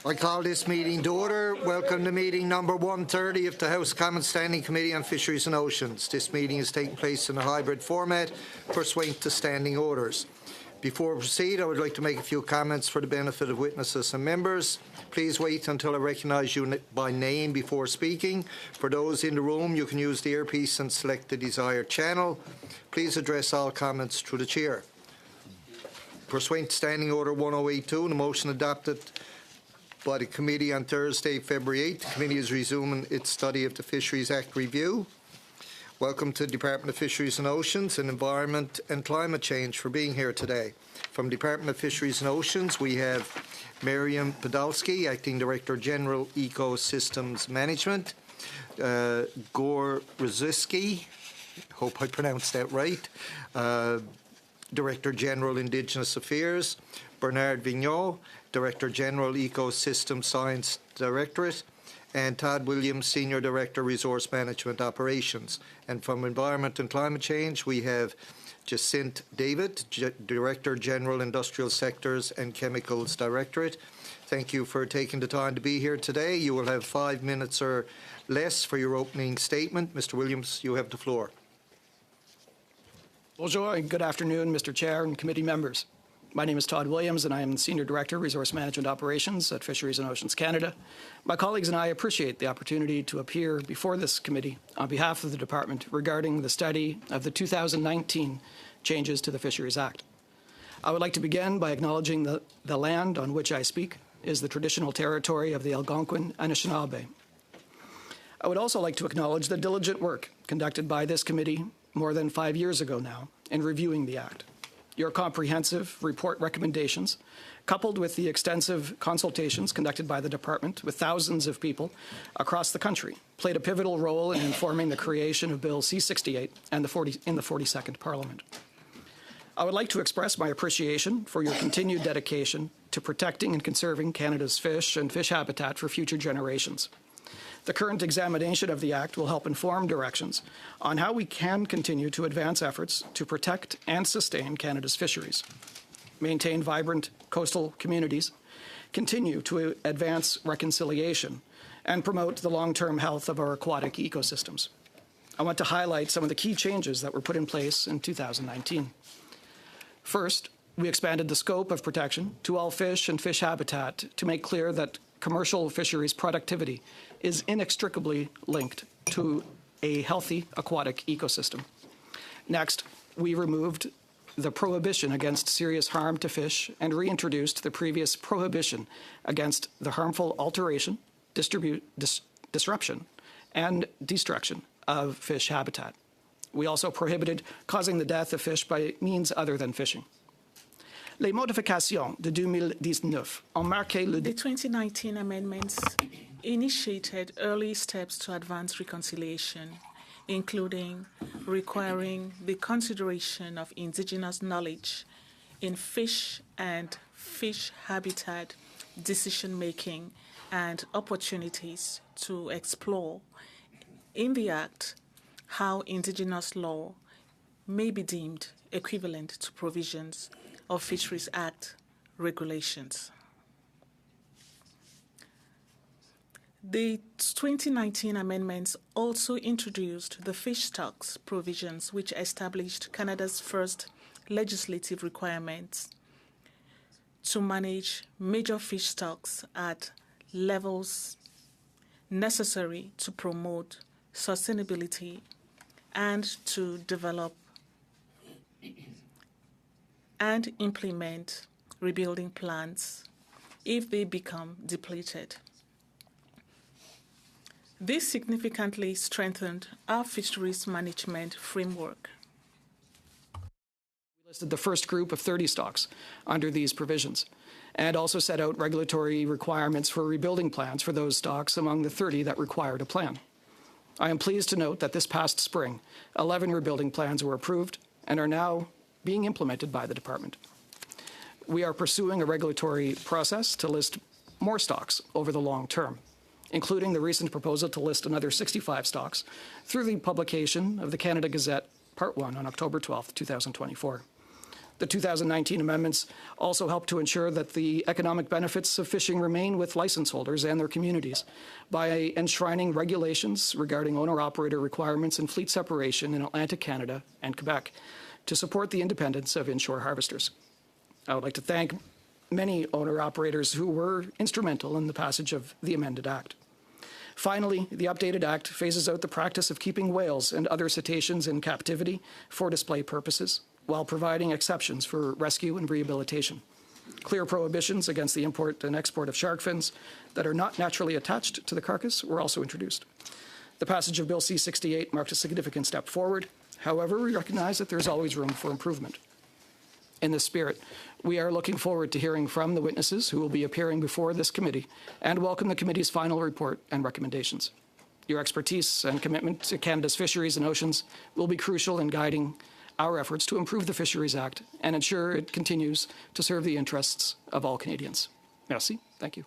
I call this meeting to order. Welcome to meeting number 130 of the House Commons Standing Committee on Fisheries and Oceans. This meeting is taking place in a hybrid format pursuant to standing orders. Before we proceed, I would like to make a few comments for the benefit of witnesses and members. Please wait until I recognise you by name before speaking. For those in the room, you can use the earpiece and select the desired channel. Please address all comments through the chair. Pursuant to Standing Order 1082, the motion adopted by the committee on Thursday, February 8th, the committee is resuming its study of the Fisheries Act review. Welcome to the Department of Fisheries and Oceans and Environment and Climate Change for being here today. From the Department of Fisheries and Oceans, we have Miriam Podolsky, Acting Director General Ecosystems Management, Gor Rosiski, hope I pronounced that right, Director General Indigenous Affairs, Bernard Vigneault, Director General Ecosystem Science Directorate, and Todd Williams, Senior Director Resource Management Operations. And from Environment and Climate Change, we have Jacinth David, Director General Industrial Sectors and Chemicals Directorate. Thank you for taking the time to be here today. You will have 5 minutes or less for your opening statement. Mr. Williams, you have the floor. Bonjour and good afternoon, Mr. Chair and committee members. My name is Todd Williams, and I am the Senior Director, Resource Management Operations at Fisheries and Oceans Canada. My colleagues and I appreciate the opportunity to appear before this committee on behalf of the Department regarding the study of the 2019 changes to the Fisheries Act. I would like to begin by acknowledging that the land on which I speak is the traditional territory of the Algonquin Anishinaabe. I would also like to acknowledge the diligent work conducted by this committee more than 5 years ago now in reviewing the Act. Your comprehensive report recommendations, coupled with the extensive consultations conducted by the Department with thousands of people across the country, played a pivotal role in informing the creation of Bill C-68 and in the 42nd Parliament. I would like to express my appreciation for your continued dedication to protecting and conserving Canada's fish and fish habitat for future generations. The current examination of the Act will help inform directions on how we can continue to advance efforts to protect and sustain Canada's fisheries, maintain vibrant coastal communities, continue to advance reconciliation, and promote the long-term health of our aquatic ecosystems. I want to highlight some of the key changes that were put in place in 2019. First, we expanded the scope of protection to all fish and fish habitat to make clear that commercial fisheries productivity is inextricably linked to a healthy aquatic ecosystem. Next, we removed the prohibition against serious harm to fish and reintroduced the previous prohibition against the harmful alteration, disruption, and destruction of fish habitat. We also prohibited causing the death of fish by means other than fishing. Les modifications de 2019 ont marqué le... The 2019 amendments initiated early steps to advance reconciliation, including requiring the consideration of indigenous knowledge in fish and fish habitat decision-making and opportunities to explore in the Act how indigenous law may be deemed equivalent to provisions of Fisheries Act regulations. The 2019 amendments also introduced the fish stocks provisions, which established Canada's first legislative requirements to manage major fish stocks at levels necessary to promote sustainability and to develop and implement rebuilding plans if they become depleted. This significantly strengthened our fisheries management framework. We listed the first group of 30 stocks under these provisions and also set out regulatory requirements for rebuilding plans for those stocks among the 30 that required a plan. I am pleased to note that this past spring, 11 rebuilding plans were approved and are now being implemented by the Department. We are pursuing a regulatory process to list more stocks over the long term, including the recent proposal to list another 65 stocks through the publication of the Canada Gazette Part 1 on October 12, 2024. The 2019 amendments also help to ensure that the economic benefits of fishing remain with license holders and their communities by enshrining regulations regarding owner-operator requirements and fleet separation in Atlantic Canada and Quebec to support the independence of inshore harvesters. I would like to thank many owner-operators who were instrumental in the passage of the amended Act. Finally, the updated Act phases out the practice of keeping whales and other cetaceans in captivity for display purposes, while providing exceptions for rescue and rehabilitation. Clear prohibitions against the import and export of shark fins that are not naturally attached to the carcass were also introduced. The passage of Bill C-68 marked a significant step forward. However, we recognize that there is always room for improvement. In this spirit, we are looking forward to hearing from the witnesses who will be appearing before this committee and welcome the committee's final report and recommendations. Your expertise and commitment to Canada's fisheries and oceans will be crucial in guiding our efforts to improve the Fisheries Act and ensure it continues to serve the interests of all Canadians. Merci. Thank you.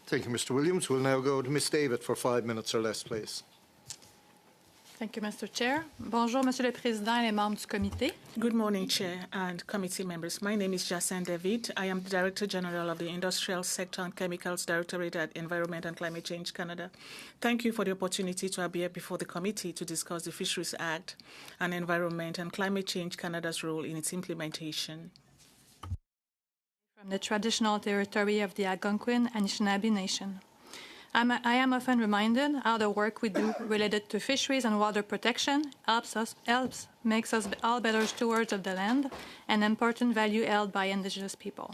Thank you, Mr. Williams. We'll now go to Ms. David for 5 minutes or less, please. Thank you, Mr. Chair. Bonjour, Monsieur le Président et les membres du comité. Good morning, Chair and committee members. My name is Jacinthe David. I am the Director General of the Industrial Sector and Chemicals Directorate at Environment and Climate Change Canada. Thank you for the opportunity to appear before the committee to discuss the Fisheries Act and Environment and Climate Change Canada's role in its implementation. From the traditional territory of the Algonquin and Anishinaabe Nation. I am often reminded how the work we do related to fisheries and water protection makes us all better stewards of the land, an important value held by Indigenous people.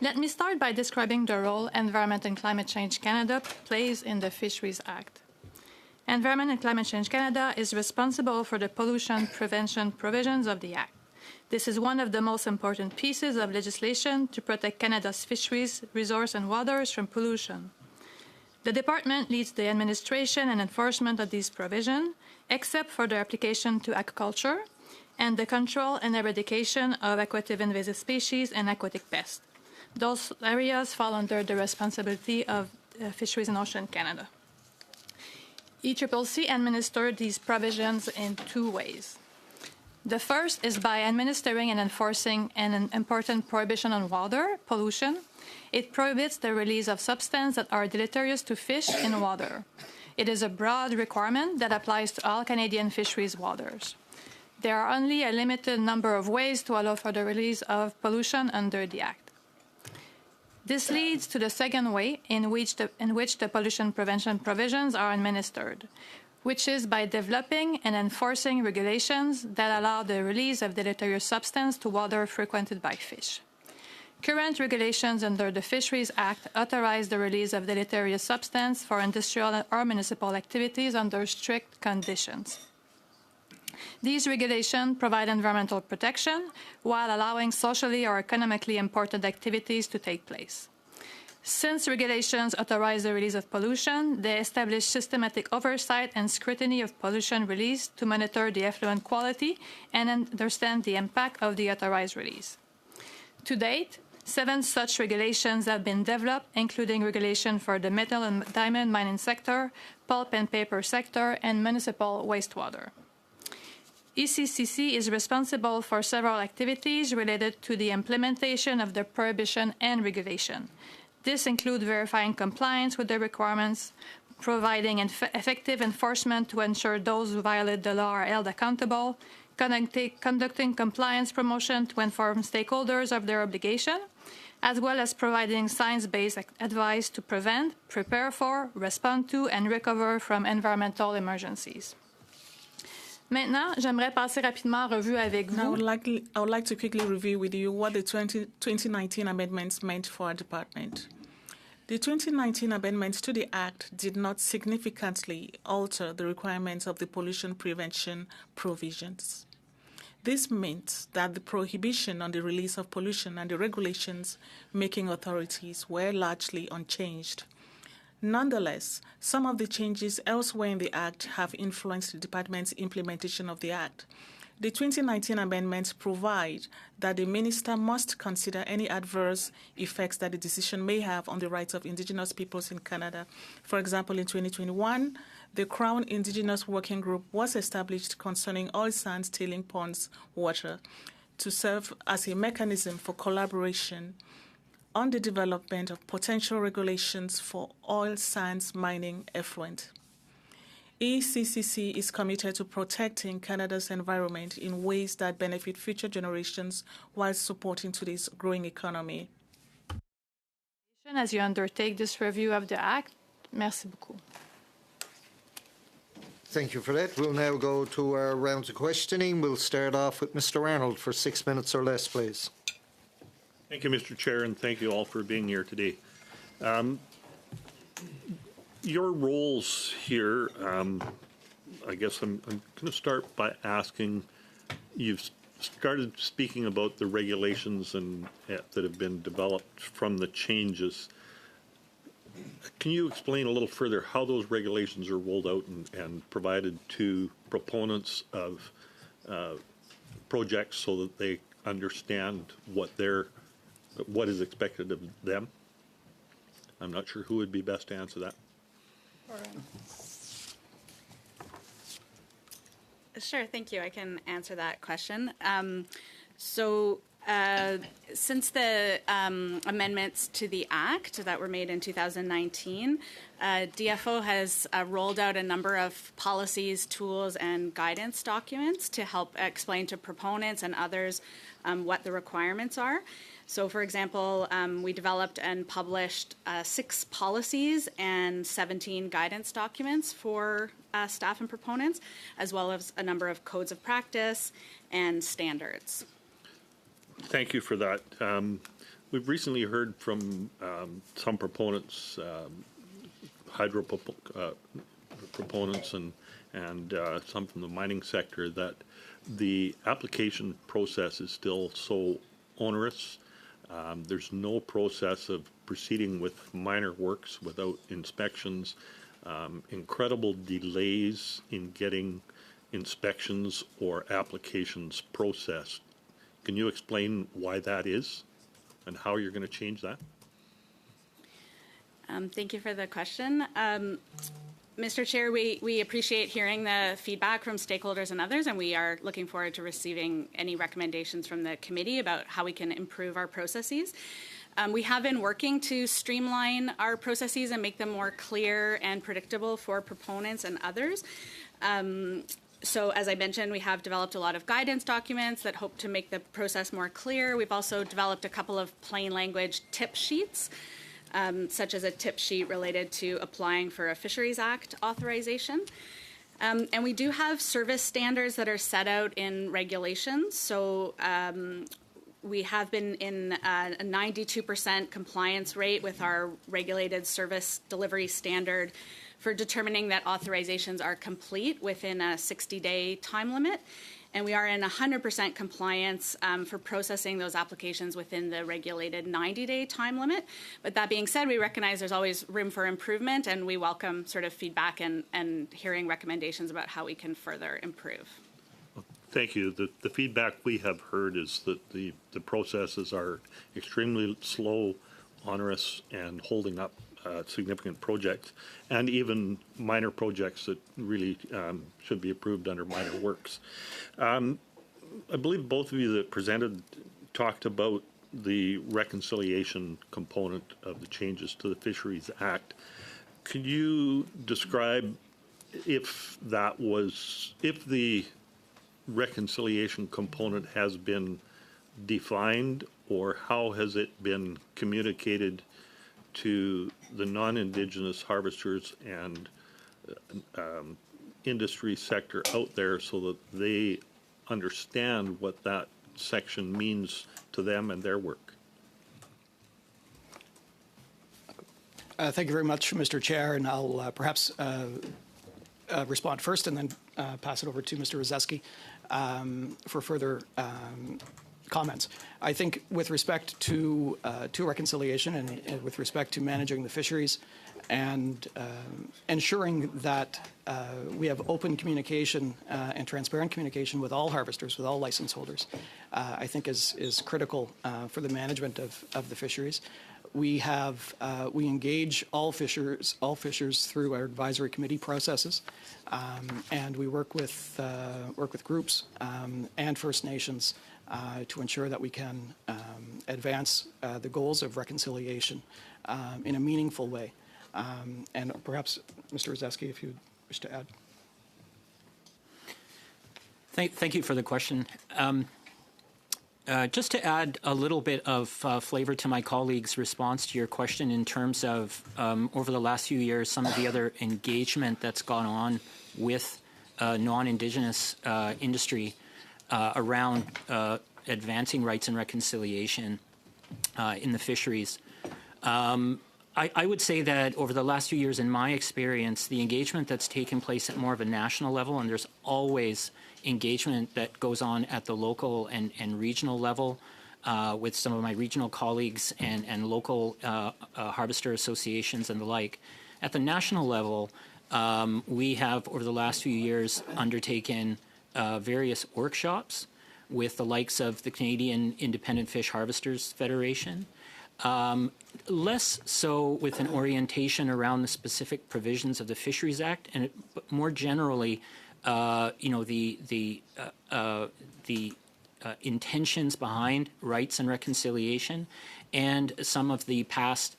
Let me start by describing the role Environment and Climate Change Canada plays in the Fisheries Act. Environment and Climate Change Canada is responsible for the pollution prevention provisions of the Act. This is one of the most important pieces of legislation to protect Canada's fisheries, resources, and waters from pollution. The department leads the administration and enforcement of these provisions, except for their application to aquaculture and the control and eradication of aquatic invasive species and aquatic pests. Those areas fall under the responsibility of Fisheries and Oceans Canada. ECCC administers these provisions in two ways. The first is by administering and enforcing an important prohibition on water pollution. It prohibits the release of substances that are deleterious to fish in water. It is a broad requirement that applies to all Canadian fisheries waters. There are only a limited number of ways to allow for the release of pollution under the Act. This leads to the second way in which the pollution prevention provisions are administered, which is by developing and enforcing regulations that allow the release of deleterious substances to water frequented by fish. Current regulations under the Fisheries Act authorize the release of deleterious substances for industrial or municipal activities under strict conditions. These regulations provide environmental protection while allowing socially or economically important activities to take place. Since regulations authorize the release of pollution, they establish systematic oversight and scrutiny of pollution release to monitor the effluent quality and understand the impact of the authorized release. To date, 7 such regulations have been developed, including regulation for the metal and diamond mining sector, pulp and paper sector, and municipal wastewater. ECCC is responsible for several activities related to the implementation of the prohibition and regulation. This includes verifying compliance with the requirements, providing effective enforcement to ensure those who violate the law are held accountable, conducting compliance promotion to inform stakeholders of their obligation, as well as providing science-based advice to prevent, prepare for, respond to, and recover from environmental emergencies. Maintenant, j'aimerais passer rapidement en revue avec vous. Now, I would like to quickly review with you what the 2019 amendments meant for our department. The 2019 amendments to the Act did not significantly alter the requirements of the pollution prevention provisions. This meant that the prohibition on the release of pollution and the regulations making authorities were largely unchanged. Nonetheless, some of the changes elsewhere in the Act have influenced the Department's implementation of the Act. The 2019 amendments provide that the Minister must consider any adverse effects that the decision may have on the rights of Indigenous peoples in Canada. For example, in 2021, the Crown Indigenous Working Group was established concerning oil sands tailing ponds water. to serve as a mechanism for collaboration on the development of potential regulations for oil sands mining effluent. ECCC is committed to protecting Canada's environment in ways that benefit future generations while supporting today's growing economy. As you undertake this review of the Act, merci beaucoup. Thank you for that. We'll now go to our rounds of questioning. We'll start off with Mr. Arnold for 6 minutes or less, please. Thank you, Mr. Chair, and thank you all for being here today. Your roles here, I guess I'm going to start by asking, you've started speaking about the regulations and that have been developed from the changes. Can you explain a little further how those regulations are rolled out and provided to proponents of projects so that they understand what is expected of them? I'm not sure who would be best to answer that. Sure, thank you. I can answer that question. Since the amendments to the Act that were made in 2019, DFO has rolled out a number of policies, tools, and guidance documents to help explain to proponents and others what the requirements are. So, for example, we developed and published 6 policies and 17 guidance documents for staff and proponents, as well as a number of codes of practice and standards. Thank you for that. We've recently heard from some proponents, hydro proponents and some from the mining sector, that the application process is still so onerous. There's no process of proceeding with minor works without inspections, incredible delays in getting inspections or applications processed. Can you explain why that is and how you're going to change that? Thank you for the question. Mr. Chair, we appreciate hearing the feedback from stakeholders and others, and we are looking forward to receiving any recommendations from the committee about how we can improve our processes. We have been working to streamline our processes and make them more clear and predictable for proponents and others. So as I mentioned, we have developed a lot of guidance documents that hope to make the process more clear. We've also developed a couple of plain language tip sheets, such as a tip sheet related to applying for a Fisheries Act authorization. And we do have service standards that are set out in regulations. So we have been in a 92% compliance rate with our regulated service delivery standard for determining that authorizations are complete within a 60-day time limit. And we are in 100% compliance for processing those applications within the regulated 90-day time limit. But that being said, we recognize there's always room for improvement, and we welcome sort of feedback and hearing recommendations about how we can further improve. Thank you. The feedback we have heard is that the processes are extremely slow, onerous, and holding up significant projects, and even minor projects that really should be approved under minor works. I believe both of you that presented talked about the reconciliation component of the changes to the Fisheries Act. Could you describe if the reconciliation component has been defined, or how has it been communicated to the non-Indigenous harvesters and industry sector out there so that they understand what that section means to them and their work? Thank you very much, Mr. Chair, and I'll perhaps respond first and then pass it over to Mr. Rozeski for further comments. I think with respect to reconciliation and with respect to managing the fisheries and ensuring that we have open communication and transparent communication with all harvesters, with all license holders, I think is critical for the management of the fisheries. We engage all fishers through our advisory committee processes, and we work with groups and First Nations to ensure that we can advance the goals of reconciliation in a meaningful way. And perhaps, Mr. Rzewski, if you wish to add. Thank you for the question. Just to add a little bit of flavor to my colleague's response to your question in terms of, over the last few years, some of the other engagement that's gone on with non-Indigenous industry around advancing rights and reconciliation in the fisheries. I would say that over the last few years, in my experience, the engagement that's taken place at more of a national level, and there's always engagement that goes on at the local and regional level with some of my regional colleagues and local harvester associations and the like. At the national level, we have, over the last few years, undertaken various workshops with the likes of the Canadian Independent Fish Harvesters Federation, less so with an orientation around the specific provisions of the Fisheries Act, and but more generally, the intentions behind rights and reconciliation, and some of the past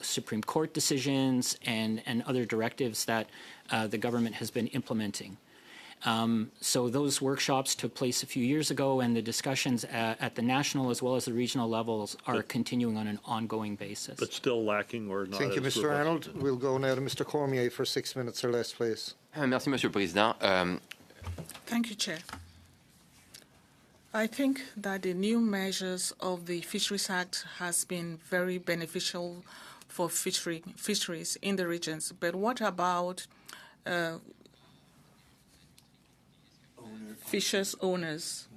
Supreme Court decisions and other directives that the government has been implementing. So those workshops took place a few years ago, and the discussions at the national as well as the regional levels are continuing on an ongoing basis. But still lacking or not? Thank you, Mr. Arnold. We'll go now to Mr. Cormier for 6 minutes or less, please. Merci, Monsieur le Président. Thank you, Chair. I think that the new measures of the Fisheries Act has been very beneficial for fisheries in the regions. But what about fishers owners?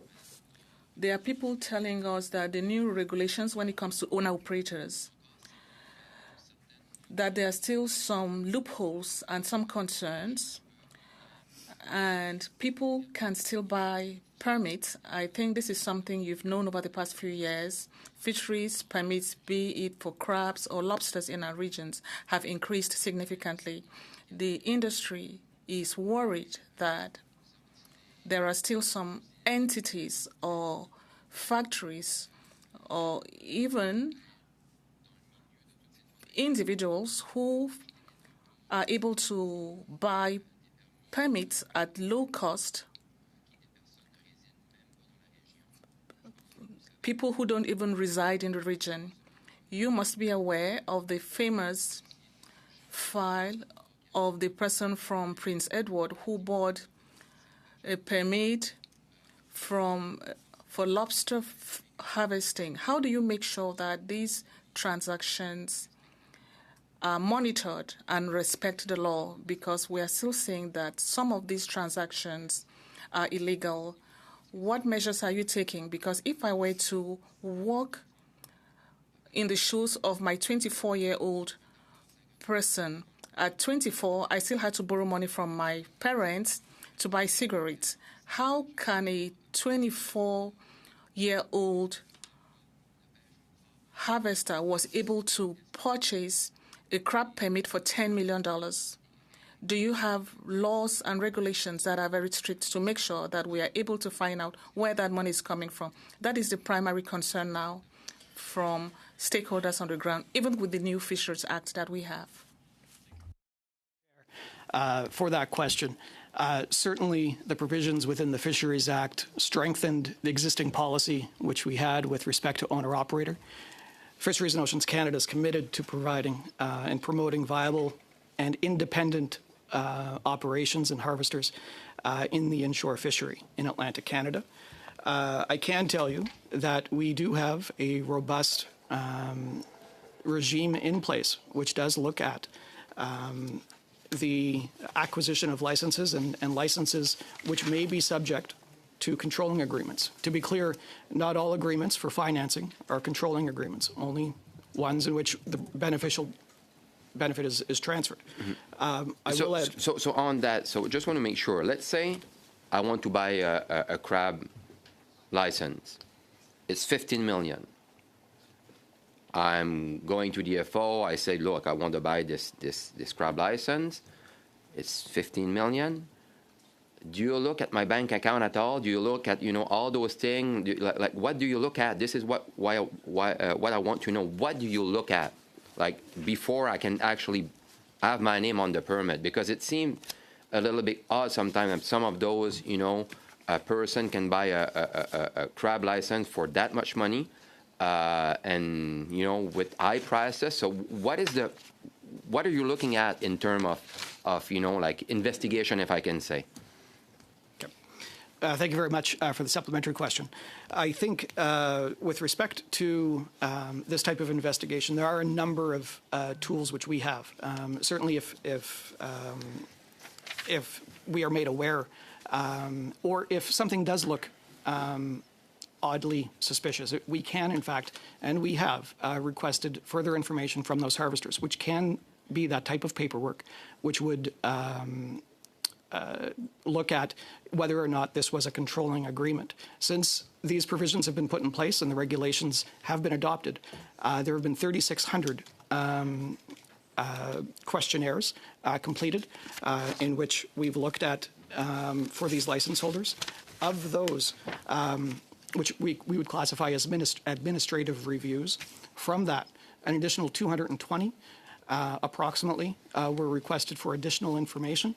There are people telling us that the new regulations when it comes to owner-operators, that there are still some loopholes and some concerns, and people can still buy permits. I think this is something you've known over the past few years. Fisheries permits, be it for crabs or lobsters in our regions, have increased significantly. The industry is worried that there are still some entities or factories or even individuals who are able to buy permits at low cost, people who don't even reside in the region. You must be aware of the famous file of the person from Prince Edward who bought a permit for lobster harvesting. How do you make sure that these transactions are monitored and respect the law? Because we are still seeing that some of these transactions are illegal. What measures are you taking? Because if I were to walk in the shoes of my 24-year-old person, at 24, I still had to borrow money from my parents to buy cigarettes. How can a 24-year-old harvester was able to purchase a crab permit for $10 million? Do you have laws and regulations that are very strict to make sure that we are able to find out where that money is coming from? That is the primary concern now from stakeholders on the ground, even with the new Fisheries Act that we have. For that question, certainly the provisions within the Fisheries Act strengthened the existing policy which we had with respect to owner-operator. Fisheries and Oceans Canada is committed to providing and promoting viable and independent operations and harvesters in the inshore fishery in Atlantic Canada. I can tell you that we do have a robust regime in place which does look at the acquisition of licenses and licenses which may be subject to controlling agreements. To be clear, not all agreements for financing are controlling agreements, only ones in which the benefit is transferred. Mm-hmm. So on that, so just want to make sure, let's say I want to buy a crab license. It's $15 million. I'm going to DFO. I say, look, I want to buy this crab license. It's $15 million. do you look at my bank account at all? Do you look at, all those things? Like what do you look at? This is what I want to know. What do you look at, like, before I can actually have my name on the permit? Because it seemed a little bit odd sometimes that some of those, a person can buy a crab license for that much money, and, with high prices. So what are you looking at in terms of like investigation, if I can say? Thank you very much for the supplementary question. I think with respect to this type of investigation, there are a number of tools which we have. Certainly if we are made aware or if something does look oddly suspicious, we can, in fact, and we have requested further information from those harvesters, which can be that type of paperwork, which would look at whether or not this was a controlling agreement. Since these provisions have been put in place and the regulations have been adopted, there have been 3,600 questionnaires completed in which we've looked at for these license holders. Of those, which we would classify as administrative reviews, from that, an additional 220 approximately were requested for additional information,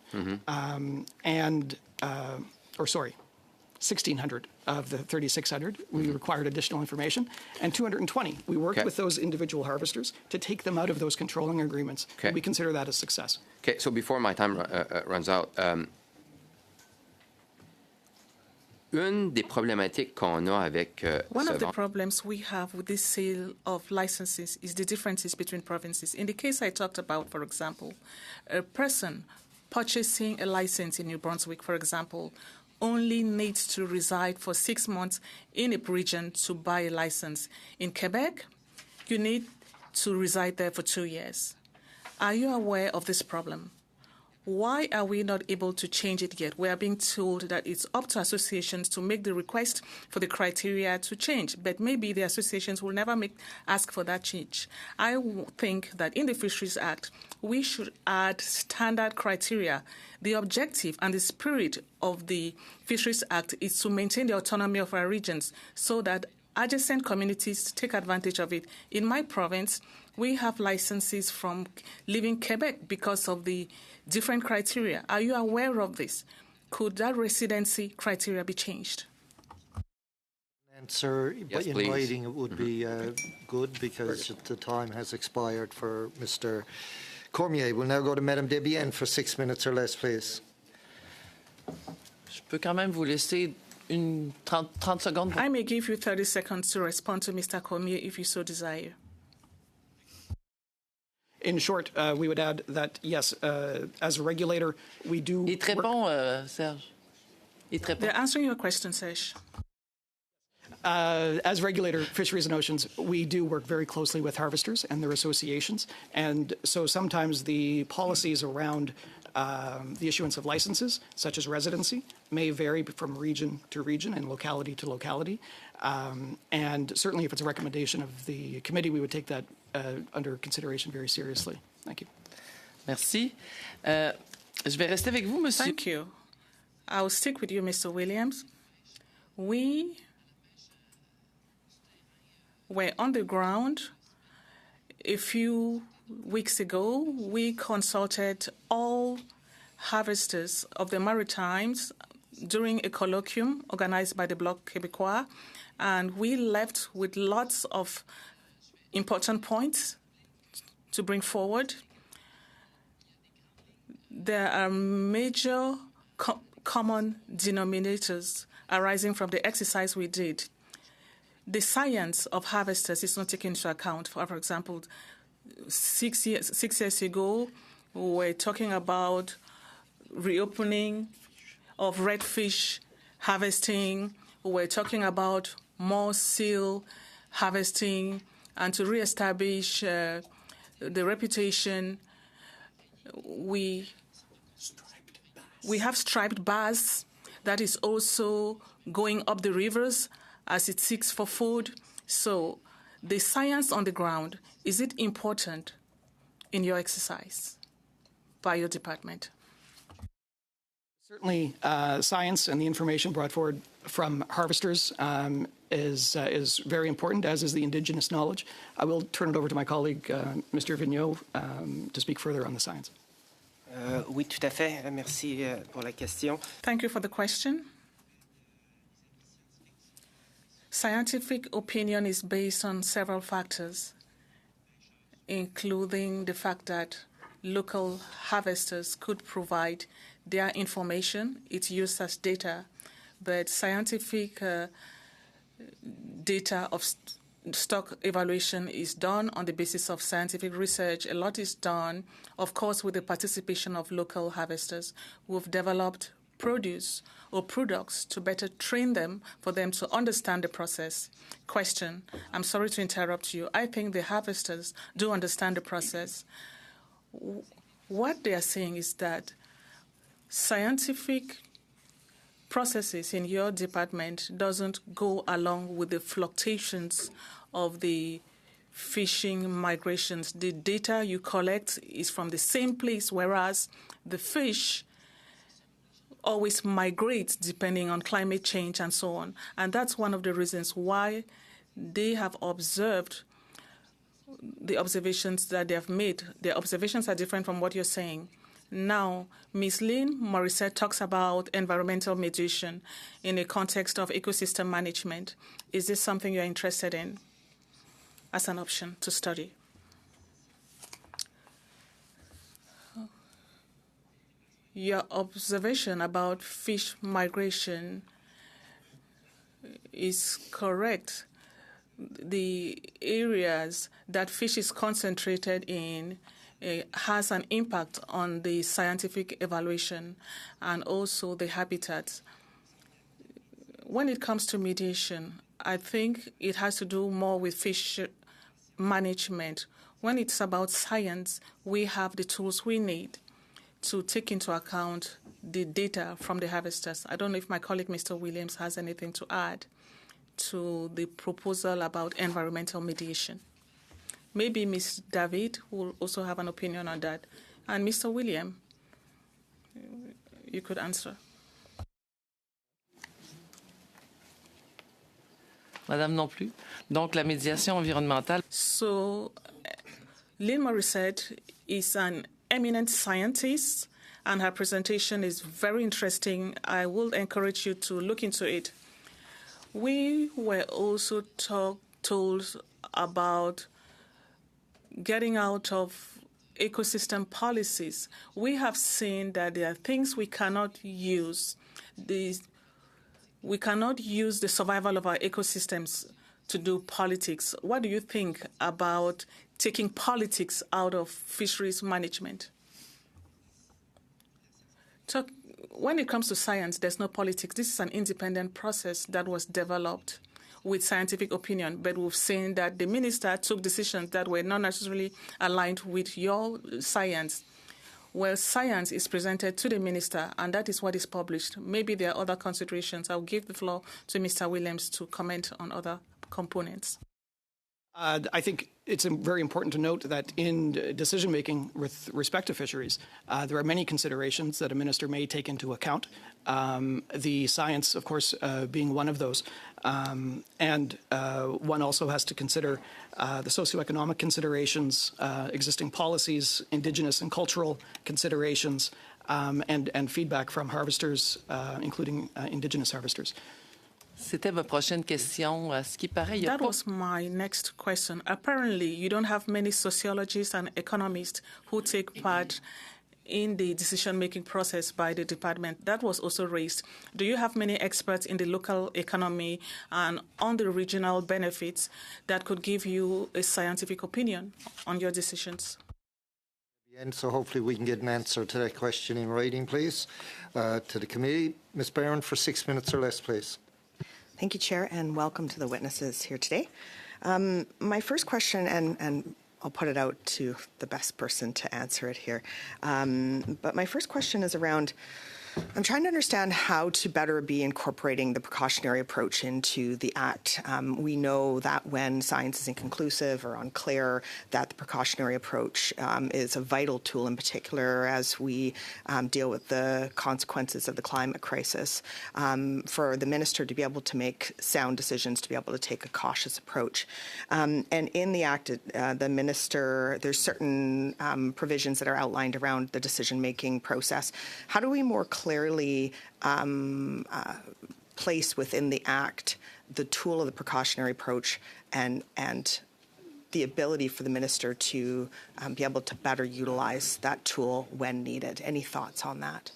1,600 of the 3,600 we required additional information, and 220 we worked with those individual harvesters to take them out of those controlling agreements. We consider that a success. Okay, so before my time runs out, une des problématiques qu'on a avec one of the problems we have with this sale of licenses is the differences between provinces. In the case I talked about, for example, a person purchasing a license in New Brunswick, for example, only needs to reside for 6 months in a region to buy a license. In Quebec, you need to reside there for 2 years. Are you aware of this problem? Why are we not able to change it yet? We are being told that it's up to associations to make the request for the criteria to change, but maybe the associations will never ask for that change. I think that in the Fisheries Act, we should add standard criteria. The objective and the spirit of the Fisheries Act is to maintain the autonomy of our regions so that adjacent communities take advantage of it. In my province, we have licenses from leaving Quebec because of the different criteria. Are you aware of this? Could that residency criteria be changed? Answer, yes, in please. writing, it would be good because the time has expired for Mr. Cormier. We'll now go to Madame Debienne for 6 minutes or less, please. Je peux quand même vous laisser 30 secondes. I may give you 30 seconds to respond to Mr. Cormier if you so desire. In short, we would add that, yes, as a regulator, we do... Il te répond, Serge. Il te répond. They're answering your question, Serge. As regulator, Fisheries and Oceans, we do work very closely with harvesters and their associations. And so sometimes the policies around the issuance of licenses, such as residency, may vary from region to region and locality to locality. And certainly if it's a recommendation of the committee, we would take that under consideration very seriously. Thank you. Merci. Je vais rester avec vous, monsieur. Thank you. I'll stick with you, Mr. Williams. We were on the ground a few weeks ago. We consulted all harvesters of the Maritimes during a colloquium organized by the Bloc Québécois, and we left with lots of important points to bring forward. There are major common denominators arising from the exercise we did. The science of harvesters is not taken into account. For example, 6 years ago, we were talking about reopening of redfish harvesting. We were talking about more seal harvesting and to reestablish the reputation. We have striped bass that is also going up the rivers as it seeks for food. So the science on the ground, is it important in your exercise by your department? Certainly, science and the information brought forward from harvesters is very important, as is the Indigenous knowledge. I will turn it over to my colleague, Mr. Vigneault, to speak further on the science. Oui, tout à fait. Merci pour la question. Thank you for the question. Scientific opinion is based on several factors, including the fact that local harvesters could provide their information. It's used as data, but scientific data of stock evaluation is done on the basis of scientific research. A lot is done, of course, with the participation of local harvesters who have developed produce or products to better train them for them to understand the process. Question, I'm sorry to interrupt you. I think the harvesters do understand the process. What they are saying is that scientific processes in your department doesn't go along with the fluctuations of the fishing migrations. The data you collect is from the same place, whereas the fish always migrate depending on climate change and so on. And that's one of the reasons why they have observed the observations that they have made. Their observations are different from what you're saying. Now, Ms. Lynn Morissette talks about environmental mediation in a context of ecosystem management. Is this something you're interested in as an option to study? Your observation about fish migration is correct. The areas that fish is concentrated in has an impact on the scientific evaluation and also the habitats. When it comes to mediation, I think it has to do more with fish management. When it's about science, we have the tools we need to take into account the data from the harvesters. I don't know if my colleague, Mr. Williams, has anything to add to the proposal about environmental mediation. Maybe Ms. David will also have an opinion on that. And Mr. William, you could answer. Madame non plus. Donc, la médiation environnementale. So, Lynn Morissette is an eminent scientist, and her presentation is very interesting. I will encourage you to look into it. We were also told about getting out of ecosystem policies. We have seen that there are things we cannot use. We cannot use the survival of our ecosystems to do politics. What do you think about taking politics out of fisheries management? So when it comes to science, there's no politics. This is an independent process that was developed with scientific opinion, but we've seen that the minister took decisions that were not necessarily aligned with your science. Well, science is presented to the minister, and that is what is published. Maybe there are other considerations. I'll give the floor to Mr. Williams to comment on other components. I think it's very important to note that in decision-making with respect to fisheries, there are many considerations that a minister may take into account, the science, of course, being one of those. And one also has to consider the socioeconomic considerations, existing policies, Indigenous and cultural considerations, and feedback from harvesters, including Indigenous harvesters. C'était ma prochaine question. À ce qui paraît, That was my next question. Apparently, you don't have many sociologists and economists who take part in the decision-making process by the department. That was also raised. Do you have many experts in the local economy and on the regional benefits that could give you a scientific opinion on your decisions? And so hopefully we can get an answer to that question in writing, please, to the committee. Ms. Barron, for 6 minutes or less, please. Thank you, Chair, and welcome to the witnesses here today. My first question, and I'll put it out to the best person to answer it here, but my first question is around I'm trying to understand how to better be incorporating the precautionary approach into the Act. We know that when science is inconclusive or unclear, that the precautionary approach is a vital tool, in particular as we deal with the consequences of the climate crisis. For the minister to be able to make sound decisions, to be able to take a cautious approach. And in the Act, the minister, there's certain provisions that are outlined around the decision-making process. How do we more clearly place within the Act the tool of the precautionary approach and the ability for the minister to be able to better utilize that tool when needed? Any thoughts on that?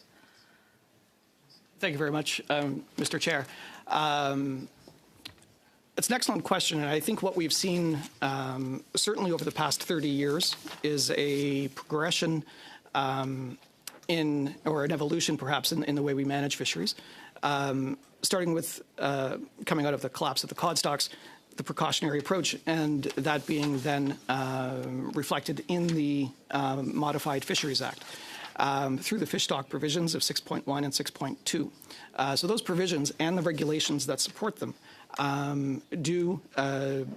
Thank you very much, Mr. Chair. It's an excellent question, and I think what we've seen certainly over the past 30 years is a progression or an evolution perhaps in the way we manage fisheries, starting with coming out of the collapse of the cod stocks, the precautionary approach, and that being then reflected in the Modified Fisheries Act through the fish stock provisions of 6.1 and 6.2. So those provisions and the regulations that support them do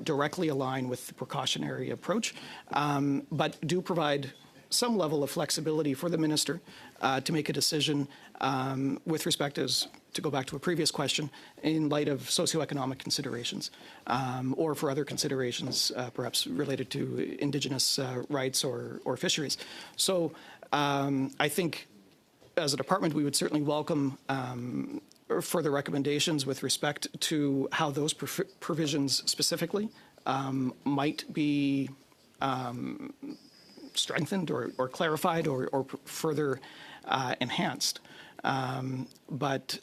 directly align with the precautionary approach, but do provide some level of flexibility for the minister to make a decision with respect, as to go back to a previous question, in light of socioeconomic considerations or for other considerations perhaps related to Indigenous rights or fisheries. So I think as a department we would certainly welcome further recommendations with respect to how those provisions specifically might be strengthened or clarified or further enhanced. But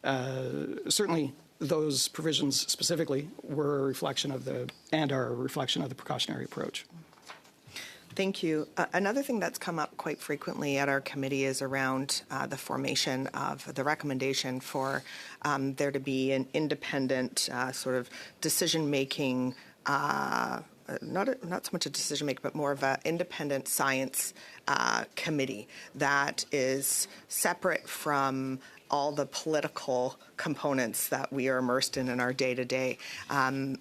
certainly those provisions specifically were a reflection of are a reflection of the precautionary approach. Thank you. Another thing that's come up quite frequently at our committee is around the formation of the recommendation for there to be an independent sort of decision-making not so much a decision maker, but more of an independent science committee that is separate from all the political components that we are immersed in our day-to-day,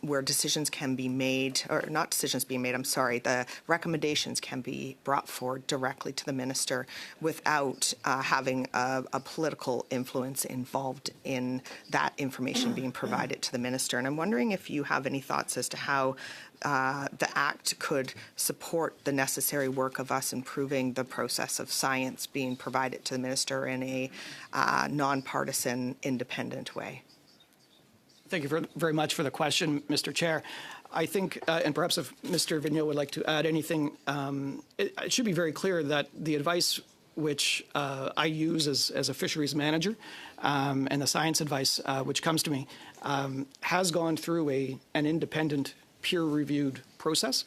where decisions can be made, or not decisions being made, I'm sorry, the recommendations can be brought forward directly to the minister without having a political influence involved in that information being provided to the minister. And I'm wondering if you have any thoughts as to how the Act could support the necessary work of us improving the process of science being provided to the minister in a nonpartisan, independent way. Thank you very much for the question, Mr. Chair. I think, and perhaps if Mr. Vigneault would like to add anything, it should be very clear that the advice which I use as a fisheries manager and the science advice which comes to me has gone through an independent peer-reviewed process.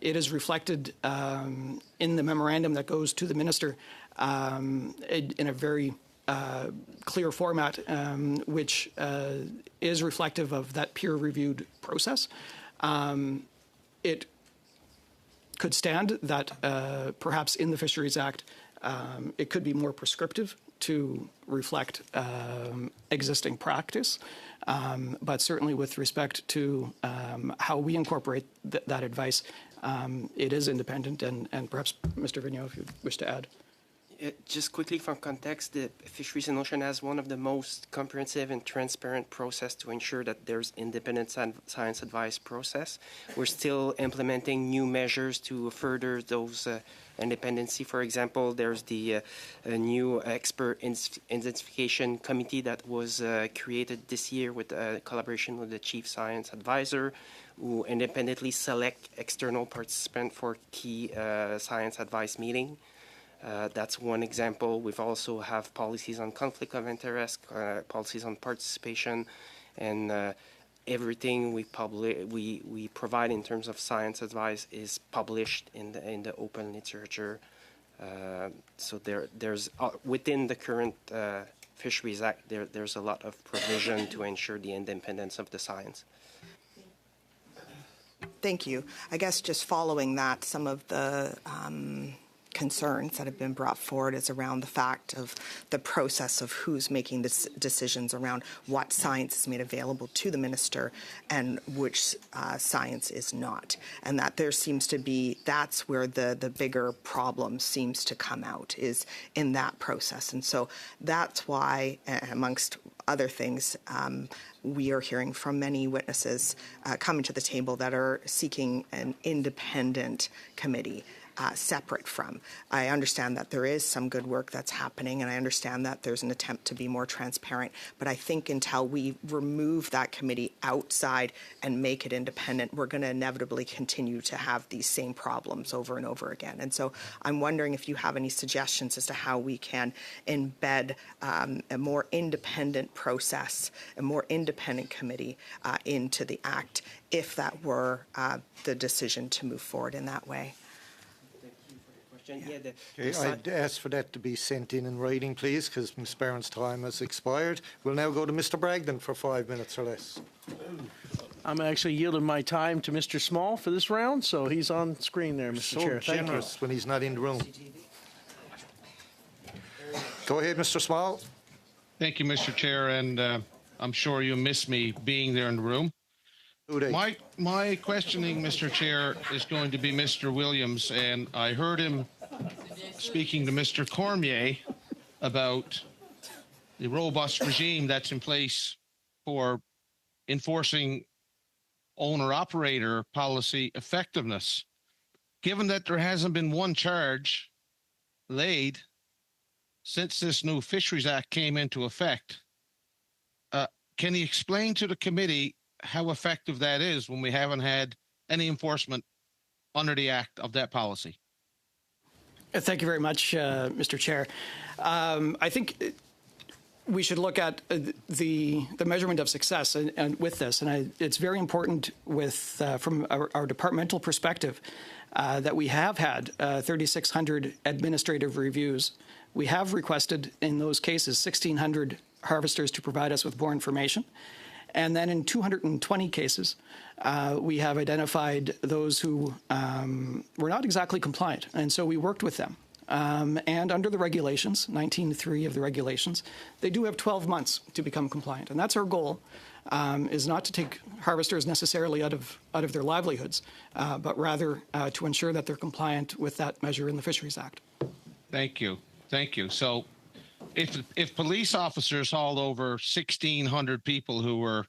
It is reflected in the memorandum that goes to the minister in a very clear format, which is reflective of that peer-reviewed process. It could stand that perhaps in the Fisheries Act it could be more prescriptive to reflect existing practice, but certainly with respect to how we incorporate that advice, it is independent, and perhaps Mr. Vigneault, if you wish to add. Just quickly for context, the Fisheries in Ocean has one of the most comprehensive and transparent process to ensure that there's independent science advice process. We're still implementing new measures to further those independency. For example, there's the new expert identification committee that was created this year with collaboration with the chief science advisor, who independently select external participants for key science advice meeting. That's one example. We've also have policies on conflict of interest, policies on participation, and everything we provide in terms of science advice is published in the open literature. So there's within the current Fisheries Act, there's a lot of provision to ensure the independence of the science. Thank you. I guess just following that, some of the concerns that have been brought forward is around the fact of the process of who's making decisions around what science is made available to the minister and which science is not. And that there seems to be, that's where the bigger problem seems to come out, is in that process. And so that's why, amongst other things, we are hearing from many witnesses coming to the table that are seeking an independent committee separate from. I understand that there is some good work that's happening, and I understand that there's an attempt to be more transparent, but I think until we remove that committee outside and make it independent, we're going to inevitably continue to have these same problems over and over again. And so I'm wondering if you have any suggestions as to how we can embed a more independent process, a more independent committee into the Act, if that were the decision to move forward in that way. Yeah, Okay, I'd ask for that to be sent in writing, please, because Ms. Barron's time has expired. We'll now go to Mr. Bragdon for 5 minutes or less. I'm actually yielding my time to Mr. Small for this round, so he's on screen there, Mr. Chair. So generous when he's not in the room. Go ahead, Mr. Small. Thank you, Mr. Chair, and I'm sure you miss me being there in the room. My questioning, Mr. Chair, is going to be Mr. Williams, and I heard him speaking to Mr. Cormier about the robust regime that's in place for enforcing owner-operator policy effectiveness. Given that there hasn't been one charge laid since this new Fisheries Act came into effect, can he explain to the committee how effective that is when we haven't had any enforcement under the Act of that policy? Thank you very much, Mr. Chair. I think we should look at the measurement of success and with this, and it's very important with from our departmental perspective that we have had 3,600 administrative reviews. We have requested in those cases 1,600 harvesters to provide us with more information. And then in 220 cases, we have identified those who were not exactly compliant. And so we worked with them. And under the regulations, 19.3 of the regulations, they do have 12 months to become compliant. And that's our goal, is not to take harvesters necessarily out of their livelihoods, but rather to ensure that they're compliant with that measure in the Fisheries Act. Thank you. Thank you. So if police officers hauled over 1,600 people who were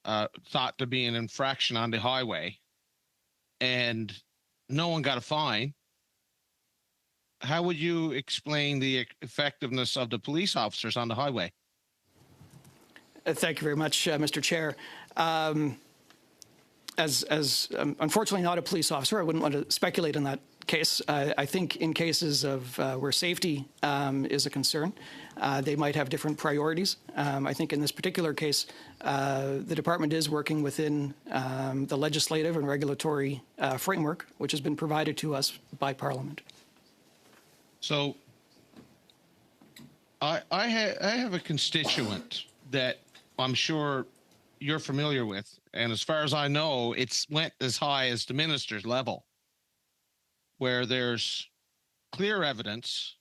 thought to be an infraction on the highway and no one got a fine, how would you explain the effectiveness of the police officers on the highway? Thank you very much, Mr. Chair. As unfortunately not a police officer, I wouldn't want to speculate on that case. I think in cases of where safety is a concern, they might have different priorities. I think in this particular case, the department is working within the legislative and regulatory framework, which has been provided to us by Parliament. So I have a constituent that I'm sure you're familiar with, and as far as I know, it's went as high as the minister's level, where there's clear evidence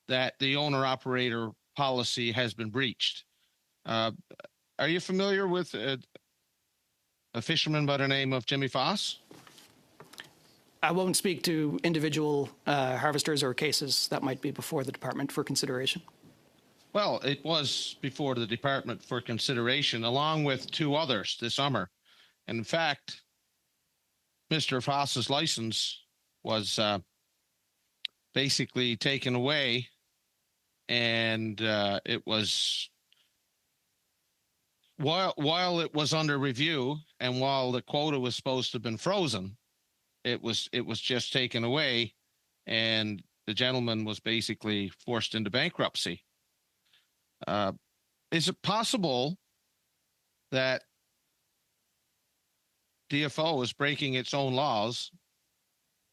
that the owner-operator policy has been breached. Are you familiar with a fisherman by the name of Jimmy Foss? I won't speak to individual harvesters or cases that might be before the department for consideration. Well, it was before the department for consideration, along with two others this summer. And in fact, Mr. Foss's license was basically taken away, and it was while it was under review and while the quota was supposed to have been frozen, it was just taken away, and the gentleman was basically forced into bankruptcy. Is it possible that DFO is breaking its own laws?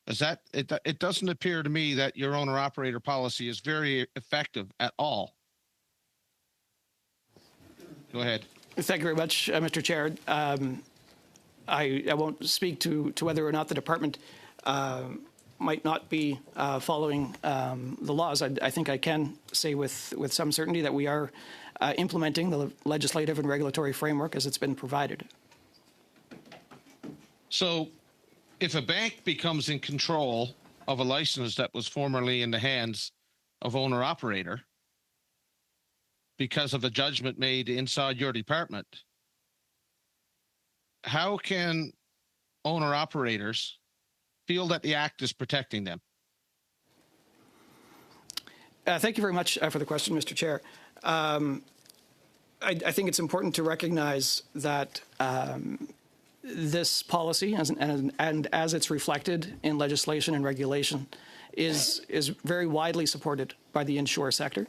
It doesn't appear to me that your owner-operator policy is very effective at all. Go ahead. Thank you very much, Mr. Chair. I won't speak to whether or not the department might not be following the laws, I think I can say with some certainty that we are implementing the legislative and regulatory framework as it's been provided. So if a bank becomes in control of a license that was formerly in the hands of owner-operator because of a judgment made inside your department, how can owner-operators feel that the Act is protecting them? Thank you very much for the question, Mr. Chair. I think it's important to recognize that this policy, and as it's reflected in legislation and regulation, is very widely supported by the inshore sector.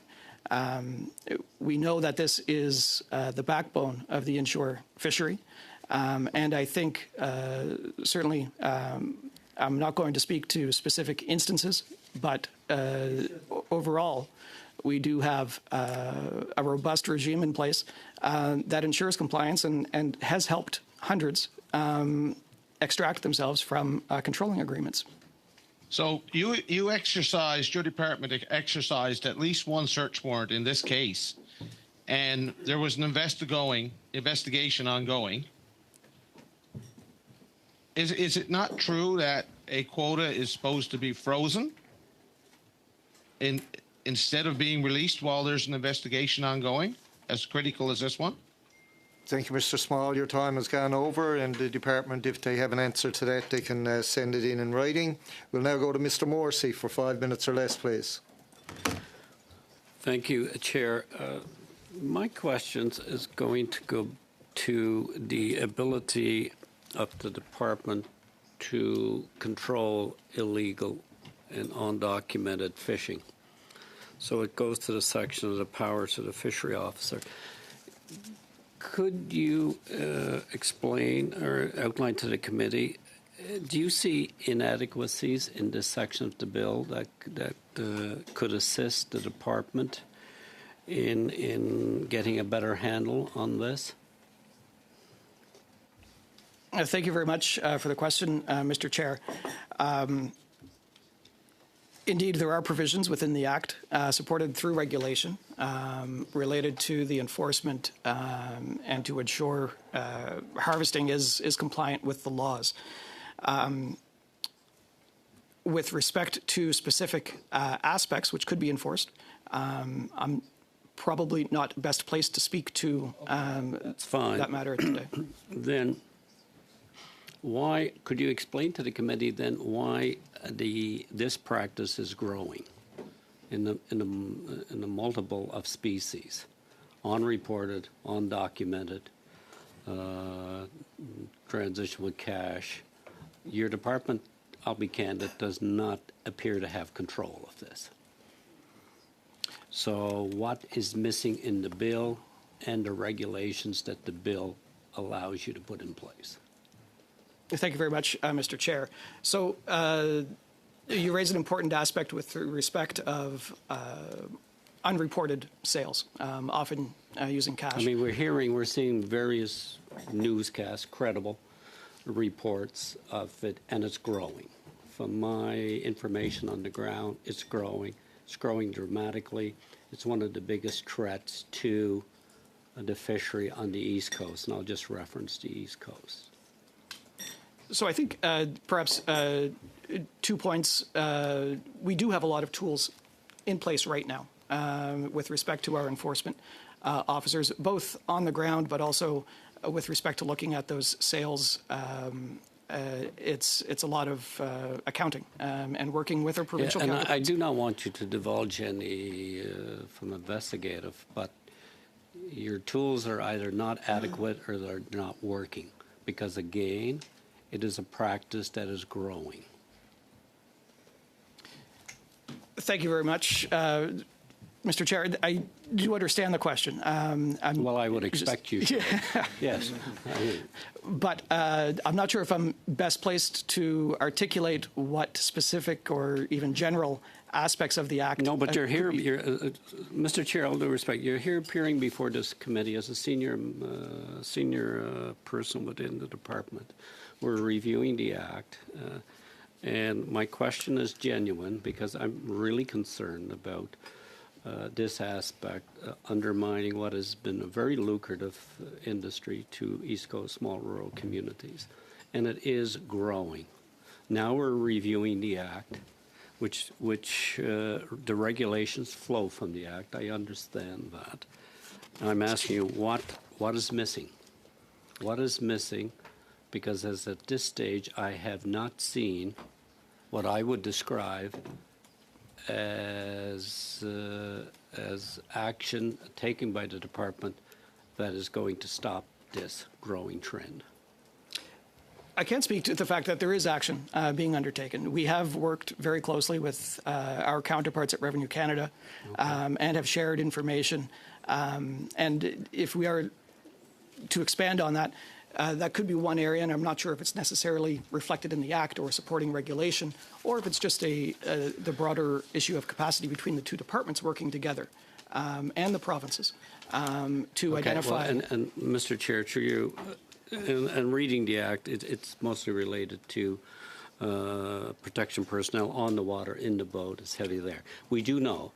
We know that this is the backbone of the inshore fishery, and I think certainly I'm not going to speak to specific instances, but overall, we do have a robust regime in place that ensures compliance and has helped hundreds extract themselves from controlling agreements. So you exercised, your department exercised at least one search warrant in this case, and there was an investigation ongoing. Is it not true that a quota is supposed to be frozen instead of being released while there's an investigation ongoing, as critical as this one? Thank you, Mr. Small. Your time has gone over, and the department, if they have an answer to that, they can send it in writing. We'll now go to Mr. Morrissey for 5 minutes or less, please. Thank you, Chair. My question is going to go to the ability of the department to control illegal and undocumented fishing. So it goes to the section of the powers of the fishery officer. Could you explain or outline to the committee, do you see inadequacies in this section of the bill that could assist the department in getting a better handle on this? Thank you very much for the question, Mr. Chair. Indeed, there are provisions within the Act supported through regulation related to the enforcement and to ensure harvesting is compliant with the laws. With respect to specific aspects which could be enforced, I'm probably not best placed to speak to That's fine. that matter today. Then why, could you explain to the committee then why this practice is growing in the multiple of species, unreported, undocumented, transition with cash? Your department, I'll be candid, does not appear to have control of this. So what is missing in the bill and the regulations that the bill allows you to put in place? Thank you very much, Mr. Chair. So you raise an important aspect with respect of unreported sales, often using cash. I mean, we're seeing various newscasts, credible reports of it, and it's growing. From my information on the ground, it's growing. It's growing dramatically. It's one of the biggest threats to the fishery on the East Coast, and I'll just reference the East Coast. So I think perhaps 2 points. We do have a lot of tools in place right now with respect to our enforcement officers, both on the ground, but also with respect to looking at those sales. It's a lot of accounting and working with our provincial and counterparts. I do not want you to divulge any from investigative, but your tools are either not adequate or they're not working because, again, it is a practice that is growing. Thank you very much, Mr. Chair. I do understand the question. Well, I would expect you to. Yeah. Yes. But I'm not sure if I'm best placed to articulate what specific or even general aspects of the Act. No, but you're here, Mr. Chair, all due respect, you're here appearing before this committee as a senior person within the department. We're reviewing the Act. And my question is genuine because I'm really concerned about this aspect undermining what has been a very lucrative industry to East Coast small rural communities. And it is growing. Now we're reviewing the Act, which the regulations flow from the Act. I understand that. And I'm asking you, what is missing? What is missing? Because as at this stage, I have not seen what I would describe as action taken by the department that is going to stop this growing trend. I can't speak to the fact that there is action being undertaken. We have worked very closely with our counterparts at Revenue Canada and have shared information. And if we are to expand on that, that could be one area, and I'm not sure if it's necessarily reflected in the Act or supporting regulation, or if it's just the broader issue of capacity between the two departments working together and the provinces to identify. Well, and Mr. Chair, through you, and reading the Act, it's mostly related to protection personnel on the water, in the boat. It's heavy there. We do know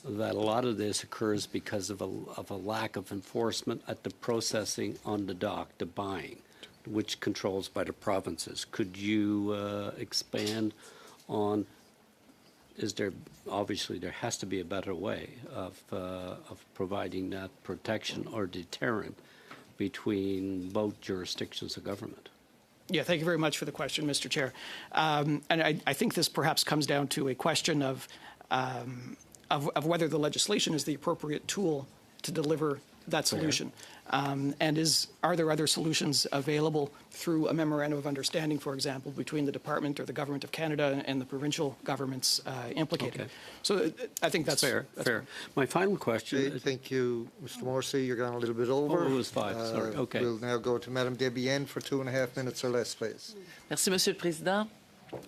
that a lot of this occurs because of a lack of enforcement at the processing on the dock, the buying, which controls by the provinces. Could you expand on, obviously there has to be a better way of providing that protection or deterrent between both jurisdictions of government? Yeah, thank you very much for the question, Mr. Chair. And I think this perhaps comes down to a question of whether the legislation is the appropriate tool to deliver that solution. And are there other solutions available through a memorandum of understanding, for example, between the Department or the Government of Canada and the provincial governments implicated? Okay. So I think that's fair. My final question. Okay, thank you, Mr. Morrissey. You're going a little bit over. Oh, it was 5. Sorry. Okay. We'll now go to Madame Debienne for 2.5 minutes or less, please. Merci, Monsieur le Président.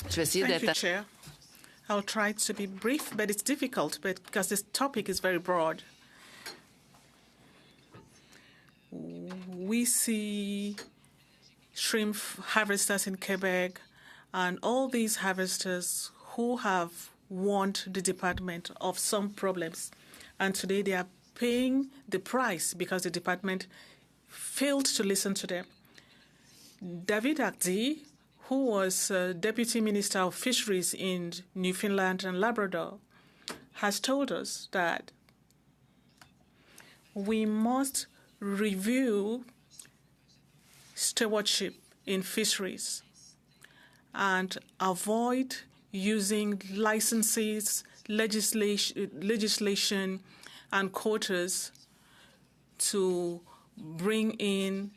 Je vais essayer Thank you, d'être. Chair. I'll try to be brief, but it's difficult because this topic is very broad. We see shrimp harvesters in Quebec and all these harvesters who have warned the department of some problems. And today they are paying the price because the department failed to listen to them. David Akdi, who was Deputy Minister of Fisheries in Newfoundland and Labrador, has told us that we must review stewardship in fisheries and avoid using licenses, legislation, and quotas to bring in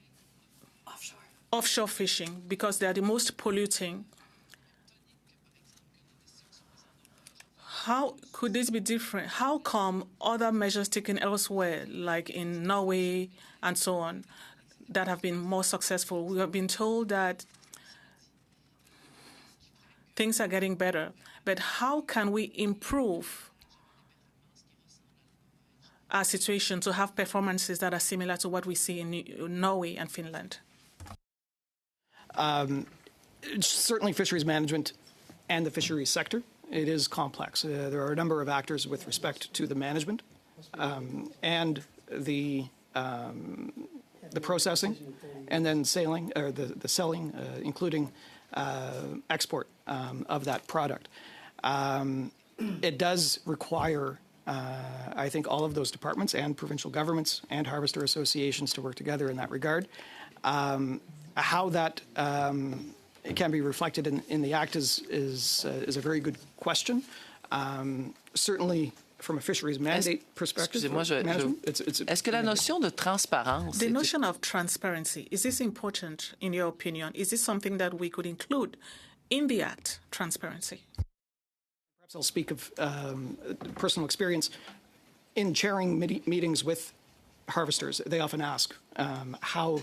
offshore fishing because they are the most polluting. How could this be different? How come other measures taken elsewhere, like in Norway and so on, that have been more successful? We have been told that things are getting better, but how can we improve our situation to have performances that are similar to what we see in Norway and Finland? Certainly fisheries management and the fisheries sector, it is complex. There are a number of actors with respect to the management and the processing and then sailing, or the selling, including export of that product. It does require, I think, all of those departments and provincial governments and harvester associations to work together in that regard. How that it can be reflected in the Act is a very good question. Certainly, from a fisheries mandate perspective, Est-ce que la notion de transparence... The notion of transparency, is this important in your opinion? Is this something that we could include in the Act, transparency? Perhaps I'll speak of personal experience. In chairing meetings with harvesters, they often ask, how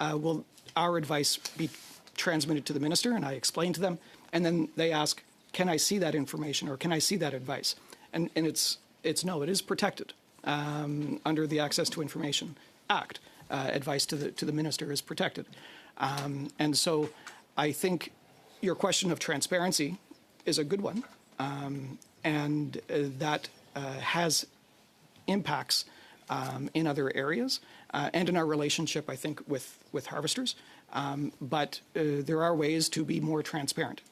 will our advice be transmitted to the minister? And I explain to them, and then they ask, can I see that information or can I see that advice? And it's no, it is protected under the Access to Information Act. Advice to the minister is protected. And so I think your question of transparency is a good one, and that has impacts in other areas and in our relationship, I think, with harvesters. But there are ways to be more transparent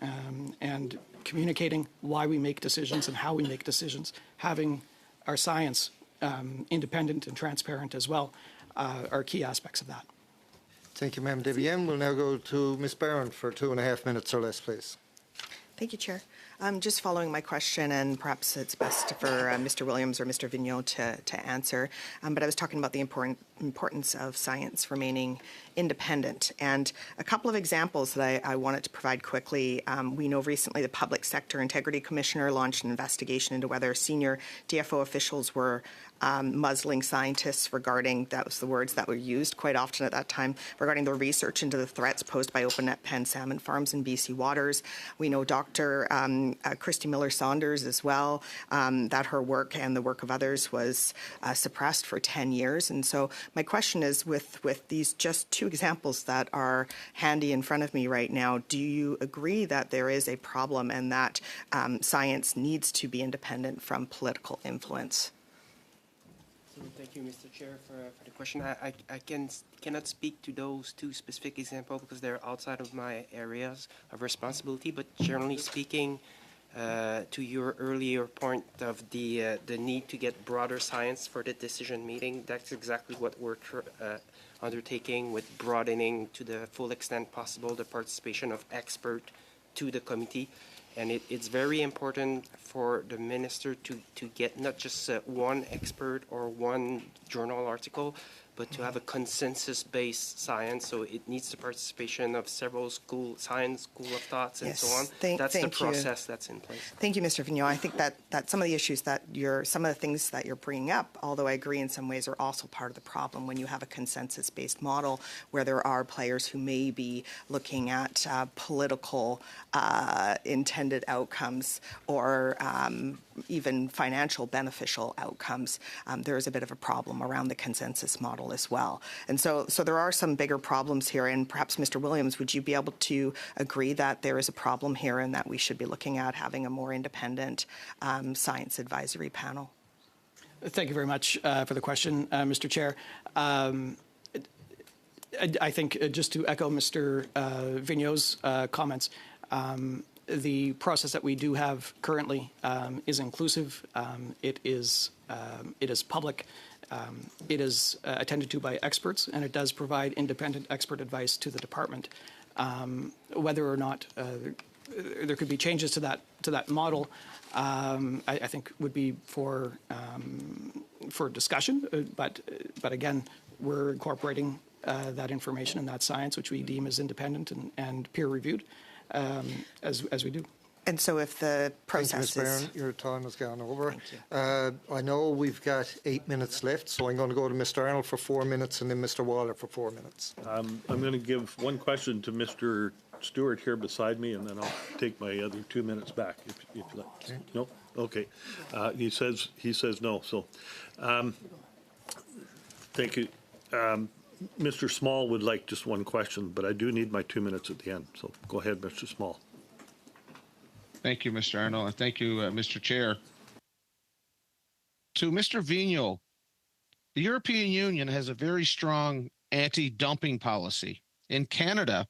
and communicating why we make decisions and how we make decisions, having our science independent and transparent as well are key aspects of that. Thank you, Mme. Debienne. We'll now go to Ms. Barron for 2.5 minutes or less, please. Thank you, Chair. Just following my question, and perhaps it's best for Mr. Williams or Mr. Vigneault to answer, but I was talking about the importance of science remaining independent. And a couple of examples that I wanted to provide quickly. We know recently the Public Sector Integrity Commissioner launched an investigation into whether senior DFO officials were muzzling scientists regarding, that was the words that were used quite often at that time, regarding the research into the threats posed by open net pen salmon farms in BC waters. We know Dr. Christy Miller-Saunders as well, that her work and the work of others was suppressed for 10 years. And so my question is, with these just two examples that are handy in front of me right now, do you agree that there is a problem and that science needs to be independent from political influence? Thank you, Mr. Chair, for the question. I cannot speak to those two specific examples because they're outside of my areas of responsibility, but generally speaking, to your earlier point of the need to get broader science for the decision meeting, that's exactly what we're undertaking with broadening to the full extent possible the participation of experts to the committee. And it's very important for the minister to get not just one expert or one journal article, but to have a consensus-based science. So it needs the participation of several school of thoughts and so on. That's the process that's in place. Thank you, Mr. Vigneault. I think that some of the issues that some of the things that you're bringing up, although I agree in some ways, are also part of the problem when you have a consensus-based model where there are players who may be looking at political intended outcomes or even financial beneficial outcomes. There is a bit of a problem around the consensus model as well. And so there are some bigger problems here, and perhaps Mr. Williams, would you be able to agree that there is a problem here and that we should be looking at having a more independent science advisory panel? Thank you very much for the question, Mr. Chair. I think just to echo Mr. Vigneault's comments, the process that we do have currently is inclusive. It is public. It is attended to by experts, and it does provide independent expert advice to the department. Whether or not there could be changes to that model, I think would be for discussion. But again, we're incorporating that information and that science, which we deem as independent and peer reviewed, as we do. And so if the process Thank you, Ms. Barron. Your time has gone over. Thank you. I know we've got 8 minutes left, so I'm going to go to Mr. Arnold for 4 minutes and then Mr. Waller for 4 minutes. I'm going to give one question to Mr. Stewart here beside me, and then I'll take my other 2 minutes back. If you like. Okay. No? Okay. He says no. So, thank you. Mr. Small would like just one question, but I do need my 2 minutes at the end. So go ahead, Mr. Small. Thank you, Mr. Arnold, and thank you, Mr. Chair. To Mr. Vigneault, the European Union has a very strong anti-dumping policy. In Canada,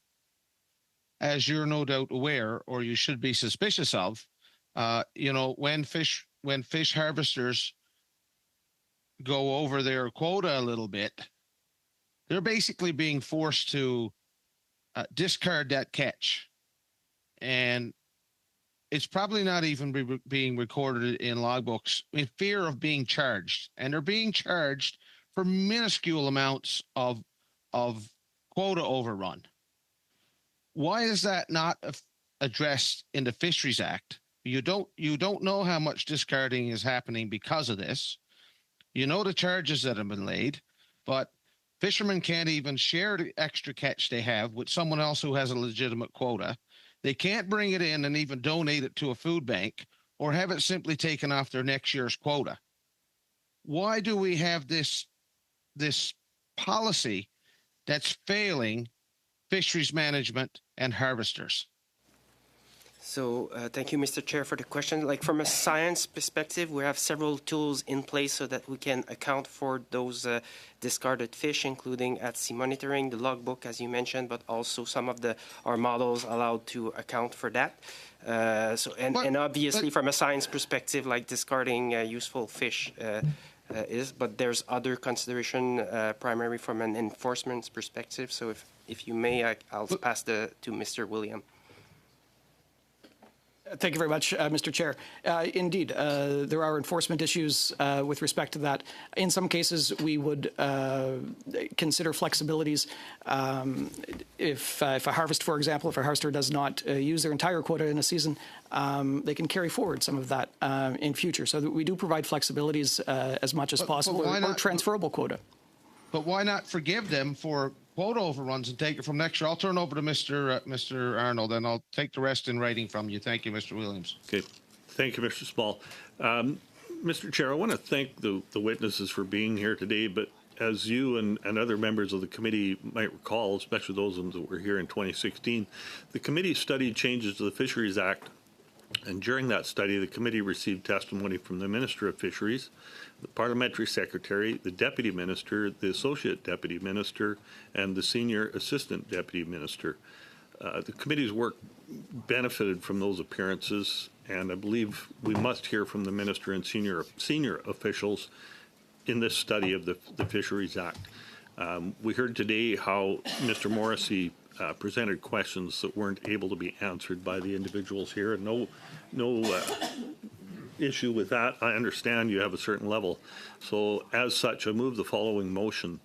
as you're no doubt aware, or you should be suspicious of, when fish harvesters go over their quota a little bit, they're basically being forced to discard that catch. And it's probably not even being recorded in logbooks in fear of being charged. And they're being charged for minuscule amounts of quota overrun. Why is that not addressed in the Fisheries Act? You don't know how much discarding is happening because of this. You know the charges that have been laid, but fishermen can't even share the extra catch they have with someone else who has a legitimate quota. They can't bring it in and even donate it to a food bank or have it simply taken off their next year's quota. Why do we have this policy that's failing fisheries management and harvesters? So thank you, Mr. Chair, for the question. Like from a science perspective, we have several tools in place so that we can account for those discarded fish, including at-sea monitoring, the logbook, as you mentioned, but also some of our models allowed to account for that. And obviously, from a science perspective, like discarding useful fish but there's other consideration, primarily from an enforcement perspective. So if you may, I'll pass to Mr. William. Thank you very much, Mr. Chair. Indeed, there are enforcement issues with respect to that. In some cases, we would consider flexibilities. If a harvest, for example, if a harvester does not use their entire quota in a season, they can carry forward some of that in future. So that we do provide flexibilities as much as possible, or transferable quota. But why not forgive them for quota overruns and take it from next year? I'll turn over to Mr. Arnold, and I'll take the rest in writing from you. Thank you, Mr. Williams. Okay. Thank you, Mr. Small. Mr. Chair, I want to thank the witnesses for being here today, but as you and other members of the committee might recall, especially those that were here in 2016, the committee studied changes to the Fisheries Act, and during that study, the committee received testimony from the Minister of Fisheries, the Parliamentary Secretary, the Deputy Minister, the Associate Deputy Minister, and the Senior Assistant Deputy Minister. The committee's work benefited from those appearances, and I believe we must hear from the Minister and senior officials in this study of the Fisheries Act. We heard today how Mr. Morrissey presented questions that weren't able to be answered by the individuals here. No issue with that. I understand you have a certain level. So as such, I move the following motion: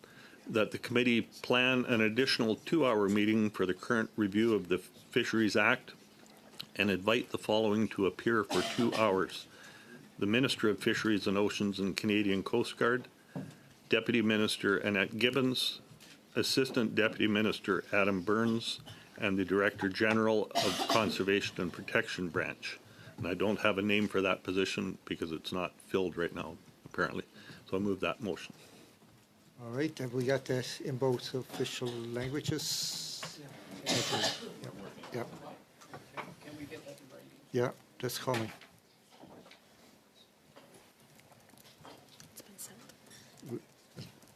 that the committee plan an additional 2-hour meeting for the current review of the Fisheries Act and invite the following to appear for 2 hours: the Minister of Fisheries and Oceans and Canadian Coast Guard, Deputy Minister Annette Gibbons, Assistant Deputy Minister Adam Burns, and the Director General of Conservation and Protection Branch. And I don't have a name for that position because it's not filled right now, apparently. So I move that motion. All right, have we got that in both official languages? Yeah. Okay. Yep. Can we get that in writing? Yeah, that's coming. It's been sent.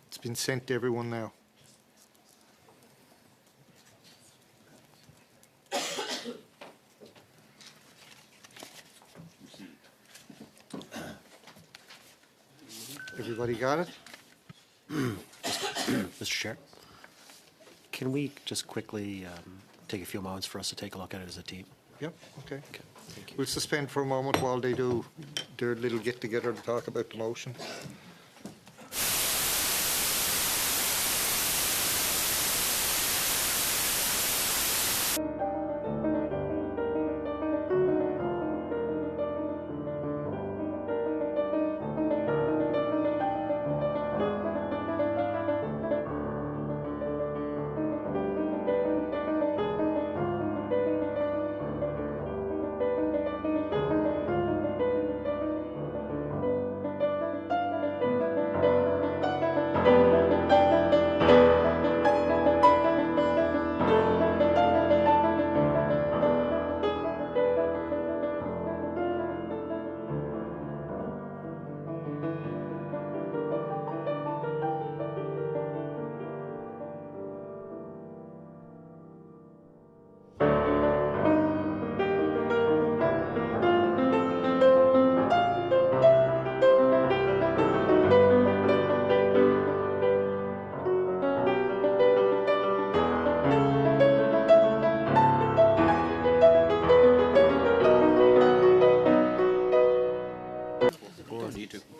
It's been sent to everyone now. Everybody got it? Mr. Chair, can we just quickly take a few moments for us to take a look at it as a team? Yep, okay. We'll suspend for a moment while they do their little get-together to talk about the motion.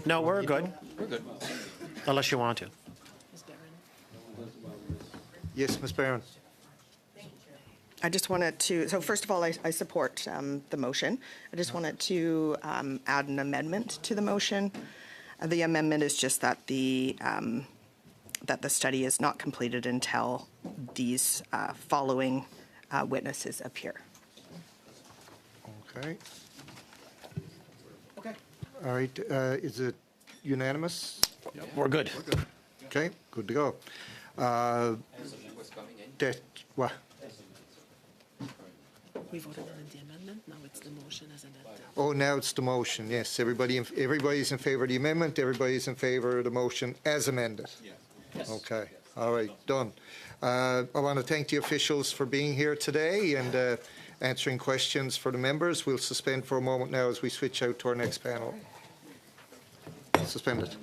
No, we're good. We're good. Unless you want to. Yes, Ms. Barron. I just wanted to, so first of all, I support the motion. I just wanted to add an amendment to the motion. The amendment is just that the study is not completed until these following witnesses appear. Okay. All right, is it unanimous? Yep. We're good. Okay, good to go. That, what? We voted on the amendment, now it's the motion as amended. Oh, now it's the motion, yes. Everybody's in favor of the amendment, everybody's in favor of the motion as amended? Yes. Okay, all right, done. I want to thank the officials for being here today and answering questions for the members. We'll suspend for a moment now as we switch out to our next panel. Suspended.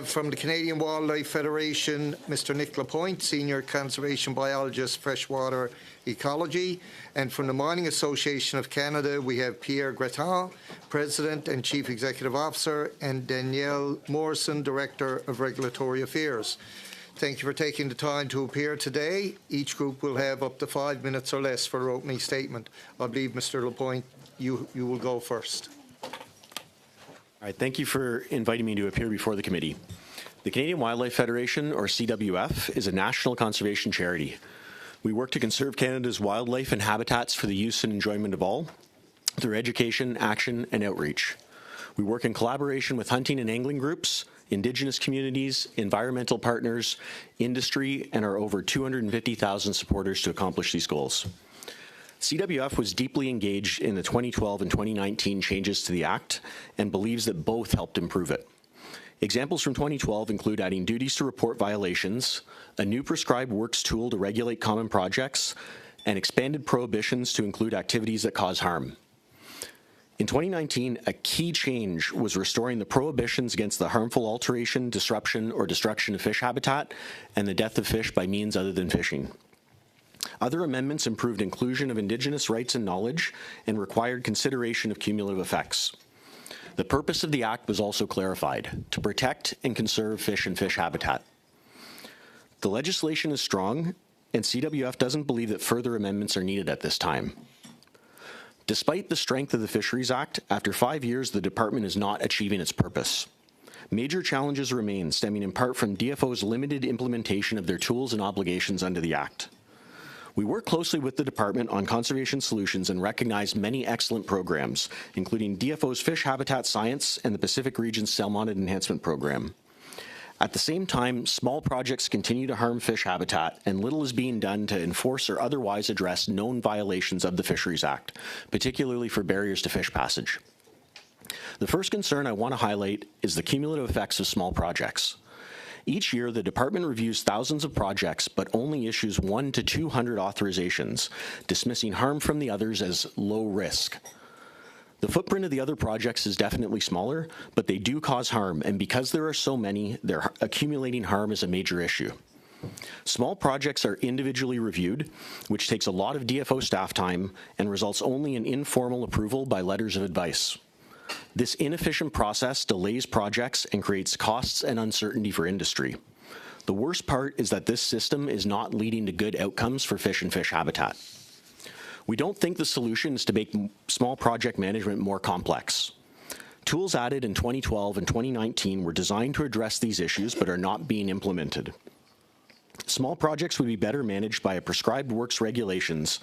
From the Canadian Wildlife Federation, Mr. Nick Lapointe, Senior Conservation Biologist, Freshwater Ecology. And from the Mining Association of Canada, we have Pierre Greton, President and Chief Executive Officer, and Danielle Morrison, Director of Regulatory Affairs. Thank you for taking the time to appear today. Each group will have up to 5 minutes or less for their opening statement. I believe, Mr. Lapointe, you will go first. All right, thank you for inviting me to appear before the committee. The Canadian Wildlife Federation, or CWF, is a national conservation charity. We work to conserve Canada's wildlife and habitats for the use and enjoyment of all through education, action, and outreach. We work in collaboration with hunting and angling groups, Indigenous communities, environmental partners, industry, and our over 250,000 supporters to accomplish these goals. CWF was deeply engaged in the 2012 and 2019 changes to the Act and believes that both helped improve it. Examples from 2012 include adding duties to report violations, a new prescribed works tool to regulate common projects, and expanded prohibitions to include activities that cause harm. In 2019, a key change was restoring the prohibitions against the harmful alteration, disruption, or destruction of fish habitat and the death of fish by means other than fishing. Other amendments improved inclusion of Indigenous rights and knowledge and required consideration of cumulative effects. The purpose of the Act was also clarified, to protect and conserve fish and fish habitat. The legislation is strong, and CWF doesn't believe that further amendments are needed at this time. Despite the strength of the Fisheries Act, after 5 years, the department is not achieving its purpose. Major challenges remain, stemming in part from DFO's limited implementation of their tools and obligations under the Act. We work closely with the department on conservation solutions and recognize many excellent programs, including DFO's Fish Habitat Science and the Pacific Region's Salmonid Enhancement Program. At the same time, small projects continue to harm fish habitat, and little is being done to enforce or otherwise address known violations of the Fisheries Act, particularly for barriers to fish passage. The first concern I want to highlight is the cumulative effects of small projects. Each year, the department reviews thousands of projects, but only issues 100 to 200 authorizations, dismissing harm from the others as low risk. The footprint of the other projects is definitely smaller, but they do cause harm, and because there are so many, their accumulating harm is a major issue. Small projects are individually reviewed, which takes a lot of DFO staff time and results only in informal approval by letters of advice. This inefficient process delays projects and creates costs and uncertainty for industry. The worst part is that this system is not leading to good outcomes for fish and fish habitat. We don't think the solution is to make small project management more complex. Tools added in 2012 and 2019 were designed to address these issues but are not being implemented. Small projects would be better managed by a prescribed works regulations,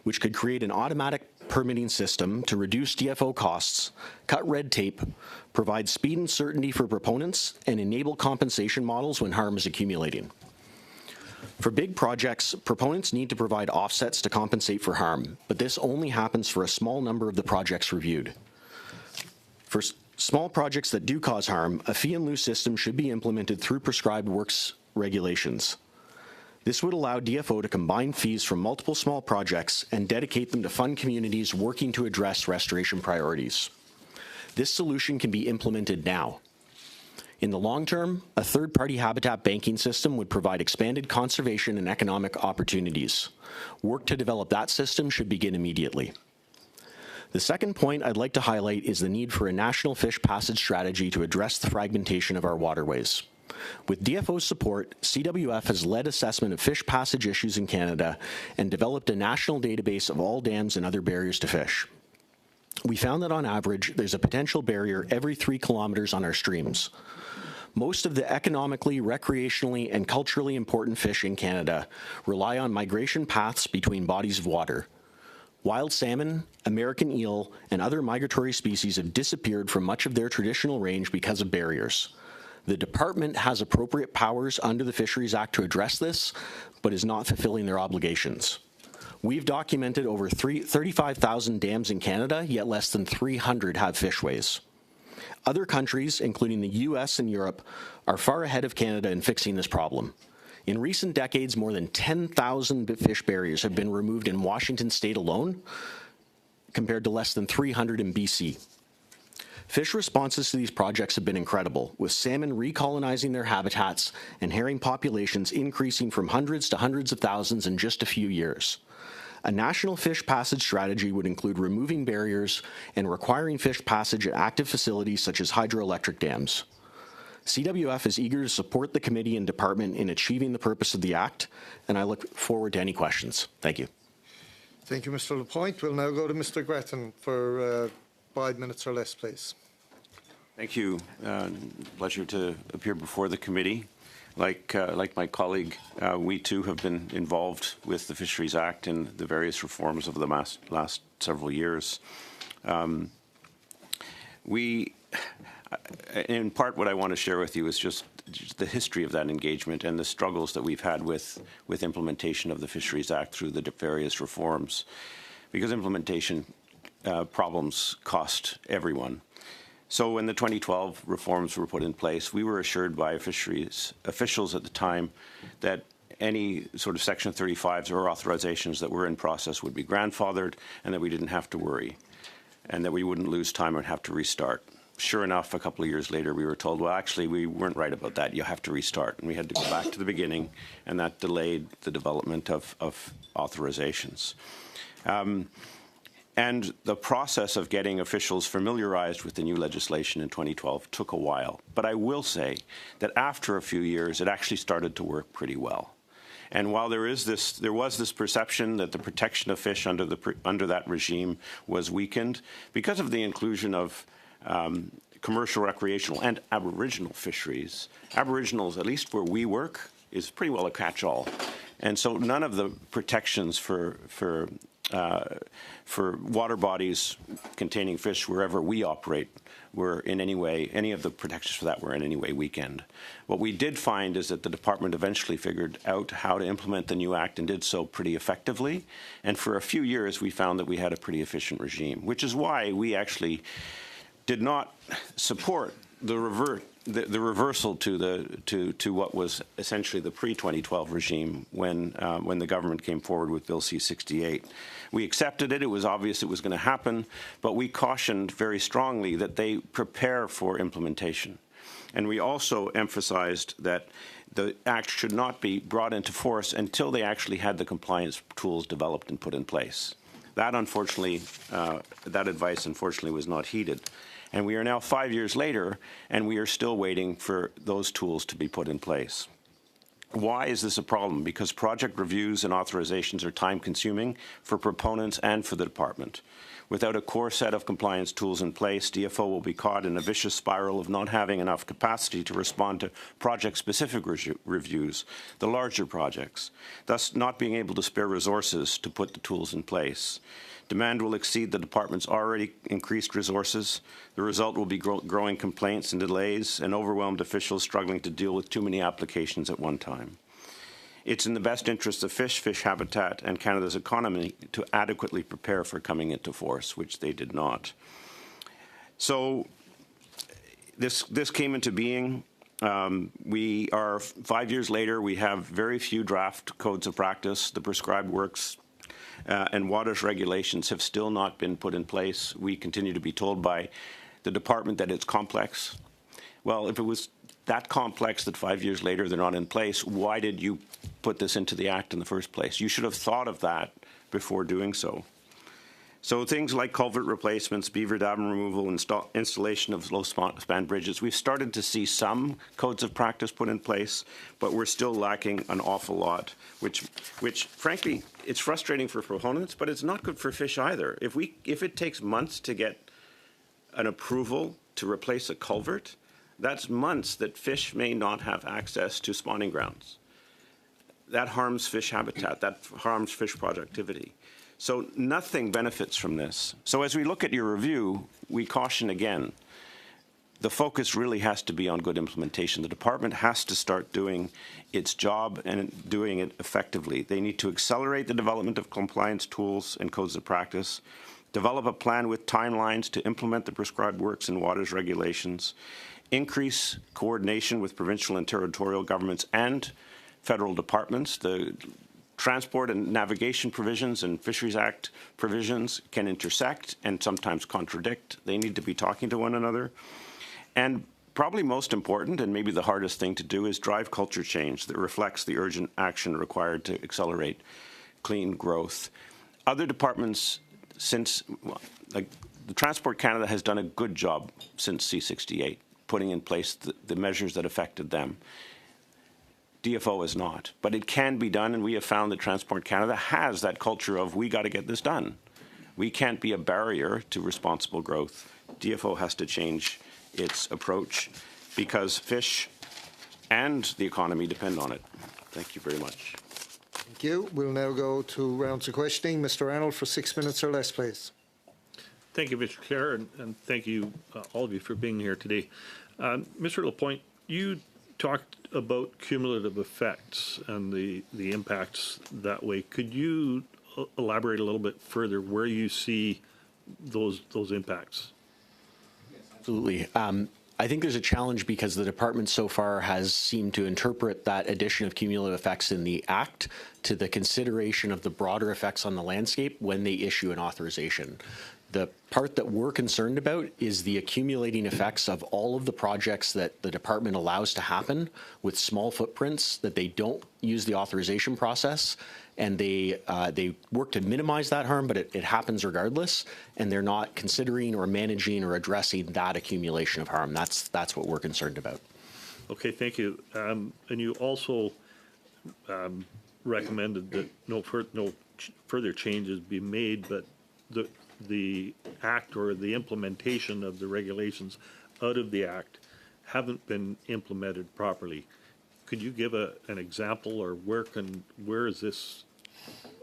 which could create an automatic permitting system to reduce DFO costs, cut red tape, provide speed and certainty for proponents, and enable compensation models when harm is accumulating. For big projects, proponents need to provide offsets to compensate for harm, but this only happens for a small number of the projects reviewed. For small projects that do cause harm, a fee in lieu system should be implemented through prescribed works regulations. This would allow DFO to combine fees from multiple small projects and dedicate them to fund communities working to address restoration priorities. This solution can be implemented now. In the long term, a third-party habitat banking system would provide expanded conservation and economic opportunities. Work to develop that system should begin immediately. The second point I'd like to highlight is the need for a national fish passage strategy to address the fragmentation of our waterways. With DFO's support, CWF has led assessment of fish passage issues in Canada and developed a national database of all dams and other barriers to fish. We found that on average, there's a potential barrier every 3 kilometers on our streams. Most of the economically, recreationally, and culturally important fish in Canada rely on migration paths between bodies of water. Wild salmon, American eel, and other migratory species have disappeared from much of their traditional range because of barriers. The department has appropriate powers under the Fisheries Act to address this, but is not fulfilling their obligations. We've documented over 35,000 dams in Canada, yet less than 300 have fishways. Other countries, including the US and Europe, are far ahead of Canada in fixing this problem. In recent decades, more than 10,000 fish barriers have been removed in Washington state alone, compared to less than 300 in BC. Fish responses to these projects have been incredible, with salmon recolonizing their habitats and herring populations increasing from hundreds to hundreds of thousands in just a few years. A national fish passage strategy would include removing barriers and requiring fish passage at active facilities such as hydroelectric dams. CWF is eager to support the committee and department in achieving the purpose of the Act, and I look forward to any questions. Thank you. Thank you, Mr. Lapointe. We'll now go to Mr. Gretton for 5 minutes or less, please. Thank you. Pleasure to appear before the committee. Like my colleague, we too have been involved with the Fisheries Act and the various reforms of the last several years. In part, what I want to share with you is just the history of that engagement and the struggles that we've had with implementation of the Fisheries Act through the various reforms. because implementation problems cost everyone. So when the 2012 reforms were put in place, we were assured by fisheries officials at the time that any sort of Section 35s or authorizations that were in process would be grandfathered and that we didn't have to worry and that we wouldn't lose time and have to restart. Sure enough, a couple of years later, we were told, well, actually, we weren't right about that. You have to restart. And we had to go back to the beginning, and that delayed the development of authorizations. And the process of getting officials familiarized with the new legislation in 2012 took a while. But I will say that after a few years, it actually started to work pretty well. And while there was this perception that the protection of fish under that regime was weakened because of the inclusion of commercial, recreational, and Aboriginal fisheries. Aboriginals, at least where we work, is pretty well a catch-all, and so none of the protections for water bodies containing fish wherever we operate were in any way, any of the protections for that were in any way weakened. What we did find is that the department eventually figured out how to implement the new act and did so pretty effectively. And for a few years, we found that we had a pretty efficient regime, which is why we actually did not support the reversal to what was essentially the pre-2012 regime when the government came forward with Bill C-68. We accepted it. It was obvious it was going to happen, but we cautioned very strongly that they prepare for implementation. And we also emphasized that the act should not be brought into force until they actually had the compliance tools developed and put in place. That, unfortunately, that advice, unfortunately, was not heeded. And we are now 5 years later, and we are still waiting for those tools to be put in place. Why is this a problem? Because project reviews and authorizations are time-consuming for proponents and for the department. Without a core set of compliance tools in place, DFO will be caught in a vicious spiral of not having enough capacity to respond to project-specific reviews, the larger projects, thus not being able to spare resources to put the tools in place. Demand will exceed the department's already increased resources. The result will be growing complaints and delays and overwhelmed officials struggling to deal with too many applications at one time. It's in the best interest of fish habitat, and Canada's economy to adequately prepare for coming into force, which they did not. So this came into being. We are 5 years later. We have very few draft codes of practice. The prescribed works and waters regulations have still not been put in place. We continue to be told by the department that it's complex. Well, if it was that complex that 5 years later they're not in place, why did you put this into the Act in the first place? You should have thought of that before doing so. So things like culvert replacements, beaver dam removal, installation of low-span bridges, we've started to see some codes of practice put in place, but we're still lacking an awful lot, which frankly, it's frustrating for proponents, but it's not good for fish either. If it takes months to get an approval to replace a culvert, that's months that fish may not have access to spawning grounds. That harms fish habitat, that harms fish productivity. So nothing benefits from this. So as we look at your review, we caution again, the focus really has to be on good implementation. The department has to start doing its job and doing it effectively. They need to accelerate the development of compliance tools and codes of practice, develop a plan with timelines to implement the prescribed works and waters regulations, increase coordination with provincial and territorial governments and federal departments. The transport and navigation provisions and Fisheries Act provisions can intersect and sometimes contradict. They need to be talking to one another. And probably most important, and maybe the hardest thing to do, is drive culture change that reflects the urgent action required to accelerate clean growth. Other departments, like the Transport Canada has done a good job since C-68, putting in place the measures that affected them. DFO is not, but it can be done, and we have found that Transport Canada has that culture of we got to get this done. We can't be a barrier to responsible growth. DFO has to change its approach because fish and the economy depend on it. Thank you very much. Thank you. We'll now go to rounds of questioning. Mr. Arnold, for 6 minutes or less, please. Thank you, Mr. Chair, and thank you, all of you, for being here today. Mr. Lapointe, you talked about cumulative effects and the impacts that way. Could you elaborate a little bit further where you see those impacts? Absolutely. I think there's a challenge because the department so far has seemed to interpret that addition of cumulative effects in the Act to the consideration of the broader effects on the landscape when they issue an authorization. The part that we're concerned about is the accumulating effects of all of the projects that the department allows to happen with small footprints, that they don't use the authorization process, and they work to minimize that harm, but it happens regardless, and they're not considering or managing or addressing that accumulation of harm. That's what we're concerned about. Okay, thank you. And you also recommended that no further changes be made, but the Act or the implementation of the regulations out of the Act haven't been implemented properly. Could you give an example, or where is this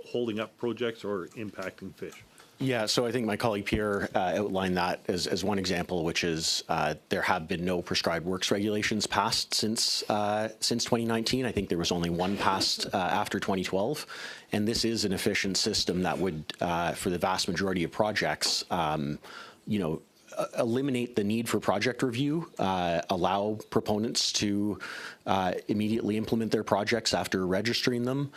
holding up projects or impacting fish? Yeah, so I think my colleague Pierre outlined that as one example, which is there have been no prescribed works regulations passed since 2019. I think there was only one passed after 2012, and this is an efficient system that would, for the vast majority of projects, eliminate the need for project review, allow proponents to immediately implement their projects after registering them,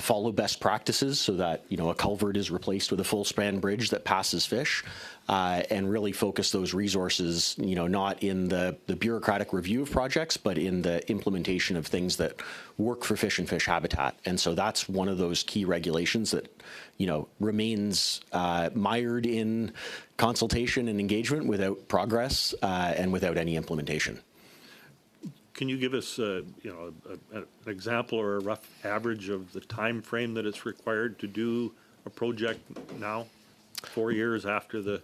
follow best practices so that a culvert is replaced with a full span bridge that passes fish, and really focus those resources, not in the bureaucratic review of projects, but in the implementation of things that work for fish and fish habitat. And so that's one of those key regulations that remains mired in consultation and engagement without progress and without any implementation. Can you give us an example or a rough average of the time frame that it's required to do a project now, 4 years after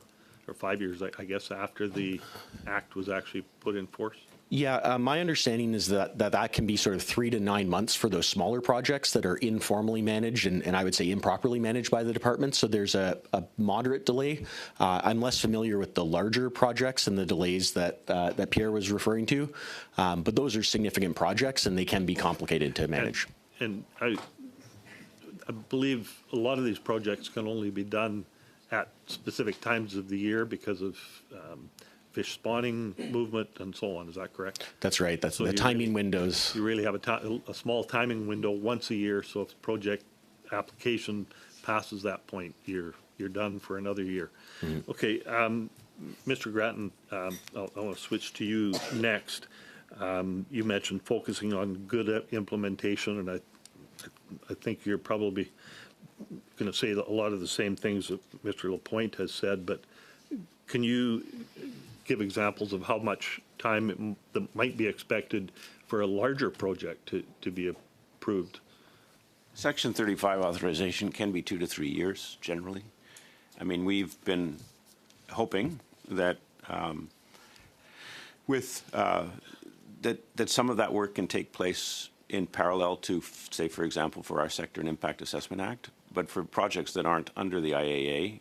or 5 years, I guess, after the Act was actually put in force? Yeah, my understanding is that can be sort of 3 to 9 months for those smaller projects that are informally managed and I would say improperly managed by the department. So there's a moderate delay. I'm less familiar with the larger projects and the delays that Pierre was referring to, but those are significant projects and they can be complicated to manage. And I believe a lot of these projects can only be done at specific times of the year because of fish spawning movement and so on. Is that correct? That's right. That's so the timing windows. You really have a small timing window once a year. So if the project application passes that point, you're done for another year. Mm-hmm. Okay, Mr. Grattan, I want to switch to you next. You mentioned focusing on good implementation, and I think you're probably going to say a lot of the same things that Mr. Lapointe has said, but can you give examples of how much time that might be expected for a larger project to be approved? Section 35 authorization can be 2 to 3 years generally. I mean, we've been hoping that that some of that work can take place in parallel to, say, for example, for our Sector and Impact Assessment Act. But for projects that aren't under the IAA,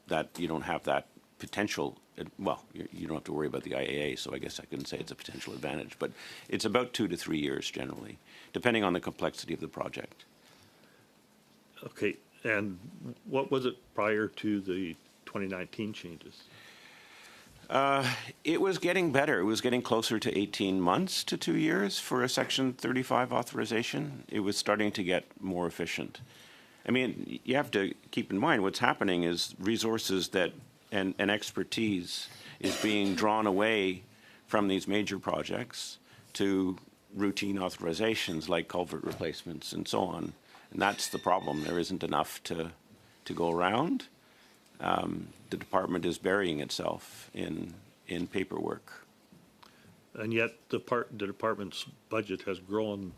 that you don't have that potential. Well, you don't have to worry about the IAA, so I guess I couldn't say it's a potential advantage. But it's about 2 to 3 years generally, depending on the complexity of the project. Okay, and what was it prior to the 2019 changes? It was getting better. It was getting closer to 18 months to 2 years for a Section 35 authorization. It was starting to get more efficient. I mean, you have to keep in mind what's happening is resources and expertise is being drawn away from these major projects to routine authorizations like culvert replacements and so on. And that's the problem. There isn't enough to go around. The department is burying itself in paperwork. And yet the department's budget has grown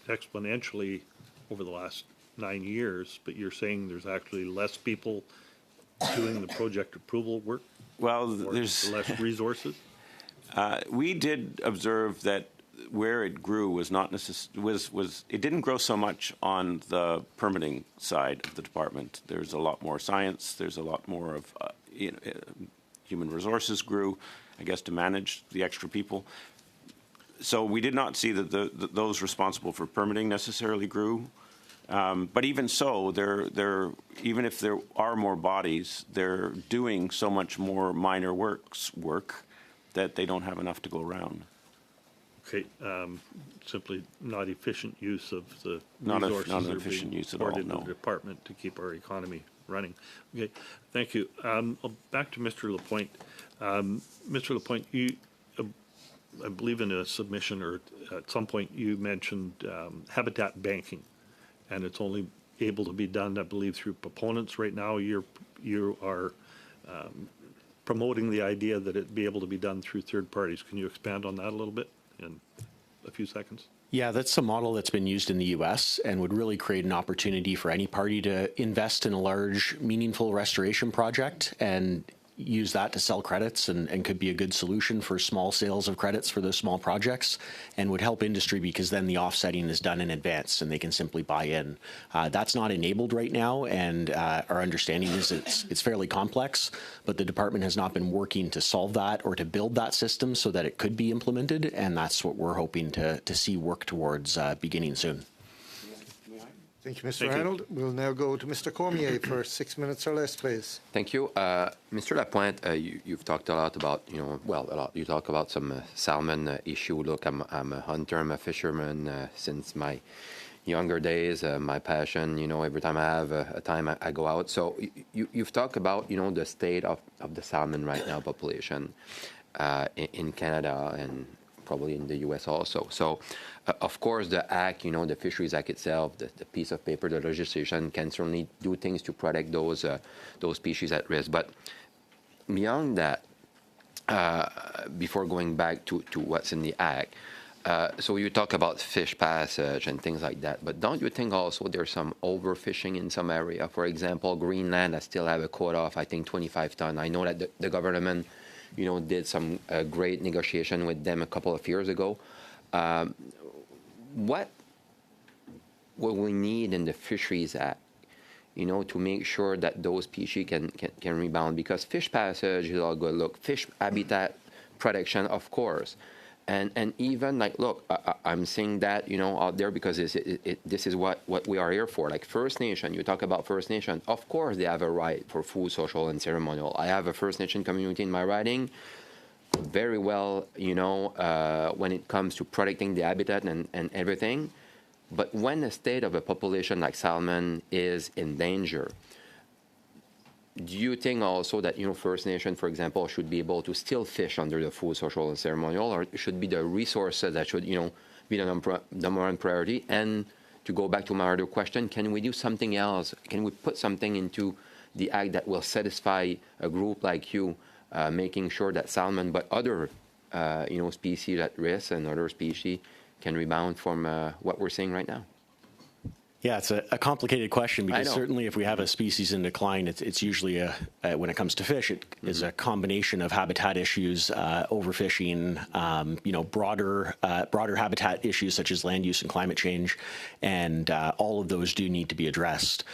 exponentially over the last 9 years, but you're saying there's actually less people doing the project approval work? Well, there's less resources? We did observe that where it grew was not it didn't grow so much on the permitting side of the department. There's a lot more science. There's a lot more of human resources grew, I guess, to manage the extra people. So we did not see that those responsible for permitting necessarily grew. But even so, even if there are more bodies, they're doing so much more minor work that they don't have enough to go around. Okay, simply not efficient use of the Not resources an that are efficient being use at all, poured into no. the department to keep our economy running. Okay, thank you. Back to Mr. Lapointe. Mr. Lapointe, you, I believe in a submission or at some point you mentioned habitat banking, and it's only able to be done, I believe, through proponents. Right now, you are promoting the idea that it be able to be done through third parties. Can you expand on that a little bit in a few seconds? Yeah, that's a model that's been used in the U.S. and would really create an opportunity for any party to invest in a large, meaningful restoration project and use that to sell credits, and could be a good solution for small sales of credits for those small projects, and would help industry because then the offsetting is done in advance and they can simply buy in. That's not enabled right now, and our understanding is it's fairly complex, but the department has not been working to solve that or to build that system so that it could be implemented, and that's what we're hoping to see work towards beginning soon. Thank you, Mr. Arnold. We'll now go to Mr. Cormier for 6 minutes or less, please. Thank you. Mr. Lapointe, you've talked a lot about, you talk about some salmon issue. Look, I'm a hunter, I'm a fisherman since my younger days, my passion, every time I have a time I go out. So you've talked about, the state of the salmon right now population in Canada and probably in the U.S. also. So, of course, the Act, the Fisheries Act itself, the piece of paper, the legislation can certainly do things to protect those species at risk. But beyond that, before going back to what's in the Act, so you talk about fish passage and things like that, but don't you think also there's some overfishing in some area? For example, Greenland, I still have a quota of, I think, 25 ton. I know that the government did some great negotiation with them a couple of years ago. What will we need in the Fisheries Act, to make sure that those species can rebound? Because fish passage is all good. Look, fish habitat protection, of course. And even like, look, I'm saying that, out there because this is what we are here for. Like First Nation, you talk about First Nation. Of course, they have a right for food, social, and ceremonial. I have a First Nation community in my riding. Very well, when it comes to protecting the habitat and everything. But when the state of a population like salmon is in danger, do you think also that, First Nation, for example, should be able to still fish under the food, social, and ceremonial, or should be the resources that should, be the number one priority? And to go back to my other question, can we do something else? Can we put something into the Act that will satisfy a group like you, making sure that salmon, but other, species at risk and other species can rebound from what we're seeing right now? Yeah, it's a complicated question because certainly if we have a species in decline, it's usually when it comes to fish, it is a combination of habitat issues, overfishing, broader habitat issues such as land use and climate change, and all of those do need to be addressed.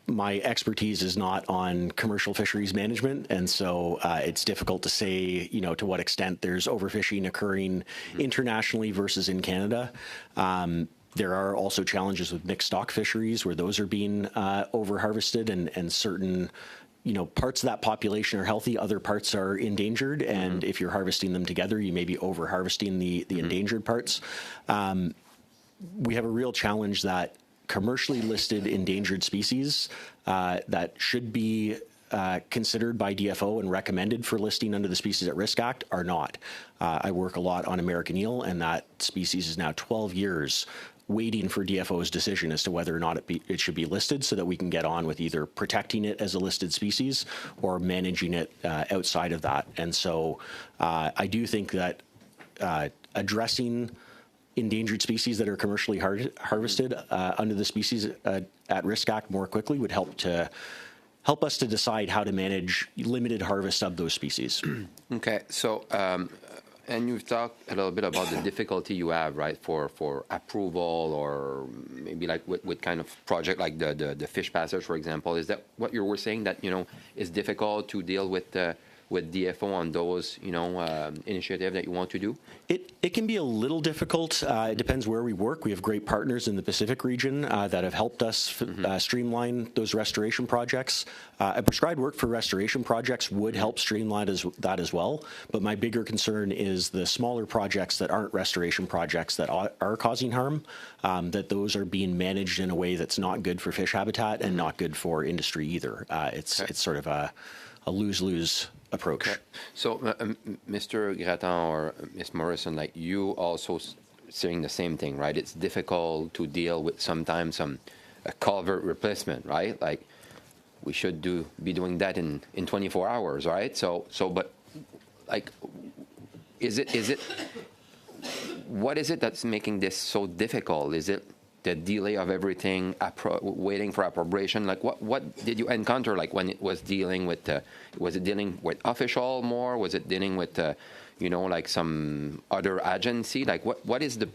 My expertise is not on commercial fisheries management, and so it's difficult to say, to what extent there's overfishing occurring internationally versus in Canada. There are also challenges with mixed stock fisheries where those are being over-harvested, and certain parts of that population are healthy, other parts are endangered, and if you're harvesting them together, you may be over-harvesting the endangered parts. We have a real challenge that commercially listed endangered species that should be considered by DFO and recommended for listing under the Species at Risk Act are not. I work a lot on American eel, and that species is now 12 years waiting for DFO's decision as to whether or not it should be listed so that we can get on with either protecting it as a listed species or managing it outside of that. And so I do think that addressing endangered species that are commercially harvested under the Species at Risk Act more quickly would help us to decide how to manage limited harvest of those species. Okay, so and you've talked a little bit about the difficulty you have, right, for approval, or maybe like with kind of project like the fish passage, for example. Is that what you were saying, that is difficult to deal with with DFO on those, initiatives that you want to do? It can be a little difficult. It depends where we work. We have great partners in the Pacific region that have helped us streamline those restoration projects. A prescribed work for restoration projects would help streamline that as well. But my bigger concern is the smaller projects that aren't restoration projects that are causing harm, that those are being managed in a way that's not good for fish habitat and not good for industry either. It's sort of a lose-lose approach. Okay. So, Mr. Gratton or Ms. Morrison, like you also saying the same thing, right? It's difficult to deal with sometimes a culvert replacement, right? Like we should be doing that in 24 hours, right? But like, what is it that's making this so difficult? Is it the delay of everything, waiting for approbation? Like, what did you encounter? Like when it was dealing with, was it dealing with official more? Was it dealing with, like some other agency? Like, what is the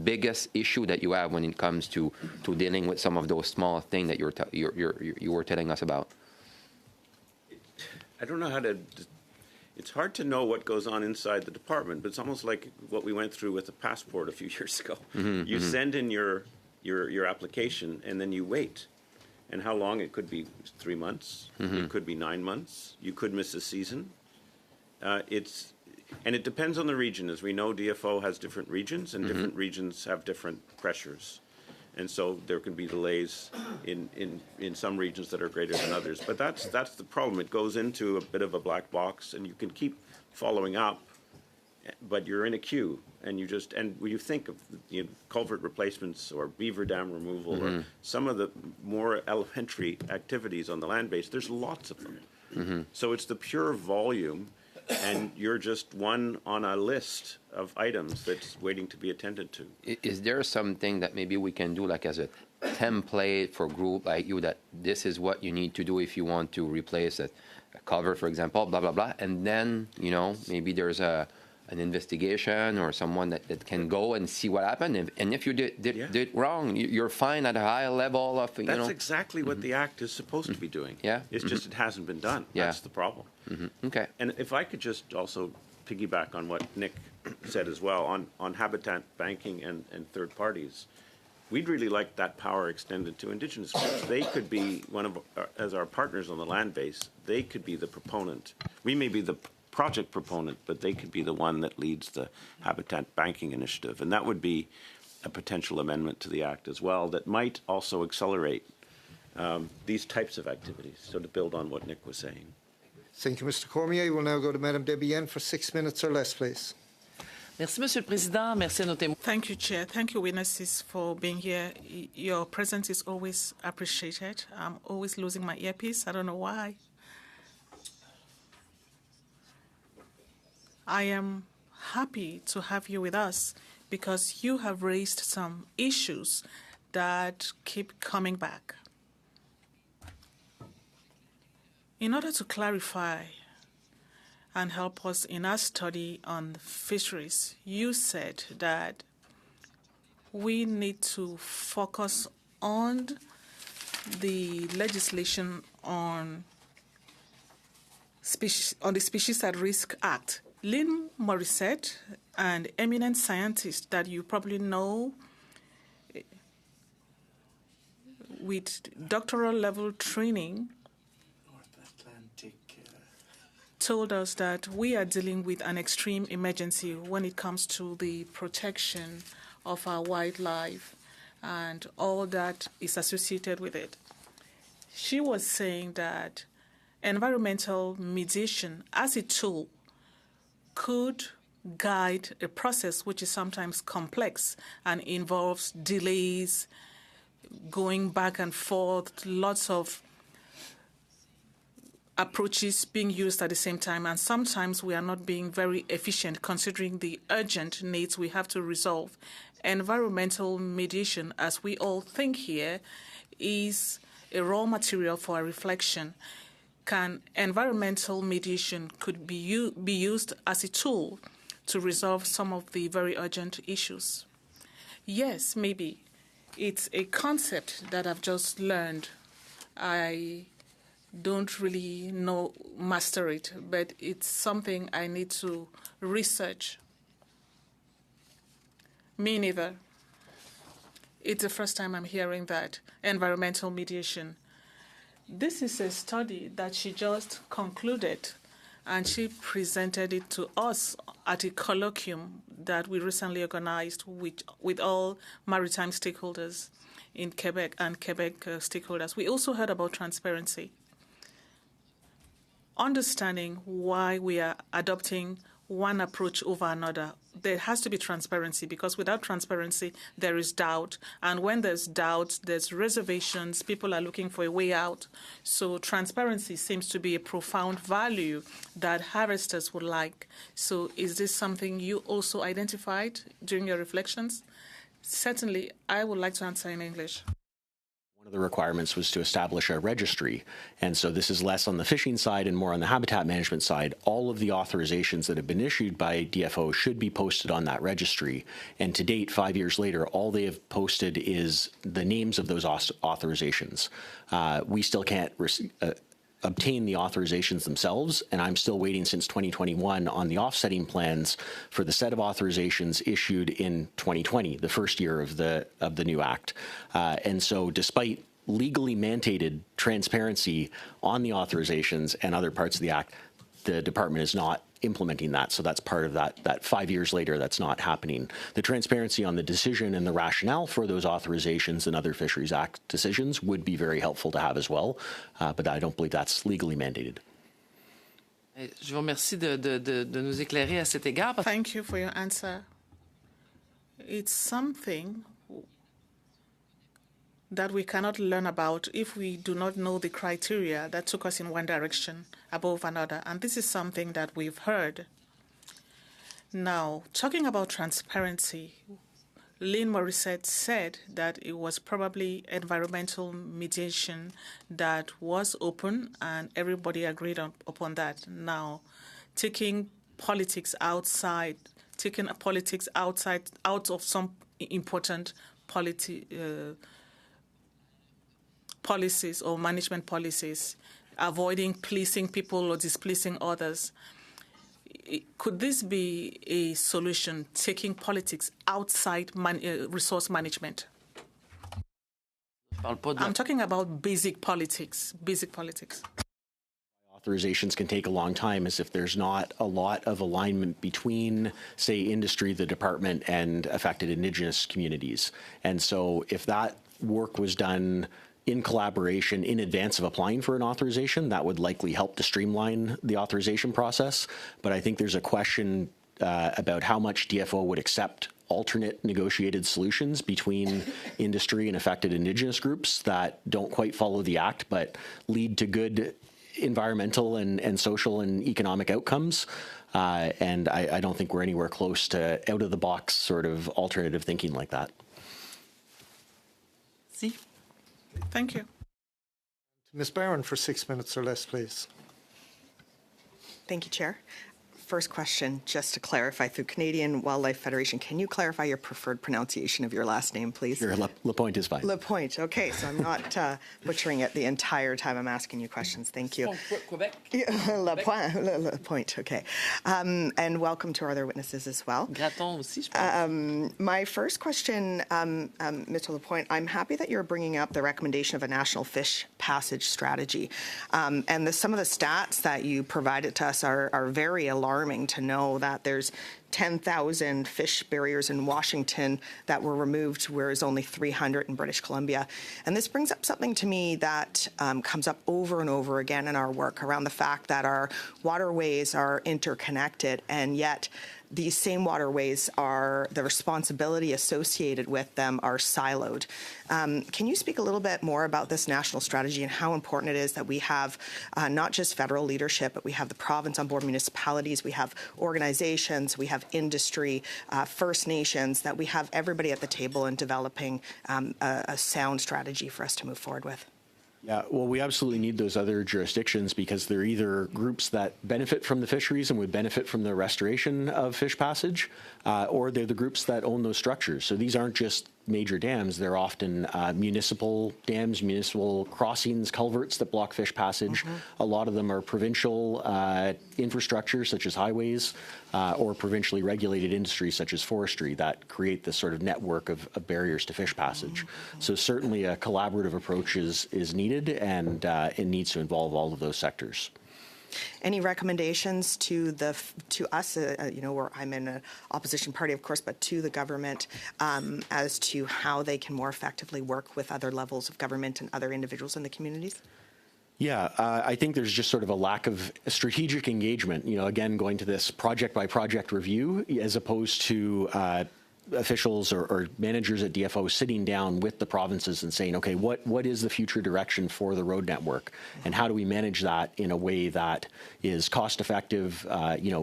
biggest issue that you have when it comes to dealing with some of those small things that you were telling us about? I don't know how to. It's hard to know what goes on inside the department, but it's almost like what we went through with the passport a few years ago. You send in your application and then you wait. And how long? It could be 3 months. It could be 9 months. You could miss a season. And it depends on the region. As we know, DFO has different regions, and different regions have different pressures. And so there can be delays in some regions that are greater than others. But that's the problem. It goes into a bit of a black box, and you can keep following up, but you're in a queue, and when you think of culvert replacements or beaver dam removal or some of the more elementary activities on the land base, there's lots of them. So it's the pure volume, and you're just one on a list of items that's waiting to be attended to. Is there something that maybe we can do like as a template for a group like you, that this is what you need to do if you want to replace a culvert, for example, blah, blah, blah, and then, maybe there's an investigation or someone that can go and see what happened, and if you did it wrong, you're fine at a high level of, That's exactly what the Act is supposed to be doing. Yeah. It's just it hasn't been done. Yeah. That's the problem. Okay. And if I could just also piggyback on what Nick said as well, on habitat banking and third parties, we'd really like that power extended to Indigenous groups. They could be as our partners on the land base, they could be the proponent. We may be the project proponent, but they could be the one that leads the habitat banking initiative. And that would be a potential amendment to the Act as well that might also accelerate these types of activities. So to build on what Nick was saying. Thank you, Mr. Cormier. We'll now go to Madame Debienne for 6 minutes or less, please. Merci, Monsieur le Président. Merci à nos témoins. Thank you, Chair. Thank you, witnesses, for being here. Your presence is always appreciated. I'm always losing my earpiece. I don't know why. I am happy to have you with us because you have raised some issues that keep coming back. In order to clarify and help us in our study on fisheries, you said that we need to focus on the legislation on the Species at Risk Act. Lynn Morissette, an eminent scientist that you probably know with doctoral level training, told us that we are dealing with an extreme emergency when it comes to the protection of our wildlife and all that is associated with it. She was saying that environmental mediation as a tool could guide a process which is sometimes complex and involves delays, going back and forth, lots of approaches being used at the same time, and sometimes we are not being very efficient considering the urgent needs we have to resolve. Environmental mediation, as we all think here, is a raw material for a reflection. Can environmental mediation could be used as a tool to resolve some of the very urgent issues? Yes, maybe. It's a concept that I've just learned. I don't really master it, but it's something I need to research. Me neither. It's the first time I'm hearing that, environmental mediation. This is a study that she just concluded, and she presented it to us at a colloquium that we recently organized with all maritime stakeholders in Quebec and Quebec stakeholders. We also heard about transparency. Understanding why we are adopting one approach over another. There has to be transparency, because without transparency, there is doubt. And when there's doubt, there's reservations. People are looking for a way out. So transparency seems to be a profound value that harvesters would like. So is this something you also identified during your reflections? Certainly, I would like to answer in English. One of the requirements was to establish a registry, and so this is less on the fishing side and more on the habitat management side. All of the authorizations that have been issued by DFO should be posted on that registry, and to date, 5 years later, all they have posted is the names of those authorizations. We still can't obtain the authorizations themselves, and I'm still waiting since 2021 on the offsetting plans for the set of authorizations issued in 2020, the first year of the new act. And so despite legally mandated transparency on the authorizations and other parts of the act, the department is not implementing that. So that's part of that 5 years later, that's not happening. The transparency on the decision and the rationale for those authorizations and other Fisheries Act decisions would be very helpful to have as well, but I don't believe that's legally mandated. Je vous remercie de nous éclairer à cet égard. Thank you for your answer. It's something that we cannot learn about if we do not know the criteria that took us in one direction above another. And this is something that we've heard. Now, talking about transparency, Lynn Morissette said that it was probably environmental mediation that was open, and everybody agreed upon that. Now, taking politics out of some important policies or management policies, avoiding pleasing people or displeasing others. Could this be a solution, taking politics outside resource management? I'm talking about basic politics. Authorizations can take a long time as if there's not a lot of alignment between, say, industry, the department, and affected Indigenous communities. And so if that work was done in collaboration in advance of applying for an authorization, that would likely help to streamline the authorization process. But I think there's a question about how much DFO would accept alternate negotiated solutions between industry and affected Indigenous groups that don't quite follow the Act but lead to good environmental and social and economic outcomes. And I don't think we're anywhere close to out-of-the-box sort of alternative thinking like that. See? Thank you. Ms. Barron for 6 minutes or less, please. Thank you, Chair. First question, just to clarify, through Canadian Wildlife Federation, can you clarify your preferred pronunciation of your last name, please? Sure, Lapointe is fine. Lapointe, okay, so I'm not butchering it the entire time I'm asking you questions. Thank you. Quebec. Lapointe, okay. And welcome to our other witnesses as well. Graton aussi, je pense. My first question, Mr. Lapointe, I'm happy that you're bringing up the recommendation of a national fish passage strategy. And some of the stats that you provided to us are very alarming to know that there's 10,000 fish barriers in Washington that were removed, whereas only 300 in British Columbia. And this brings up something to me that comes up over and over again in our work around the fact that our waterways are interconnected, and yet these same waterways are, the responsibility associated with them are siloed. Can you speak a little bit more about this national strategy and how important it is that we have not just federal leadership, but we have the province on board, municipalities, we have organizations, we have industry, First Nations, that we have everybody at the table in developing a sound strategy for us to move forward with? Yeah, well, we absolutely need those other jurisdictions because they're either groups that benefit from the fisheries and would benefit from the restoration of fish passage, or they're the groups that own those structures. So these aren't just major dams, they're often municipal dams, municipal crossings, culverts that block fish passage. A lot of them are provincial infrastructure, such as highways, or provincially regulated industries, such as forestry, that create this sort of network of barriers to fish passage. So certainly a collaborative approach is needed, and it needs to involve all of those sectors. Any recommendations to us, where I'm in an opposition party, of course, but to the government as to how they can more effectively work with other levels of government and other individuals in the communities? Yeah, I think there's just sort of a lack of strategic engagement, again, going to this project by project review as opposed to officials or managers at DFO sitting down with the provinces and saying, okay, what is the future direction for the road network, and how do we manage that in a way that is cost effective,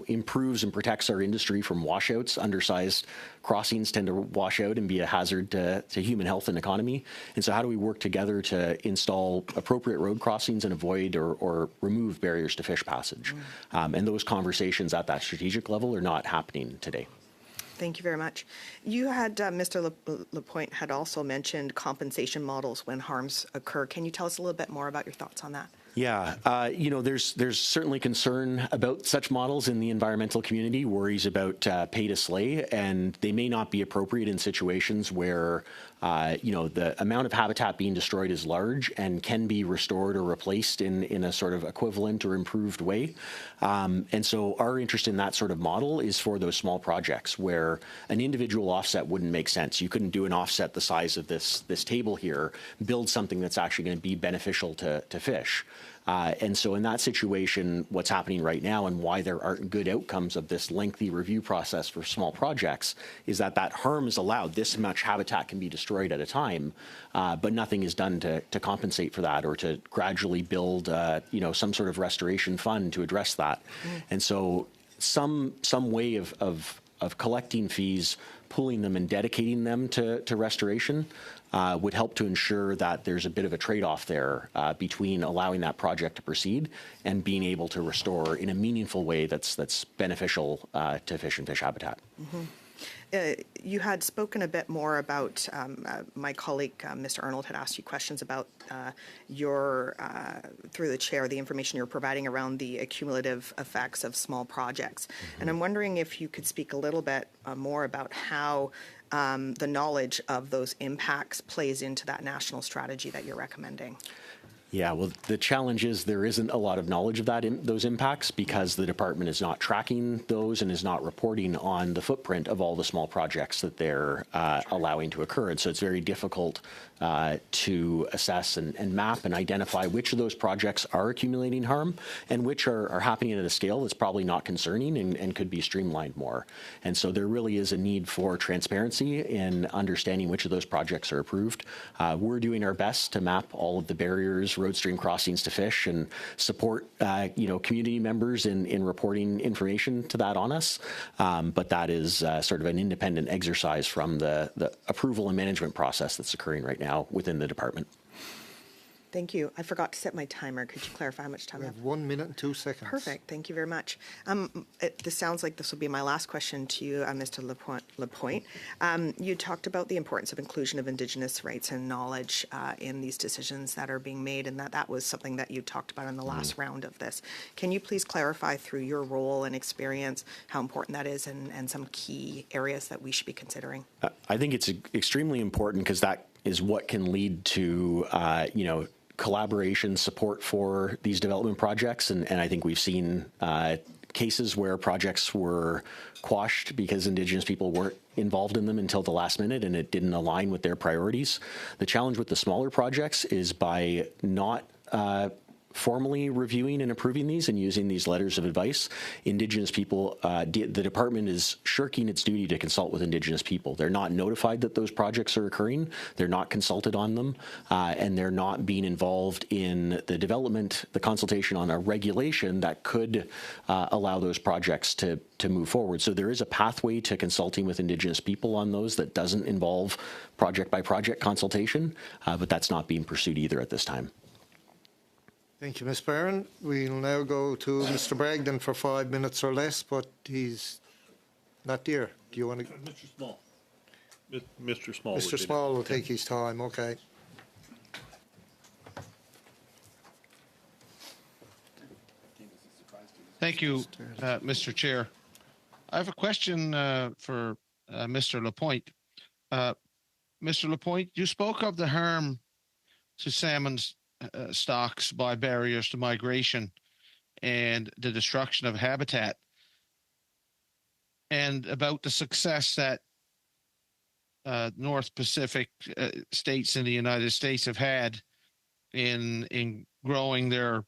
improves and protects our industry from washouts. Undersized crossings tend to wash out and be a hazard to human health and economy. And so how do we work together to install appropriate road crossings and avoid or remove barriers to fish passage? And those conversations at that strategic level are not happening today. Thank you very much. You had, Mr. Lapointe had also mentioned compensation models when harms occur. Can you tell us a little bit more about your thoughts on that? Yeah, there's certainly concern about such models in the environmental community, worries about pay to slay, and they may not be appropriate in situations where, the amount of habitat being destroyed is large and can be restored or replaced in a sort of equivalent or improved way. And so our interest in that sort of model is for those small projects where an individual offset wouldn't make sense. You couldn't do an offset the size of this table here, build something that's actually going to be beneficial to fish. And so in that situation, what's happening right now and why there aren't good outcomes of this lengthy review process for small projects is that harm is allowed. This much habitat can be destroyed at a time, but nothing is done to compensate for that or to gradually build, some sort of restoration fund to address that. And so some way of collecting fees, pooling them and dedicating them to restoration would help to ensure that there's a bit of a trade-off there between allowing that project to proceed and being able to restore in a meaningful way that's beneficial to fish and fish habitat. You had spoken a bit more about, my colleague, Mr. Arnold, had asked you questions about through the chair, the information you're providing around the accumulative effects of small projects. And I'm wondering if you could speak a little bit more about how the knowledge of those impacts plays into that national strategy that you're recommending. Yeah, well, the challenge is there isn't a lot of knowledge of those impacts because the department is not tracking those and is not reporting on the footprint of all the small projects that they're allowing to occur. And so it's very difficult to assess and map and identify which of those projects are accumulating harm and which are happening at a scale that's probably not concerning and could be streamlined more. And so there really is a need for transparency in understanding which of those projects are approved. We're doing our best to map all of the barriers, road stream crossings to fish, and support community members in reporting information to that on us. But that is sort of an independent exercise from the approval and management process that's occurring right now within the department. Thank you. I forgot to set my timer. Could you clarify how much time We have 1 minute and 2 seconds. Perfect. Thank you very much. This sounds like this will be my last question to you, Mr. Lapointe. You talked about the importance of inclusion of Indigenous rights and knowledge in these decisions that are being made, and that was something that you talked about in the last round of this. Can you please clarify through your role and experience how important that is and some key areas that we should be considering? I think it's extremely important because that is what can lead to, collaboration, support for these development projects. And I think we've seen cases where projects were quashed because Indigenous people weren't involved in them until the last minute and it didn't align with their priorities. The challenge with the smaller projects is by not formally reviewing and approving these and using these letters of advice, Indigenous people, the department is shirking its duty to consult with Indigenous people. They're not notified that those projects are occurring, they're not consulted on them, and they're not being involved in the development, the consultation on a regulation that could allow those projects to move forward. So there is a pathway to consulting with Indigenous people on those that doesn't involve project by project consultation, but that's not being pursued either at this time. Thank you, Ms. Barron. We'll now go to Mr. Bragdon for 5 minutes or less, but he's not there. Do you want to? Mr. Small. Mr. Small. would Mr. be Small will next. take his time, okay. Thank you, Mr. Chair. I have a question for Mr. Lapointe. Mr. Lapointe, you spoke of the harm to salmon stocks by barriers to migration and the destruction of habitat, and about the success that North Pacific states in the United States have had in growing their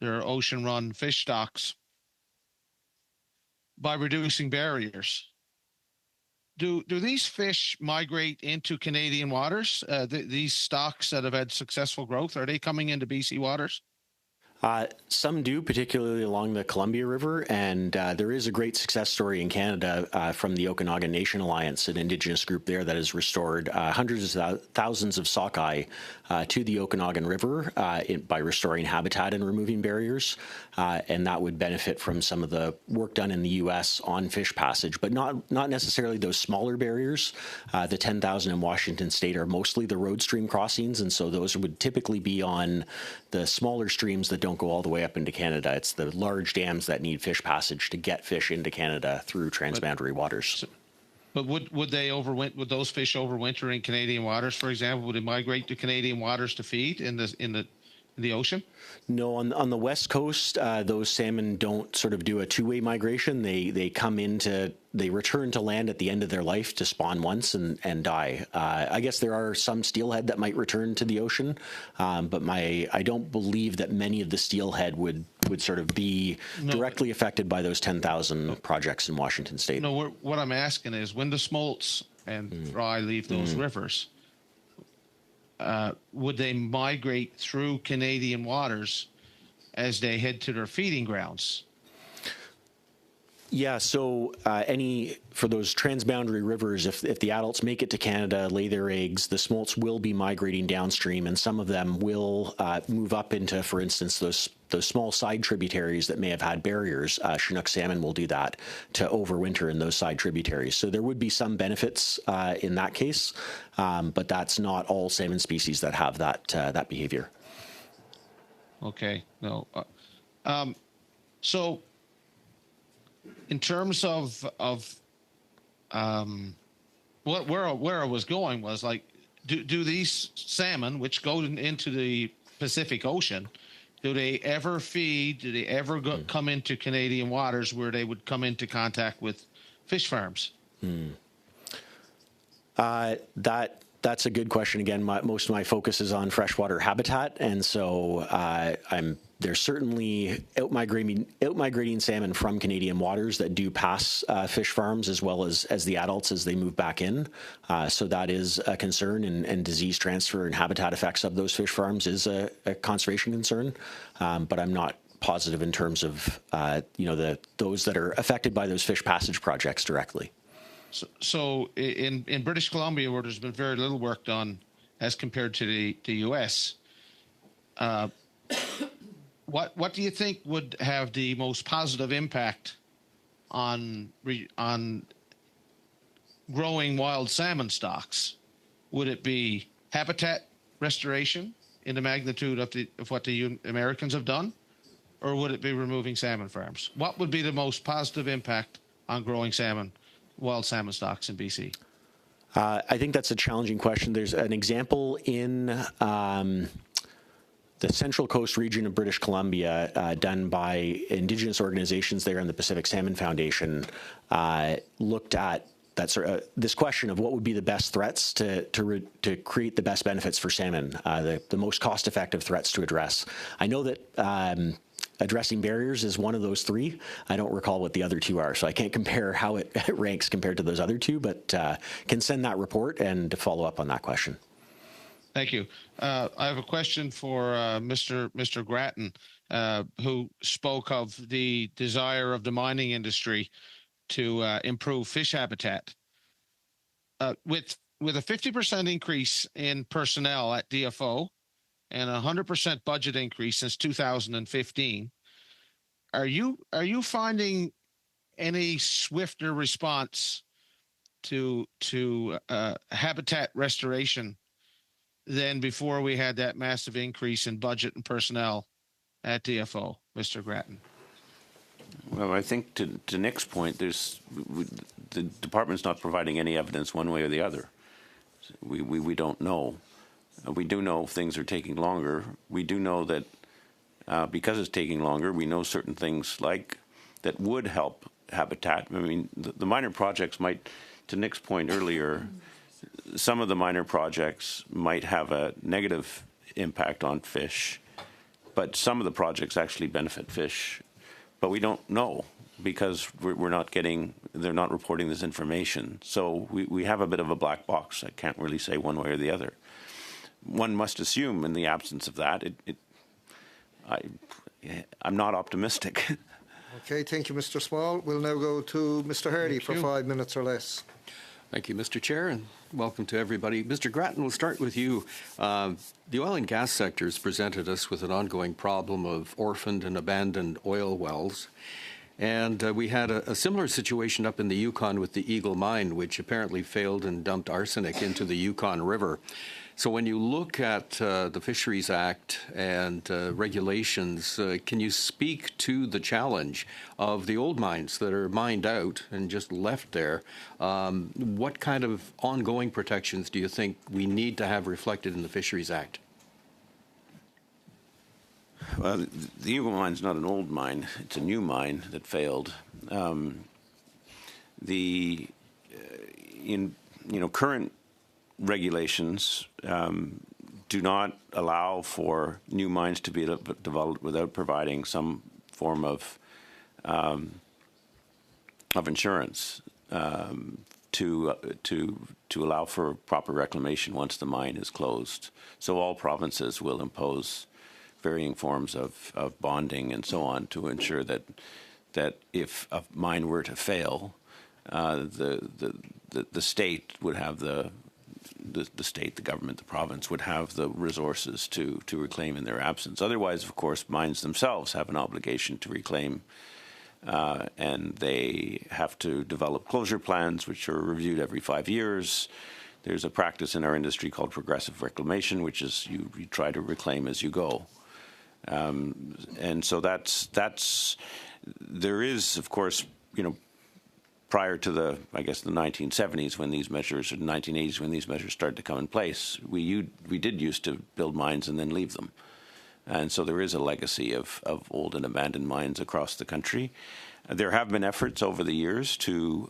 ocean-run fish stocks by reducing barriers. Do these fish migrate into Canadian waters? These stocks that have had successful growth, are they coming into BC waters? Some do, particularly along the Columbia River, and there is a great success story in Canada from the Okanagan Nation Alliance, an Indigenous group there that has restored hundreds of thousands of sockeye to the Okanagan River by restoring habitat and removing barriers, and that would benefit from some of the work done in the U.S. on fish passage, but not necessarily those smaller barriers. The 10,000 in Washington State are mostly the road stream crossings, and so those would typically be on the smaller streams that don't go all the way up into Canada. It's the large dams that need fish passage to get fish into Canada through transboundary waters. But would those fish overwinter in Canadian waters, for example? Would they migrate to Canadian waters to feed in the ocean? No, on the West Coast, those salmon don't sort of do a two-way migration. They return to land at the end of their life to spawn once and die. I guess there are some steelhead that might return to the ocean, but I don't believe that many of the steelhead would sort of be directly affected by those 10,000 projects in Washington State. No, what I'm asking is when the smolts and fry leave those rivers, would they migrate through Canadian waters as they head to their feeding grounds? Yeah, so for those transboundary rivers, if the adults make it to Canada, lay their eggs, the smolts will be migrating downstream, and some of them will move up into, for instance, those small side tributaries that may have had barriers. Chinook salmon will do that to overwinter in those side tributaries. So there would be some benefits in that case, but that's not all salmon species that have that behavior. Okay, no. So in terms of where I was going was like, do these salmon, which go into the Pacific Ocean, do they ever feed? Do they ever come into Canadian waters where they would come into contact with fish farms? That's a good question. Again, most of my focus is on freshwater habitat, and so there's certainly outmigrating salmon from Canadian waters that do pass fish farms as well as the adults as they move back in. So that is a concern, and disease transfer and habitat effects of those fish farms is a conservation concern. But I'm not positive in terms of those that are affected by those fish passage projects directly. So in British Columbia, where there's been very little work done as compared to the U.S., what do you think would have the most positive impact on growing wild salmon stocks? Would it be habitat restoration in the magnitude of what the Americans have done, or would it be removing salmon farms? What would be the most positive impact on growing wild salmon stocks in BC? I think that's a challenging question. There's an example in the Central Coast region of British Columbia done by Indigenous organizations there in the Pacific Salmon Foundation, looked at this question of what would be the best threats to create the best benefits for salmon, the most cost-effective threats to address. I know that addressing barriers is one of those three. I don't recall what the other two are, so I can't compare how it ranks compared to those other two, but can send that report and follow up on that question. Thank you. I have a question for Mr. Grattan, who spoke of the desire of the mining industry to improve fish habitat. With a 50% increase in personnel at DFO and a 100% budget increase since 2015, are you finding any swifter response to habitat restoration than before we had that massive increase in budget and personnel at DFO, Mr. Grattan? Well, I think to Nick's point, the department's not providing any evidence one way or the other. We don't know. We do know things are taking longer. We do know that because it's taking longer, we know certain things like that would help habitat. I mean, the minor projects might, to Nick's point earlier, some of the minor projects might have a negative impact on fish, but some of the projects actually benefit fish. But we don't know because we're not getting, they're not reporting this information. So we have a bit of a black box. I can't really say one way or the other. One must assume in the absence of that, I'm not optimistic. Okay, thank you, Mr. Small. We'll now go to Mr. Hardy for 5 minutes or less. Thank you, Mr. Chair, and welcome to everybody. Mr. Grattan, we'll start with you. The oil and gas sector has presented us with an ongoing problem of orphaned and abandoned oil wells. And we had a similar situation up in the Yukon with the Eagle Mine, which apparently failed and dumped arsenic into the Yukon River. So when you look at the Fisheries Act and regulations, can you speak to the challenge of the old mines that are mined out and just left there? What kind of ongoing protections do you think we need to have reflected in the Fisheries Act? Well, the Eagle Mine's not an old mine. It's a new mine that failed. Current regulations do not allow for new mines to be developed without providing some form of insurance to allow for proper reclamation once the mine is closed. So all provinces will impose varying forms of bonding and so on to ensure that if a mine were to fail, the state would have the government, the province would have the resources to reclaim in their absence. Otherwise, of course, mines themselves have an obligation to reclaim, and they have to develop closure plans, which are reviewed every 5 years. There's a practice in our industry called progressive reclamation, which is you try to reclaim as you go. And so there is, of course, prior to the 1970s when these measures, or the 1980s when these measures started to come in place, we did used to build mines and then leave them. And so there is a legacy of old and abandoned mines across the country. There have been efforts over the years to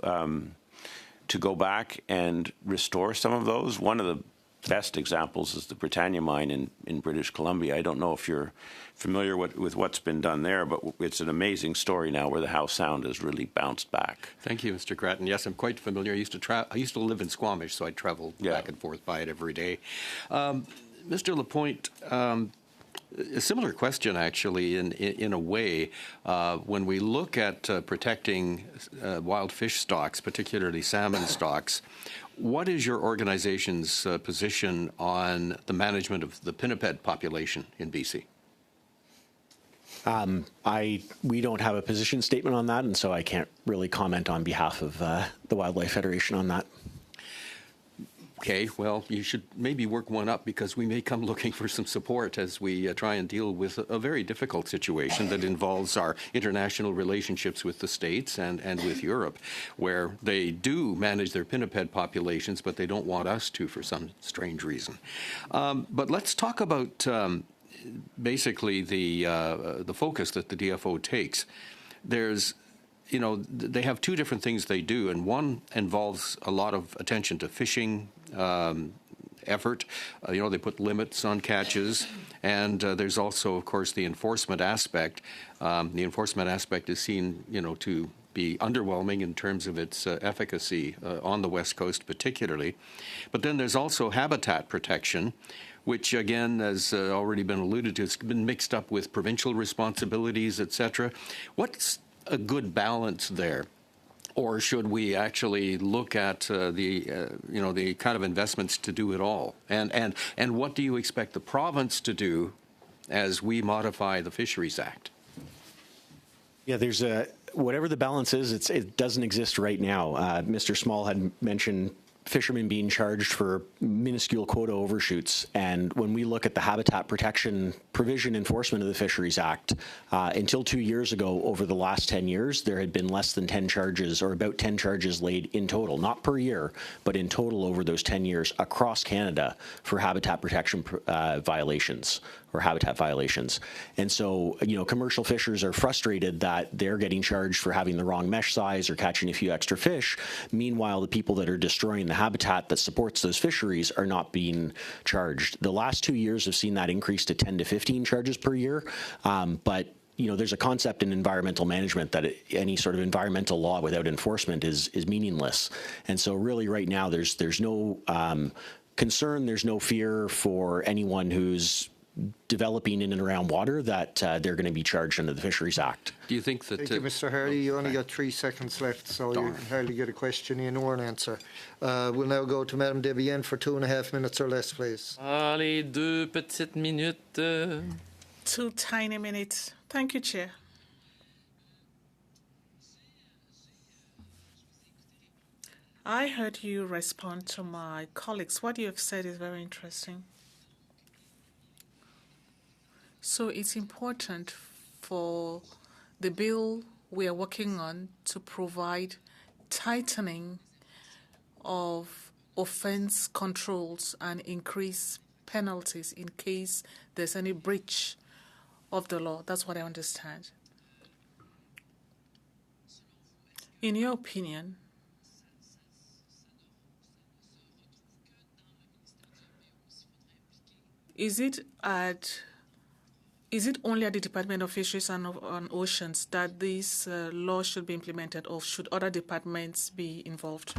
go back and restore some of those. One of the best examples is the Britannia mine in British Columbia. I don't know if you're familiar with what's been done there, but it's an amazing story now where the Howe Sound has really bounced back. Thank you, Mr. Grattan. Yes, I'm quite familiar. I used to live in Squamish, so I traveled back and forth by it every day. Mr. Lapointe, a similar question, actually, in a way. When we look at protecting wild fish stocks, particularly salmon stocks, what is your organization's position on the management of the pinniped population in BC? We don't have a position statement on that, and so I can't really comment on behalf of the Wildlife Federation on that. Okay, well, you should maybe work one up because we may come looking for some support as we try and deal with a very difficult situation that involves our international relationships with the States and with Europe, where they do manage their pinniped populations, but they don't want us to for some strange reason. But let's talk about basically the focus that the DFO takes. They have two different things they do, and one involves a lot of attention to fishing effort. They put limits on catches, and there's also, of course, the enforcement aspect. The enforcement aspect is seen, to be underwhelming in terms of its efficacy on the West Coast particularly. But then there's also habitat protection, which, again, has already been alluded to. It's been mixed up with provincial responsibilities, etc. What's a good balance there? Or should we actually look at the kind of investments to do it all? And what do you expect the province to do as we modify the Fisheries Act? Yeah, whatever the balance is, it doesn't exist right now. Mr. Small had mentioned fishermen being charged for minuscule quota overshoots. And when we look at the habitat protection provision enforcement of the Fisheries Act, until 2 years ago, over the last 10 years, there had been less than 10 charges, or about 10 charges laid in total, not per year, but in total over those 10 years across Canada for habitat protection violations or habitat violations. And so, commercial fishers are frustrated that they're getting charged for having the wrong mesh size or catching a few extra fish. Meanwhile, the people that are destroying the habitat that supports those fisheries are not being charged. The last 2 years have seen that increase to 10 to 15 charges per year. But there's a concept in environmental management that any sort of environmental law without enforcement is meaningless. And so really right now there's no concern, there's no fear for anyone who's developing in and around water that they're going to be charged under the Fisheries Act. Do you think that... Thank you, Mr. Hardy. You only got 3 seconds left, so you hardly get a question in or an answer. We'll now go to Madame Debienne for 2.5 minutes or less, please. Allez, 2 petites minutes. 2 tiny minutes. Thank you, Chair. I heard you respond to my colleagues. What you have said is very interesting. So it's important for the bill we are working on to provide tightening of offense controls and increase penalties in case there's any breach of the law. That's what I understand. In your opinion, is it only at the Department of Fisheries and Oceans that this law should be implemented, or should other departments be involved?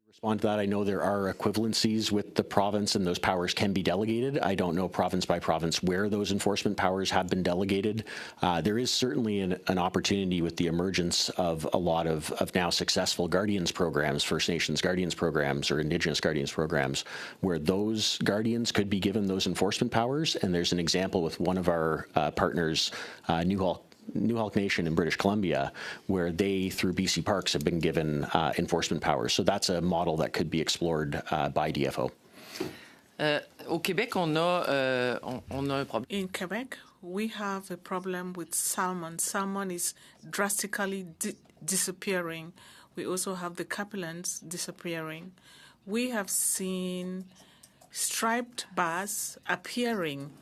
Respond to that. I know there are equivalencies with the province and those powers can be delegated. I don't know province by province where those enforcement powers have been delegated. There is certainly an opportunity with the emergence of a lot of now successful Guardians programs, First Nations Guardians programs or Indigenous Guardians programs, where those Guardians could be given those enforcement powers. And there's an example with one of our partners, New Hulk Nation in British Columbia, where they, through BC Parks, have been given enforcement powers. So that's a model that could be explored by DFO. Au Québec, on a un problème. In Quebec, we have a problem with salmon. Salmon is drastically disappearing. We also have the capelans disappearing. We have seen striped bass appearing.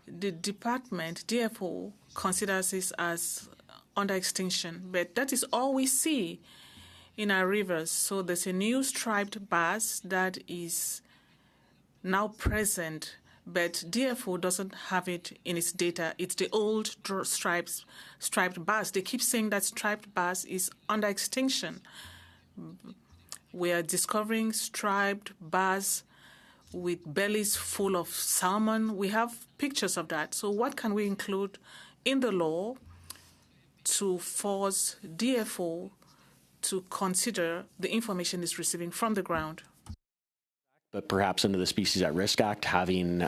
The department, DFO, considers this as under extinction, but that is all we see in our rivers. So there's a new striped bass that is now present, but DFO doesn't have it in its data. It's the old striped bass. They keep saying that striped bass is under extinction. We are discovering striped bass with bellies full of salmon. We have pictures of that. So what can we include in the law to force DFO to consider the information it's receiving from the ground? But perhaps under the Species at Risk Act, having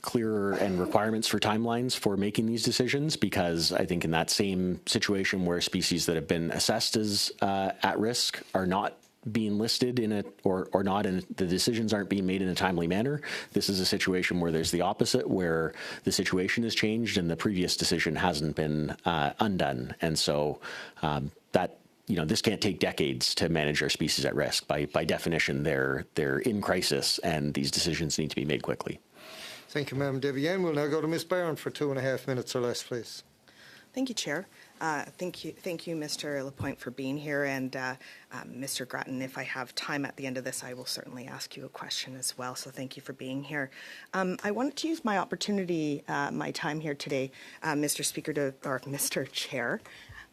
clearer and requirements for timelines for making these decisions, because I think in that same situation where species that have been assessed as at risk are not being listed in it or not, and the decisions aren't being made in a timely manner. This is a situation where there's the opposite, where the situation has changed and the previous decision hasn't been undone. And so this can't take decades to manage our species at risk. By definition, they're in crisis, and these decisions need to be made quickly. Thank you, Madam Debienne. We'll now go to Ms. Barron for 2.5 minutes or less, please. Thank you, Chair. Thank you, Mr. Lapointe, for being here, and Mr. Grattan, if I have time at the end of this, I will certainly ask you a question as well. So thank you for being here. I wanted to use my opportunity, my time here today, Mr. Chair.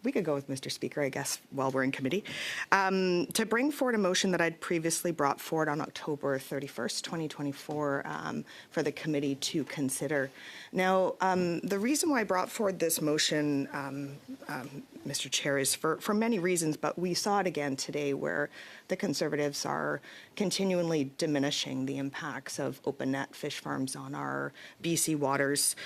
We could go with Mr. Speaker, I guess, while we're in committee, to bring forward a motion that I'd previously brought forward on October 31st, 2024, for the committee to consider. Now, the reason why I brought forward this motion, Mr. Chair, is for many reasons, but we saw it again today where the Conservatives are continually diminishing the impacts of open net fish farms on our BC waters.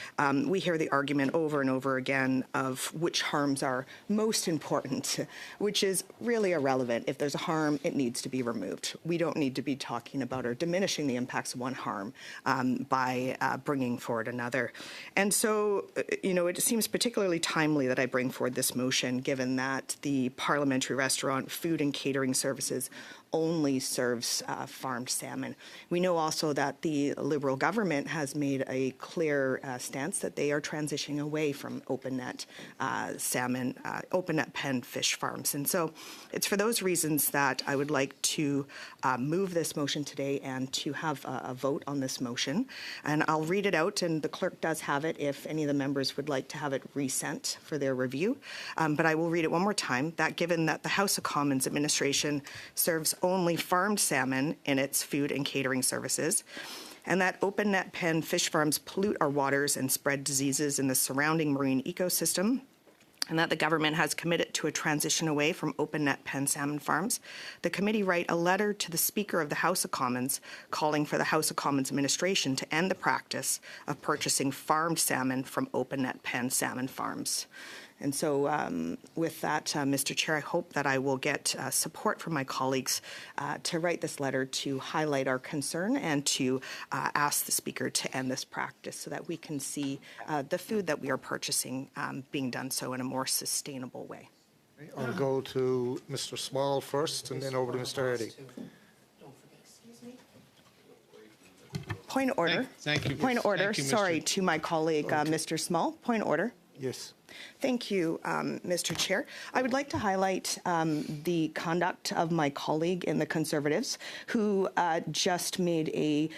We hear the argument over and over again of which harms are most important, which is really irrelevant. If there's a harm, it needs to be removed. We don't need to be talking about or diminishing the impacts of one harm by bringing forward another. And so, it seems particularly timely that I bring forward this motion, given that the Parliamentary Restaurant Food and Catering Services only serves farmed salmon. We know also that the Liberal government has made a clear stance that they are transitioning away from open net salmon, open net pen fish farms. And so it's for those reasons that I would like to move this motion today and to have a vote on this motion. And I'll read it out, and the clerk does have it if any of the members would like to have it resent for their review. But I will read it one more time, that given that the House of Commons administration serves only farmed salmon in its food and catering services, and that open net pen fish farms pollute our waters and spread diseases in the surrounding marine ecosystem, and that the government has committed to a transition away from open net pen salmon farms, the committee write a letter to the Speaker of the House of Commons calling for the House of Commons administration to end the practice of purchasing farmed salmon from open net pen salmon farms. And so with that, Mr. Chair, I hope that I will get support from my colleagues to write this letter to highlight our concern and to ask the Speaker to end this practice so that we can see the food that we are purchasing being done so in a more sustainable way. I'll go to Mr. Small first and then over to Mr. Hardy. Point of order. Thank you. Point of order. Thank you, Sorry to my colleague, Mr. Small. Point of order. Yes. Thank you, Mr. Chair. I would like to highlight the conduct of my colleague in the Conservatives, who just made a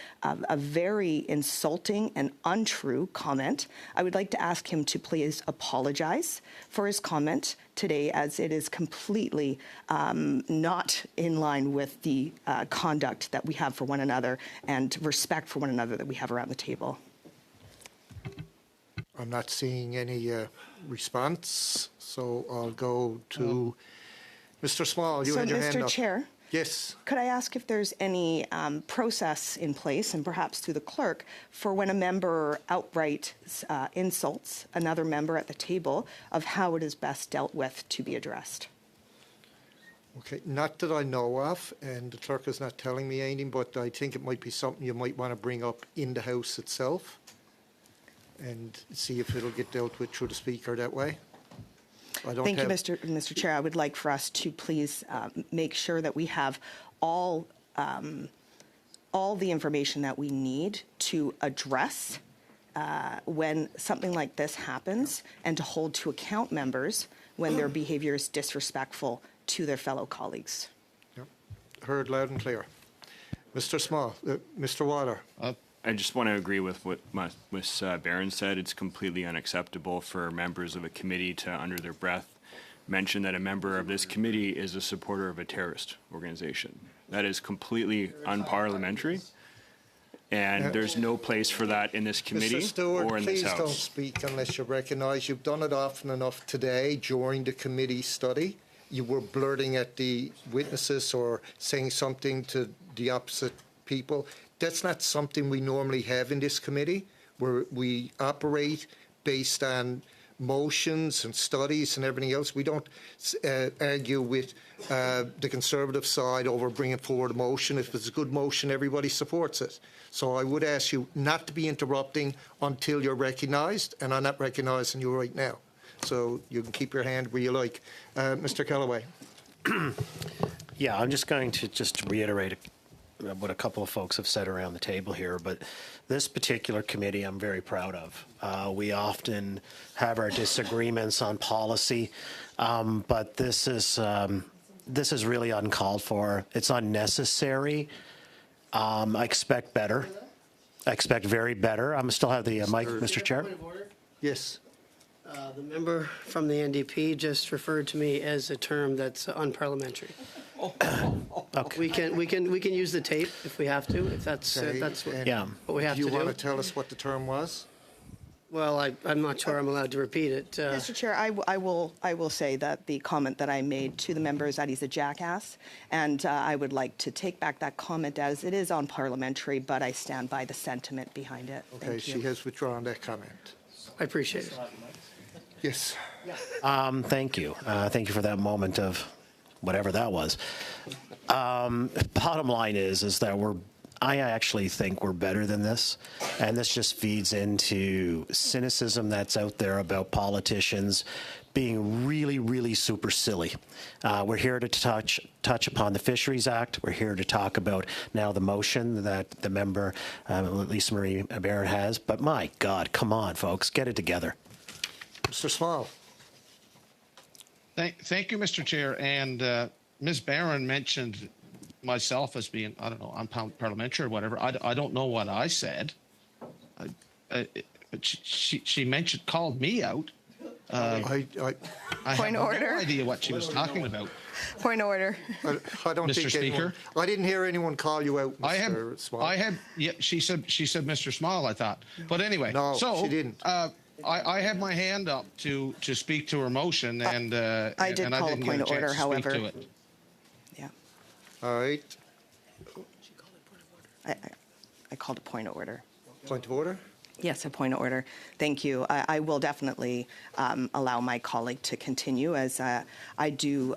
very insulting and untrue comment. I would like to ask him to please apologize for his comment today, as it is completely not in line with the conduct that we have for one another and respect for one another that we have around the table. I'm not seeing any response, so I'll go to Mr. Small. You had your hand Mr. up. Chair, Yes. could I ask if there's any process in place, and perhaps through the clerk, for when a member outright insults another member at the table, of how it is best dealt with to be addressed? Okay, not that I know of, and the clerk is not telling me anything, but I think it might be something you might want to bring up in the House itself and see if it'll get dealt with through the Speaker that way. Thank you, Mr. Chair. I would like for us to please make sure that we have all the information that we need to address when something like this happens, and to hold to account members when their behavior is disrespectful to their fellow colleagues. Yep. Heard loud and clear. Mr. Small, Mr. Water. I just want to agree with what Ms. Barron said. It's completely unacceptable for members of a committee to, under their breath, mention that a member of this committee is a supporter of a terrorist organization. That is completely unparliamentary, and there's no place for that in this committee Mr. Stewart, or in this please House. don't speak unless you recognise. You've done it often enough today during the committee study. You were blurting at the witnesses or saying something to the opposite people. That's not something we normally have in this committee, where we operate based on motions and studies and everything else. We don't argue with the Conservative side over bringing forward a motion. If it's a good motion, everybody supports it. So I would ask you not to be interrupting until you're recognised, and I'm not recognising you right now. So you can keep your hand where you like. Mr. Kellaway. Yeah, I'm just going to reiterate what a couple of folks have said around the table here, but this particular committee I'm very proud of. We often have our disagreements on policy, but this is really uncalled for. It's unnecessary. I expect better. I expect very better. I'm still have the mic, Mr. Chair. Yes. The member from the NDP just referred to me as a term that's unparliamentary. Okay. We can use the tape if we have to, if that's what we have to do. Do you want to tell us what the term was? Well, I'm not sure I'm allowed to repeat it. Mr. Chair, I will say that the comment that I made to the member is that he's a jackass, and I would like to take back that comment as it is unparliamentary, but I stand by the sentiment behind it. Okay, Thank you. she has withdrawn that comment. I appreciate it. Yes. Thank you. Thank you for that moment of whatever that was. Bottom line is that I actually think we're better than this, and this just feeds into cynicism that's out there about politicians being really, really super silly. We're here to touch upon the Fisheries Act. We're here to talk about now the motion that the member, Lisa Marie Barron, has. But my God, come on, folks, get it together. Mr. Small. Thank you, Mr. Chair. And Ms. Barron mentioned myself as being, I don't know, unparliamentary or whatever. I don't know what I said. But she mentioned, called me out. I Point have of order. no idea what she was talking about. Point of order. I don't Mr. think Speaker? anyone, I didn't hear anyone call you out, Mr. Small. Yeah, she said Mr. Small, I thought. But anyway, No, so she didn't. I had my hand up to speak to her motion, and I did and call I a didn't point get of a order, chance to however. speak to it. All right. I called a point of order. Point of order? Yes, a point of order. Thank you. I will definitely allow my colleague to continue, as I do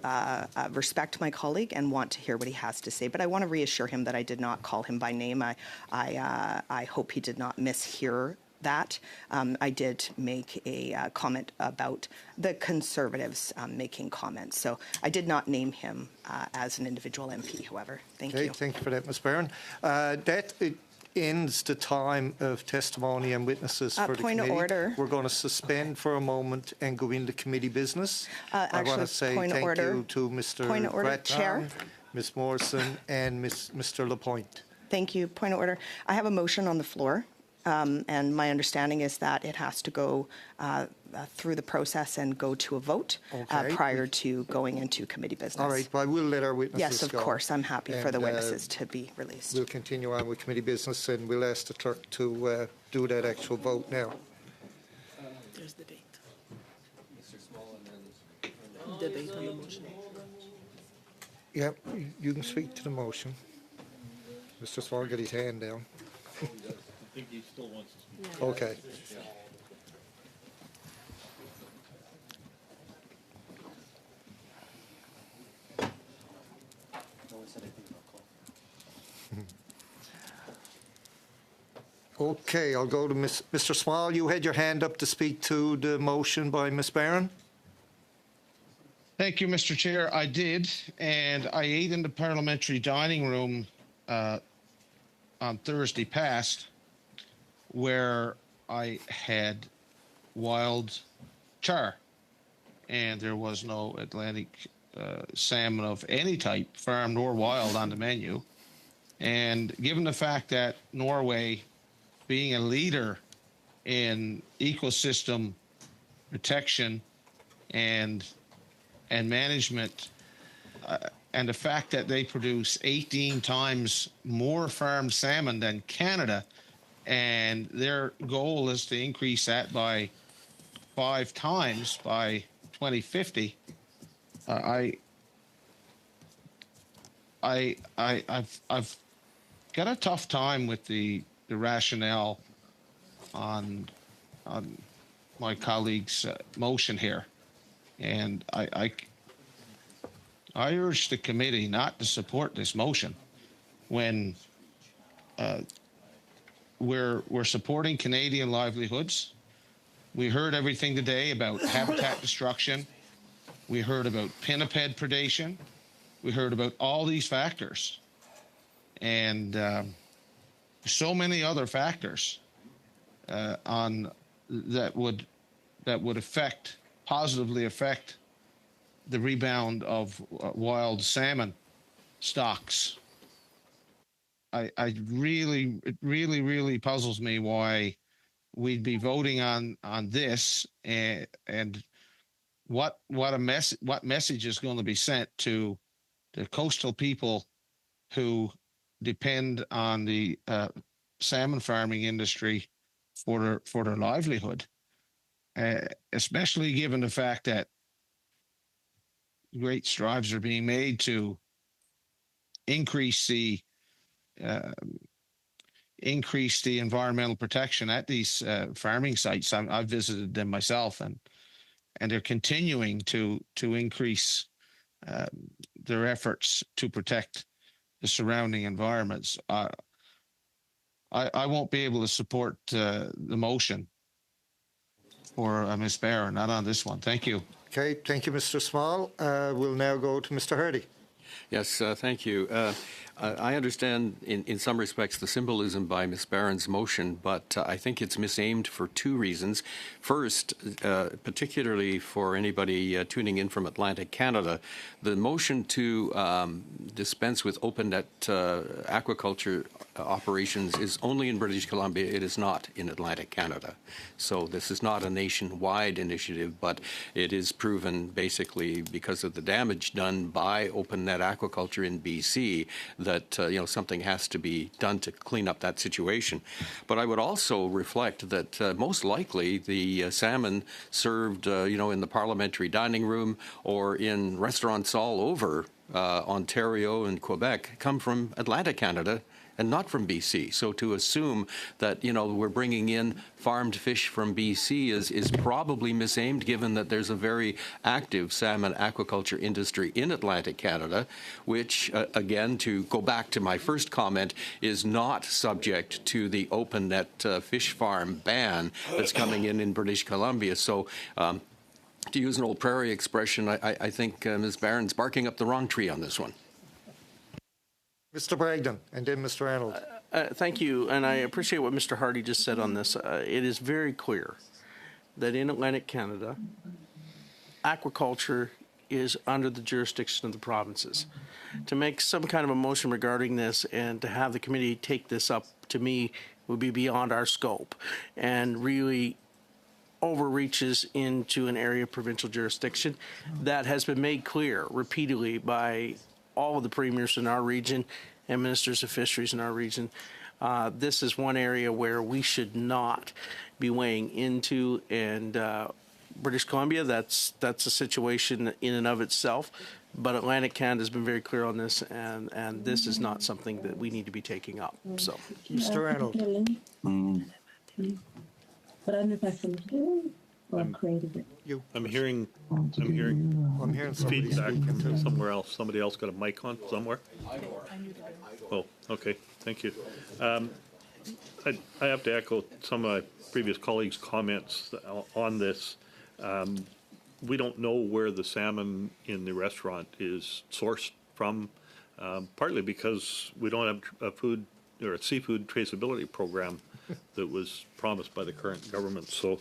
respect my colleague and want to hear what he has to say. But I want to reassure him that I did not call him by name. I hope he did not mishear that. I did make a comment about the Conservatives making comments. So I did not name him as an individual MP, however. Thank you. Thank you for that, Ms. Barron. It ends the time of testimony and witnesses for the point of committee. order. We're going to suspend for a moment and go into committee business. I want Actually, to say point of thank order. you to Mr. Point of order, Grattan, Chair. Ms. Morrison, and Mr. Lapointe. Thank you. Point of order. I have a motion on the floor, and my understanding is that it has to go through the process and go to a vote Okay. prior to going into committee business. All right, well, we'll let our witnesses Yes, of go. course. I'm happy for the And, witnesses to be released. We'll continue on with committee business, and we'll ask the clerk to do that actual vote now. There's the date. Debate on the motion. Yeah, you can speak to the motion. Mr. Small got his hand down. I think he still wants to speak. Okay. Okay, I'll go to Mr. Small. You had your hand up to speak to the motion by Ms. Barron? Thank you, Mr. Chair. I did, and I ate in the parliamentary dining room on Thursday past, where I had wild char, and there was no Atlantic salmon of any type, farm nor wild, on the menu. And given the fact that Norway, being a leader in ecosystem protection and management, and the fact that they produce 18 times more farmed salmon than Canada, and their goal is to increase that by 5 times by 2050. I've got a tough time with the rationale on my colleague's motion here, and I urge the committee not to support this motion when we're supporting Canadian livelihoods. We heard everything today about habitat destruction. We heard about pinniped predation. We heard about all these factors, and so many other factors that would positively affect the rebound of wild salmon stocks. It really puzzles me why we'd be voting on this, and what message is going to be sent to the coastal people who depend on the salmon farming industry for their livelihood, especially given the fact that great strides are being made to increase the environmental protection at these farming sites. I've visited them myself, and they're continuing to increase their efforts to protect the surrounding environments. I won't be able to support the motion for Ms. Barron, not on this one. Thank you. Okay, thank you, Mr. Small. We'll now go to Mr. Hardy. Yes, thank you. I understand in some respects the symbolism by Ms. Barron's motion, but I think it's misaimed for two reasons. First, particularly for anybody tuning in from Atlantic Canada, the motion to dispense with open net aquaculture operations is only in British Columbia. It is not in Atlantic Canada. So this is not a nationwide initiative, but it is proven basically because of the damage done by open net aquaculture in BC that something has to be done to clean up that situation. But I would also reflect that most likely the salmon served in the parliamentary dining room or in restaurants all over Ontario and Quebec come from Atlantic Canada and not from BC. So to assume that, we're bringing in farmed fish from BC is probably misaimed, given that there's a very active salmon aquaculture industry in Atlantic Canada, which, again, to go back to my first comment, is not subject to the open net fish farm ban that's coming in British Columbia. So to use an old prairie expression, I think Ms. Barron's barking up the wrong tree on this one. Mr. Bragdon, and then Mr. Arnold. Thank you, and I appreciate what Mr. Hardy just said on this. It is very clear that in Atlantic Canada, aquaculture is under the jurisdiction of the provinces. To make some kind of a motion regarding this and to have the committee take this up, to me, would be beyond our scope and really overreaches into an area of provincial jurisdiction that has been made clear repeatedly by all of the premiers in our region and ministers of fisheries in our region. This is one area where we should not be weighing into, and British Columbia, that's a situation in and of itself. But Atlantic Canada has been very clear on this, and this is not something that we need to be taking up. So, Mr. Arnold. I'm hearing feedback from somewhere else. Somebody else got a mic on somewhere? Oh, okay. Thank you. I have to echo some of my previous colleagues' comments on this. We don't know where the salmon in the restaurant is sourced from, partly because we don't have a food or a seafood traceability program that was promised by the current government. So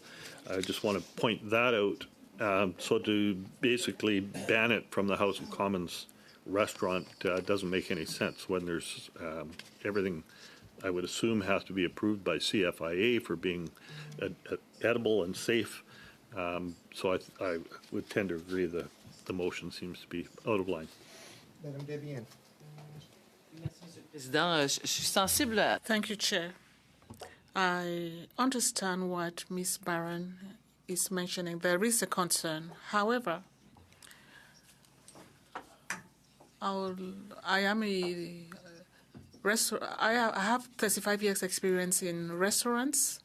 I just want to point that out. So to basically ban it from the House of Commons restaurant doesn't make any sense when there's everything I would assume has to be approved by CFIA for being edible and safe. So I would tend to agree that the motion seems to be out of line. Madame Desbiens. Thank you, Chair. I understand what Ms. Barron is mentioning. There is a concern. However, I have 35 years experience in restaurants.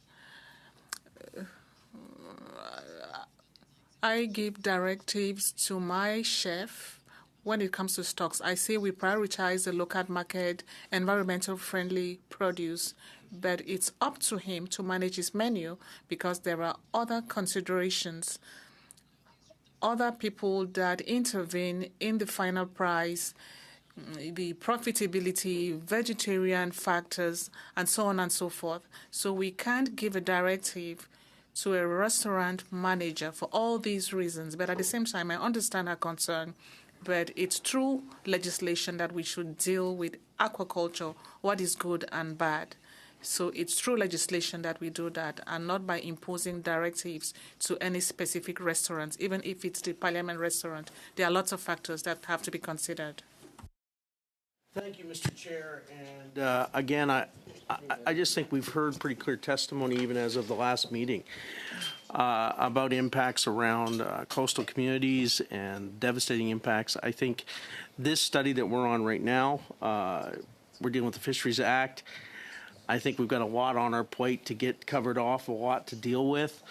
I give directives to my chef when it comes to stocks. I say we prioritize the local market, environmental friendly produce, but it's up to him to manage his menu because there are other considerations, other people that intervene in the final price, the profitability, vegetarian factors, and so on and so forth. So we can't give a directive to a restaurant manager for all these reasons. But at the same time, I understand her concern. But it's through legislation that we should deal with aquaculture, what is good and bad. So it's through legislation that we do that, and not by imposing directives to any specific restaurants, even if it's the Parliament restaurant. There are lots of factors that have to be considered. Thank you, Mr. Chair. And again, I just think we've heard pretty clear testimony, even as of the last meeting, about impacts around coastal communities and devastating impacts. I think this study that we're on right now, we're dealing with the Fisheries Act. I think we've got a lot on our plate to get covered off, a lot to deal with.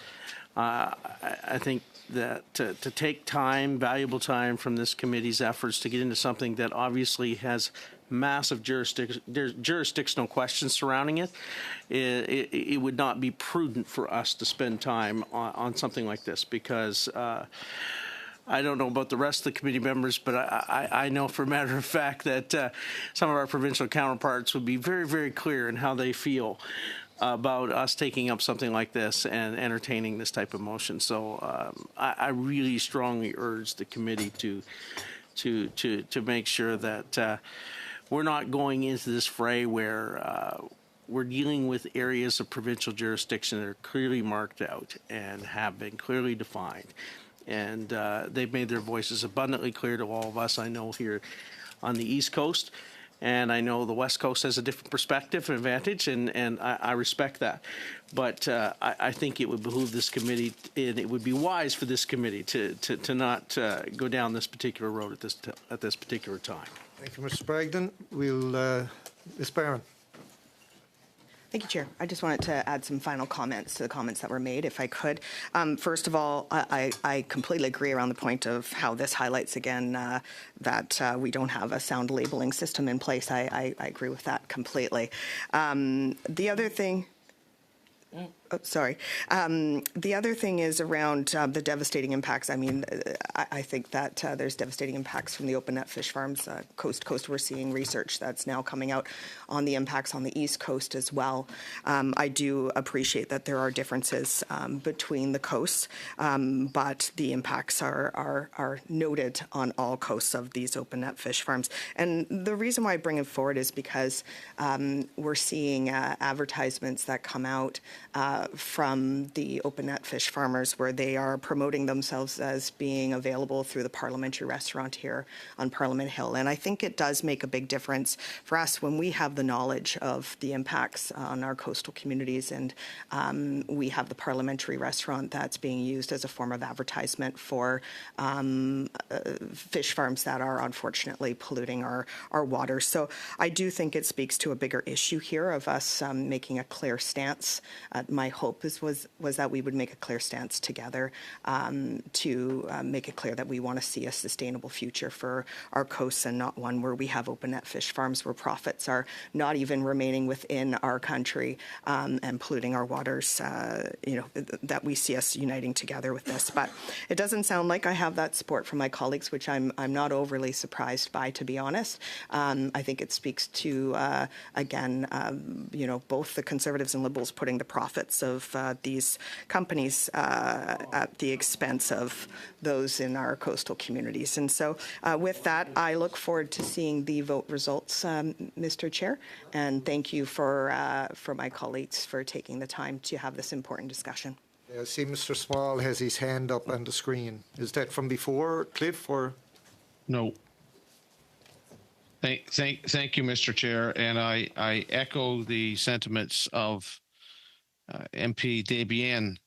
I think that to take time, valuable time from this committee's efforts to get into something that obviously has massive jurisdictional questions surrounding it, it would not be prudent for us to spend time on something like this, because I don't know about the rest of the committee members, but I know for a matter of fact that some of our provincial counterparts would be very, very clear in how they feel about us taking up something like this and entertaining this type of motion. So I really strongly urge the committee to make sure that we're not going into this fray where we're dealing with areas of provincial jurisdiction that are clearly marked out and have been clearly defined. And they've made their voices abundantly clear to all of us, I know, here on the East Coast. And I know the West Coast has a different perspective and advantage, and I respect that. But I think it would behoove this committee, and it would be wise for this committee to not go down this particular road at this particular time. Thank you, Mr. Bragdon. Ms. Barron. Thank you, Chair. I just wanted to add some final comments to the comments that were made, if I could. First of all, I completely agree around the point of how this highlights again that we don't have a sound labeling system in place. I agree with that completely. The other thing. Oh, sorry. The other thing is around the devastating impacts. I mean, I think that there's devastating impacts from the open net fish farms coast to coast. We're seeing research that's now coming out on the impacts on the East Coast as well. I do appreciate that there are differences between the coasts, but the impacts are noted on all coasts of these open net fish farms. And the reason why I bring it forward is because we're seeing advertisements that come out from the open net fish farmers where they are promoting themselves as being available through the parliamentary restaurant here on Parliament Hill. And I think it does make a big difference for us when we have the knowledge of the impacts on our coastal communities, and we have the parliamentary restaurant that's being used as a form of advertisement for fish farms that are unfortunately polluting our waters. So I do think it speaks to a bigger issue here of us making a clear stance. My hope was that we would make a clear stance together to make it clear that we want to see a sustainable future for our coasts and not one where we have open net fish farms where profits are not even remaining within our country and polluting our waters. That we see us uniting together with this. But it doesn't sound like I have that support from my colleagues, which I'm not overly surprised by, to be honest. I think it speaks to again, both the Conservatives and Liberals putting the profits of these companies at the expense of those in our coastal communities. And so with that, I look forward to seeing the vote results, Mr. Chair, and thank you for my colleagues for taking the time to have this important discussion. I see Mr. Small has his hand up on the screen. Is that from before, Cliff, or? No. Thank you, Mr. Chair, and I echo the sentiments of MP Desbiens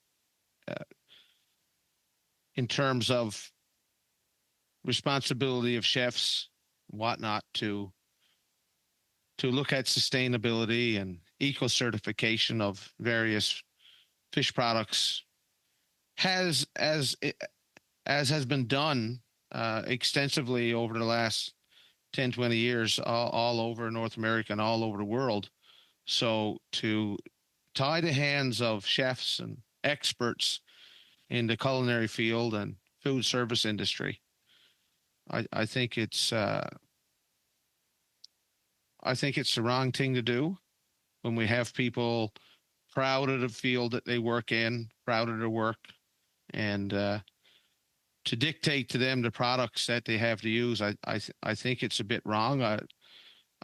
in terms of responsibility of chefs, whatnot, to look at sustainability and eco-certification of various fish products as has been done extensively over the last 10, 20 years all over North America and all over the world. So to tie the hands of chefs and experts in the culinary field and food service industry, I think it's the wrong thing to do when we have people proud of the field that they work in, proud of their work, and to dictate to them the products that they have to use. I think it's a bit wrong.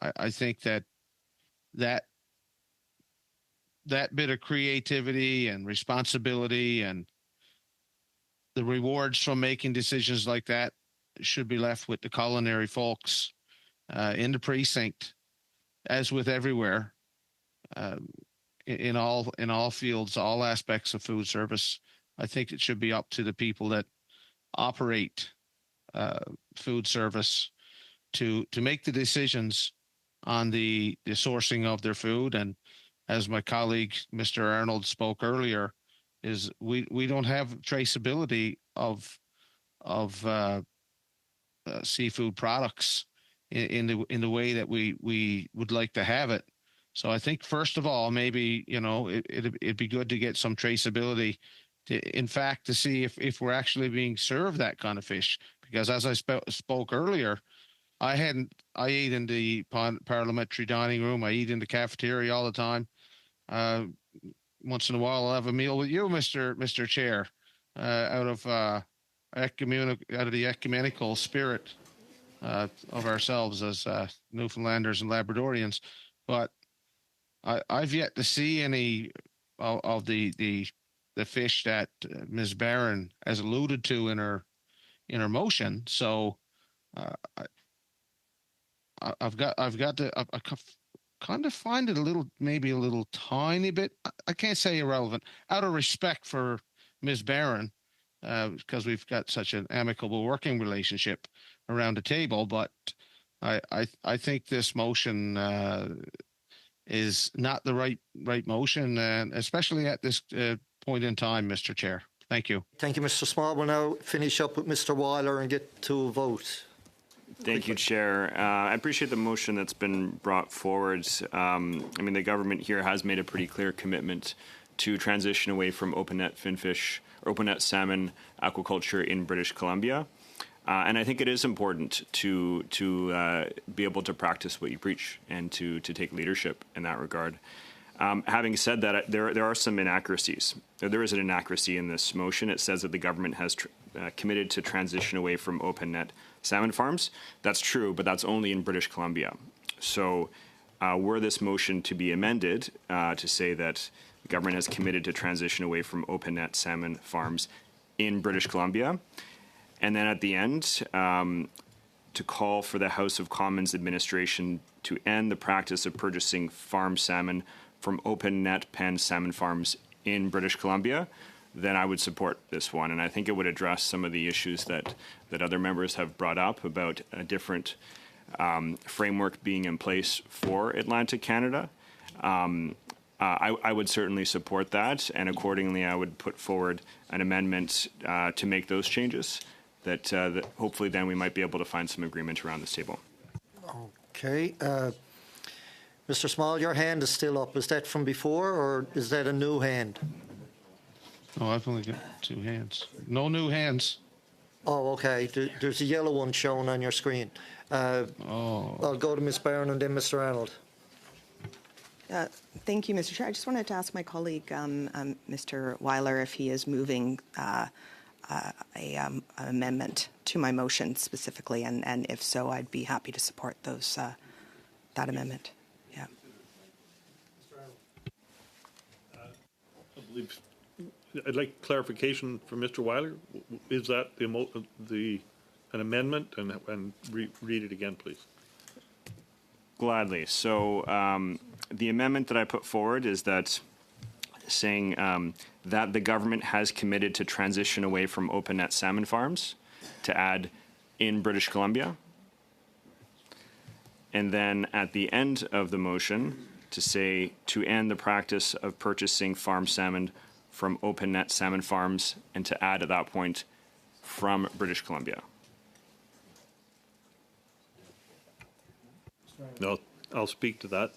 I think that bit of creativity and responsibility and the rewards from making decisions like that should be left with the culinary folks in the precinct, as with everywhere, in all fields, all aspects of food service. I think it should be up to the people that operate food service to make the decisions on the sourcing of their food. And as my colleague Mr. Arnold spoke earlier, is we don't have traceability of seafood products in the way that we would like to have it. So I think first of all, maybe it'd be good to get some traceability, to see if we're actually being served that kind of fish. Because as I spoke earlier, I eat in the parliamentary dining room. I eat in the cafeteria all the time. Once in a while, I'll have a meal with you, Mr. Chair, out of the ecumenical spirit of ourselves as Newfoundlanders and Labradorians. But I've yet to see any of the fish that Ms. Barron has alluded to in her motion. So I've got to kind of find it maybe a little tiny bit, I can't say irrelevant, out of respect for Ms. Barron, because we've got such an amicable working relationship around the table. But I think this motion is not the right motion, and especially at this point in time, Mr. Chair. Thank you. Thank you, Mr. Small. We'll now finish up with Mr. Weiler and get to a vote. Thank you, Chair. I appreciate the motion that's been brought forward. The government here has made a pretty clear commitment to transition away from open net finfish or open net salmon aquaculture in British Columbia. And I think it is important to be able to practice what you preach and to take leadership in that regard. Having said that, there are some inaccuracies. There is an inaccuracy in this motion. It says that the government has committed to transition away from open net salmon farms. That's true, but that's only in British Columbia. So were this motion to be amended to say that the government has committed to transition away from open net salmon farms in British Columbia, and then at the end to call for the House of Commons administration to end the practice of purchasing farm salmon from open net pen salmon farms in British Columbia, then I would support this one. And I think it would address some of the issues that other members have brought up about a different framework being in place for Atlantic Canada. I would certainly support that, and accordingly I would put forward an amendment to make those changes that hopefully then we might be able to find some agreement around this table. Okay. Mr. Small, your hand is still up. Is that from before, or is that a new hand? Oh, I've only got two hands. No new hands. Oh, okay. There's a yellow one shown on your screen. I'll go to Ms. Barron and then Mr. Arnold. Thank you, Mr. Chair. I just wanted to ask my colleague, Mr. Weiler, if he is moving an amendment to my motion specifically, and if so, I'd be happy to support that amendment. Yeah. I'd like clarification from Mr. Weiler. Is that an amendment? And read it again, please. Gladly. So the amendment that I put forward is that saying that the government has committed to transition away from open net salmon farms, to add in British Columbia. And then at the end of the motion to say to end the practice of purchasing farm salmon from open net salmon farms, and to add at that point from British Columbia. No, I'll speak to that.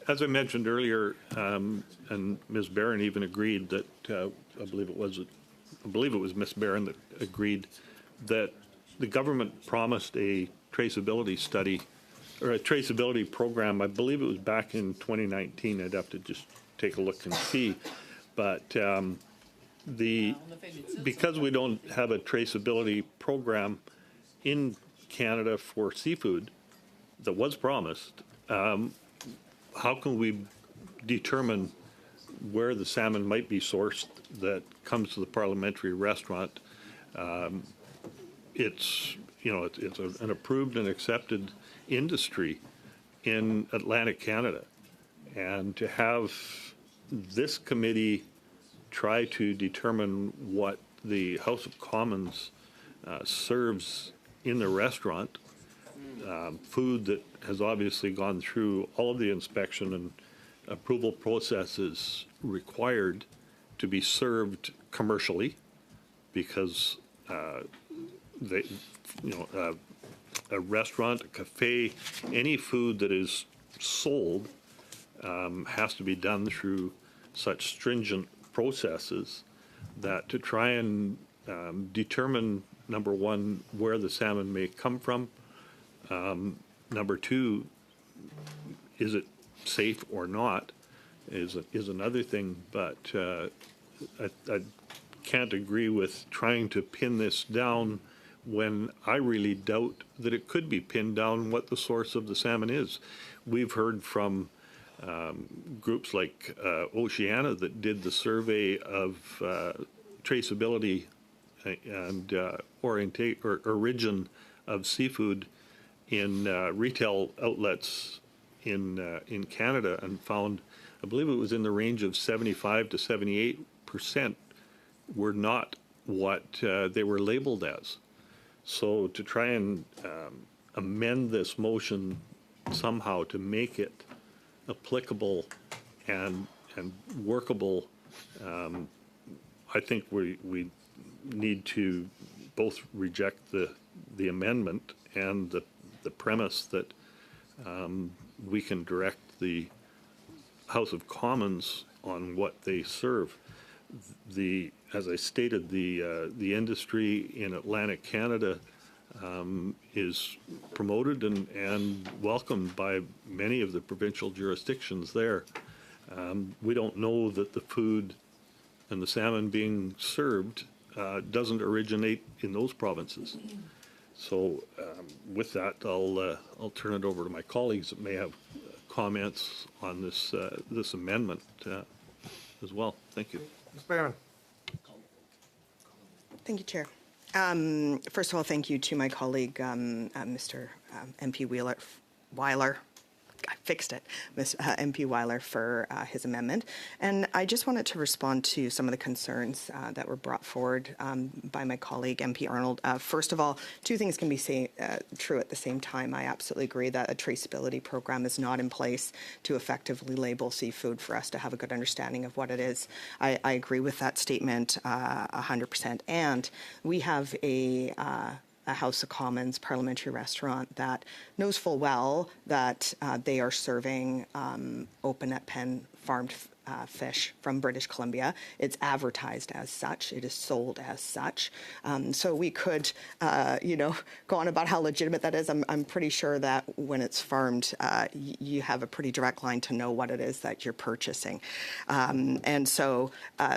As I mentioned earlier, and Ms. Barron even agreed that I believe it was Ms. Barron that agreed that the government promised a traceability study or a traceability program. I believe it was back in 2019. I'd have to just take a look and see. But because we don't have a traceability program in Canada for seafood that was promised, how can we determine where the salmon might be sourced that comes to the parliamentary restaurant? It's it's an approved and accepted industry in Atlantic Canada. And to have this committee try to determine what the House of Commons serves in the restaurant, food that has obviously gone through all of the inspection and approval processes required to be served commercially, because a restaurant, a cafe, any food that is sold has to be done through such stringent processes that to try and determine, number one, where the salmon may come from, number two, is it safe or not, is another thing. But I can't agree with trying to pin this down when I really doubt that it could be pinned down what the source of the salmon is. We've heard from groups like Oceana that did the survey of traceability and origin of seafood in retail outlets in Canada, and found, I believe it was in the range of 75 to 78% were not what they were labeled as. So to try and amend this motion somehow to make it applicable and workable, I think we need to both reject the amendment and the premise that we can direct the House of Commons on what they serve. As I stated, the industry in Atlantic Canada is promoted and welcomed by many of the provincial jurisdictions there. We don't know that the food and the salmon being served doesn't originate in those provinces. So with that, I'll turn it over to my colleagues that may have comments on this amendment as well. Thank you. Ms. Barron. Thank you, Chair. First of all, thank you to my colleague, Mr. MP Weiler. I fixed it, MP Weiler, for his amendment. And I just wanted to respond to some of the concerns that were brought forward by my colleague, MP Arnold. First of all, two things can be true at the same time. I absolutely agree that a traceability program is not in place to effectively label seafood for us to have a good understanding of what it is. I agree with that statement 100%. And we have a House of Commons parliamentary restaurant that knows full well that they are serving open at pen farmed fish from British Columbia. It's advertised as such. It is sold as such. So we could, go on about how legitimate that is. I'm pretty sure that when it's farmed, you have a pretty direct line to know what it is that you're purchasing. And so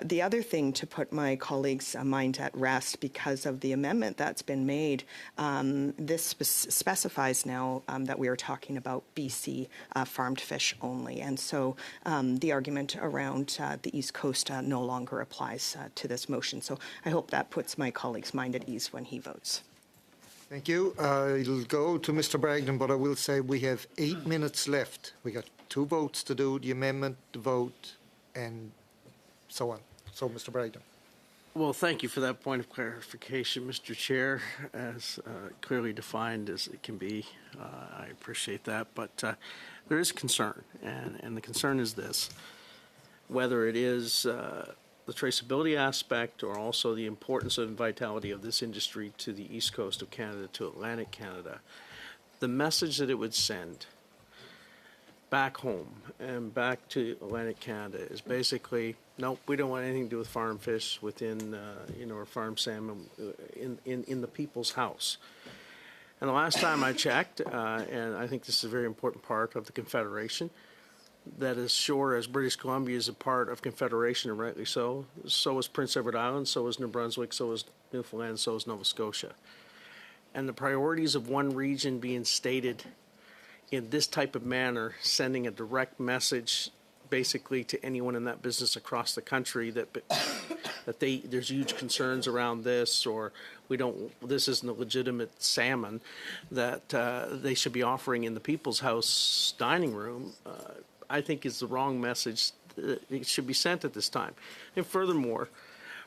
the other thing, to put my colleagues' mind at rest, because of the amendment that's been made, this specifies now that we are talking about BC farmed fish only. And so the argument around the East Coast no longer applies to this motion. So I hope that puts my colleague's mind at ease when he votes. Thank you. I'll go to Mr. Bragdon, but I will say we have 8 minutes left. We got 2 votes to do, the amendment, the vote, and so on. So, Mr. Bragdon. Well, thank you for that point of clarification, Mr. Chair, as clearly defined as it can be. I appreciate that, but there is concern, and the concern is this: whether it is the traceability aspect or also the importance and vitality of this industry to the east coast of Canada, to Atlantic Canada, the message that it would send back home and back to Atlantic Canada is basically, nope, we don't want anything to do with farm fish within, or farm salmon in the people's house. And the last time I checked, and I think this is a very important part of the Confederation, that as sure as British Columbia is a part of Confederation, and rightly so, so is Prince Edward Island, so is New Brunswick, so is Newfoundland, so is Nova Scotia. And the priorities of one region being stated in this type of manner, sending a direct message basically to anyone in that business across the country that that there's huge concerns around this, or this isn't a legitimate salmon that they should be offering in the People's House dining room, I think is the wrong message. It should be sent at this time. And furthermore,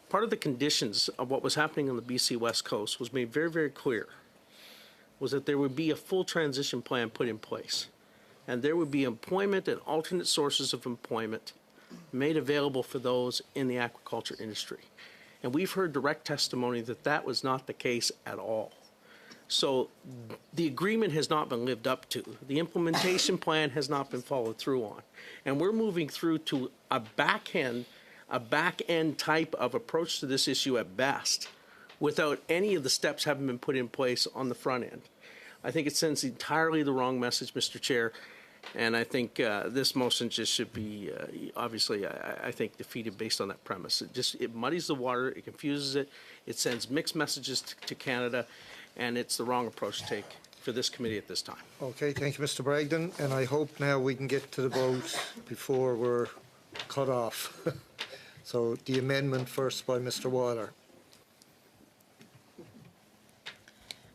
part of the conditions of what was happening on the BC West Coast was made very, very clear, was that there would be a full transition plan put in place. And there would be employment and alternate sources of employment made available for those in the aquaculture industry. And we've heard direct testimony that that was not the case at all. So the agreement has not been lived up to. The implementation plan has not been followed through on. And we're moving through to a back-end type of approach to this issue at best, without any of the steps having been put in place on the front end. I think it sends entirely the wrong message, Mr. Chair, and I think this motion just should be, obviously, I think, defeated based on that premise. It muddies the water, it confuses it, it sends mixed messages to Canada, and it's the wrong approach to take for this committee at this time. Okay, thank you, Mr. Bragdon, and I hope now we can get to the vote before we're cut off. So the amendment first by Mr. Weiler.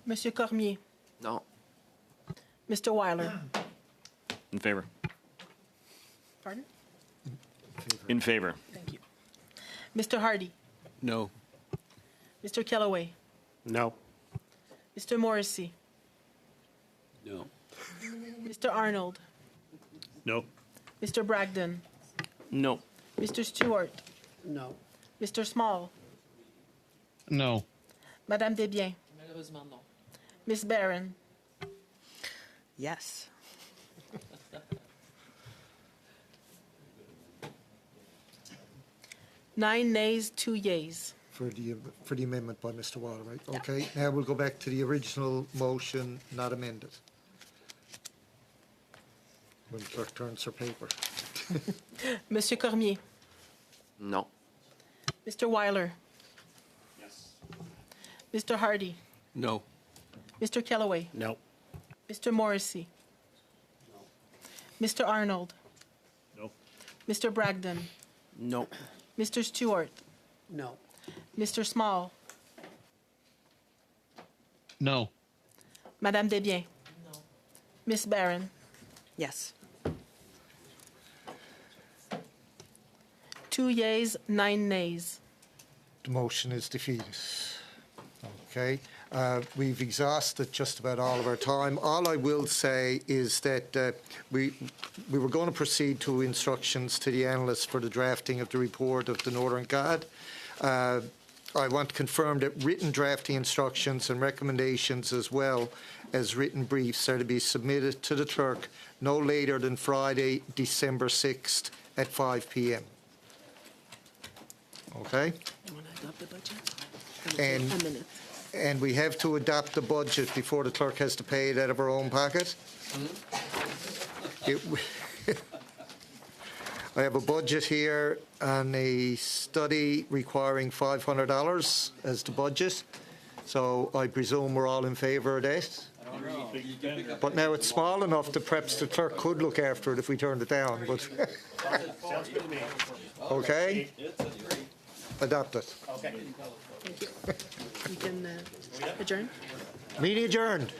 Monsieur Cormier. No. Mr. Weiler. In favor. Pardon? In favor. Thank you. Mr. Hardy. No. Mr. Kellaway. No. Mr. Morrissey. No. Mr. Arnold. No. Mr. Bragdon. No. Mr. Stewart. No. Mr. Small. No. Madame Desbiens. Malheureusement, non. Miss Barron. Yes. Nine nays, 2 yeas. For the amendment by Mr. Weiler, right? Okay, now we'll go back to the original motion, not amended. When clerk turns her paper. Monsieur Cormier. No. Mr. Weiler. Yes. Mr. Hardy. No. Mr. Kellaway. No. Mr. Morrissey. Mr. Arnold. No. Mr. Bragdon. No. Mr. Stewart. No. Mr. Small. No. Madame Desbiens. No. Miss Barron. Yes. 2 yeas, 9 nays. The motion is defeated. Okay, we've exhausted just about all of our time. All I will say is that we were going to proceed to instructions to the analysts for the drafting of the report of the Northern Guard. I want to confirm that written drafting instructions and recommendations, as well as written briefs, are to be submitted to the clerk no later than Friday, December 6th at 5 p.m. Okay? You want to adopt the budget? And- A minute. And we have to adopt the budget before the clerk has to pay it out of her own pocket. I have a budget here and a study requiring $500 as the budget. So I presume we're all in favour of that. But now it's small enough that perhaps the clerk could look after it if we turned it down. But okay, adopt it. Thank you. We can adjourn? Meeting adjourned.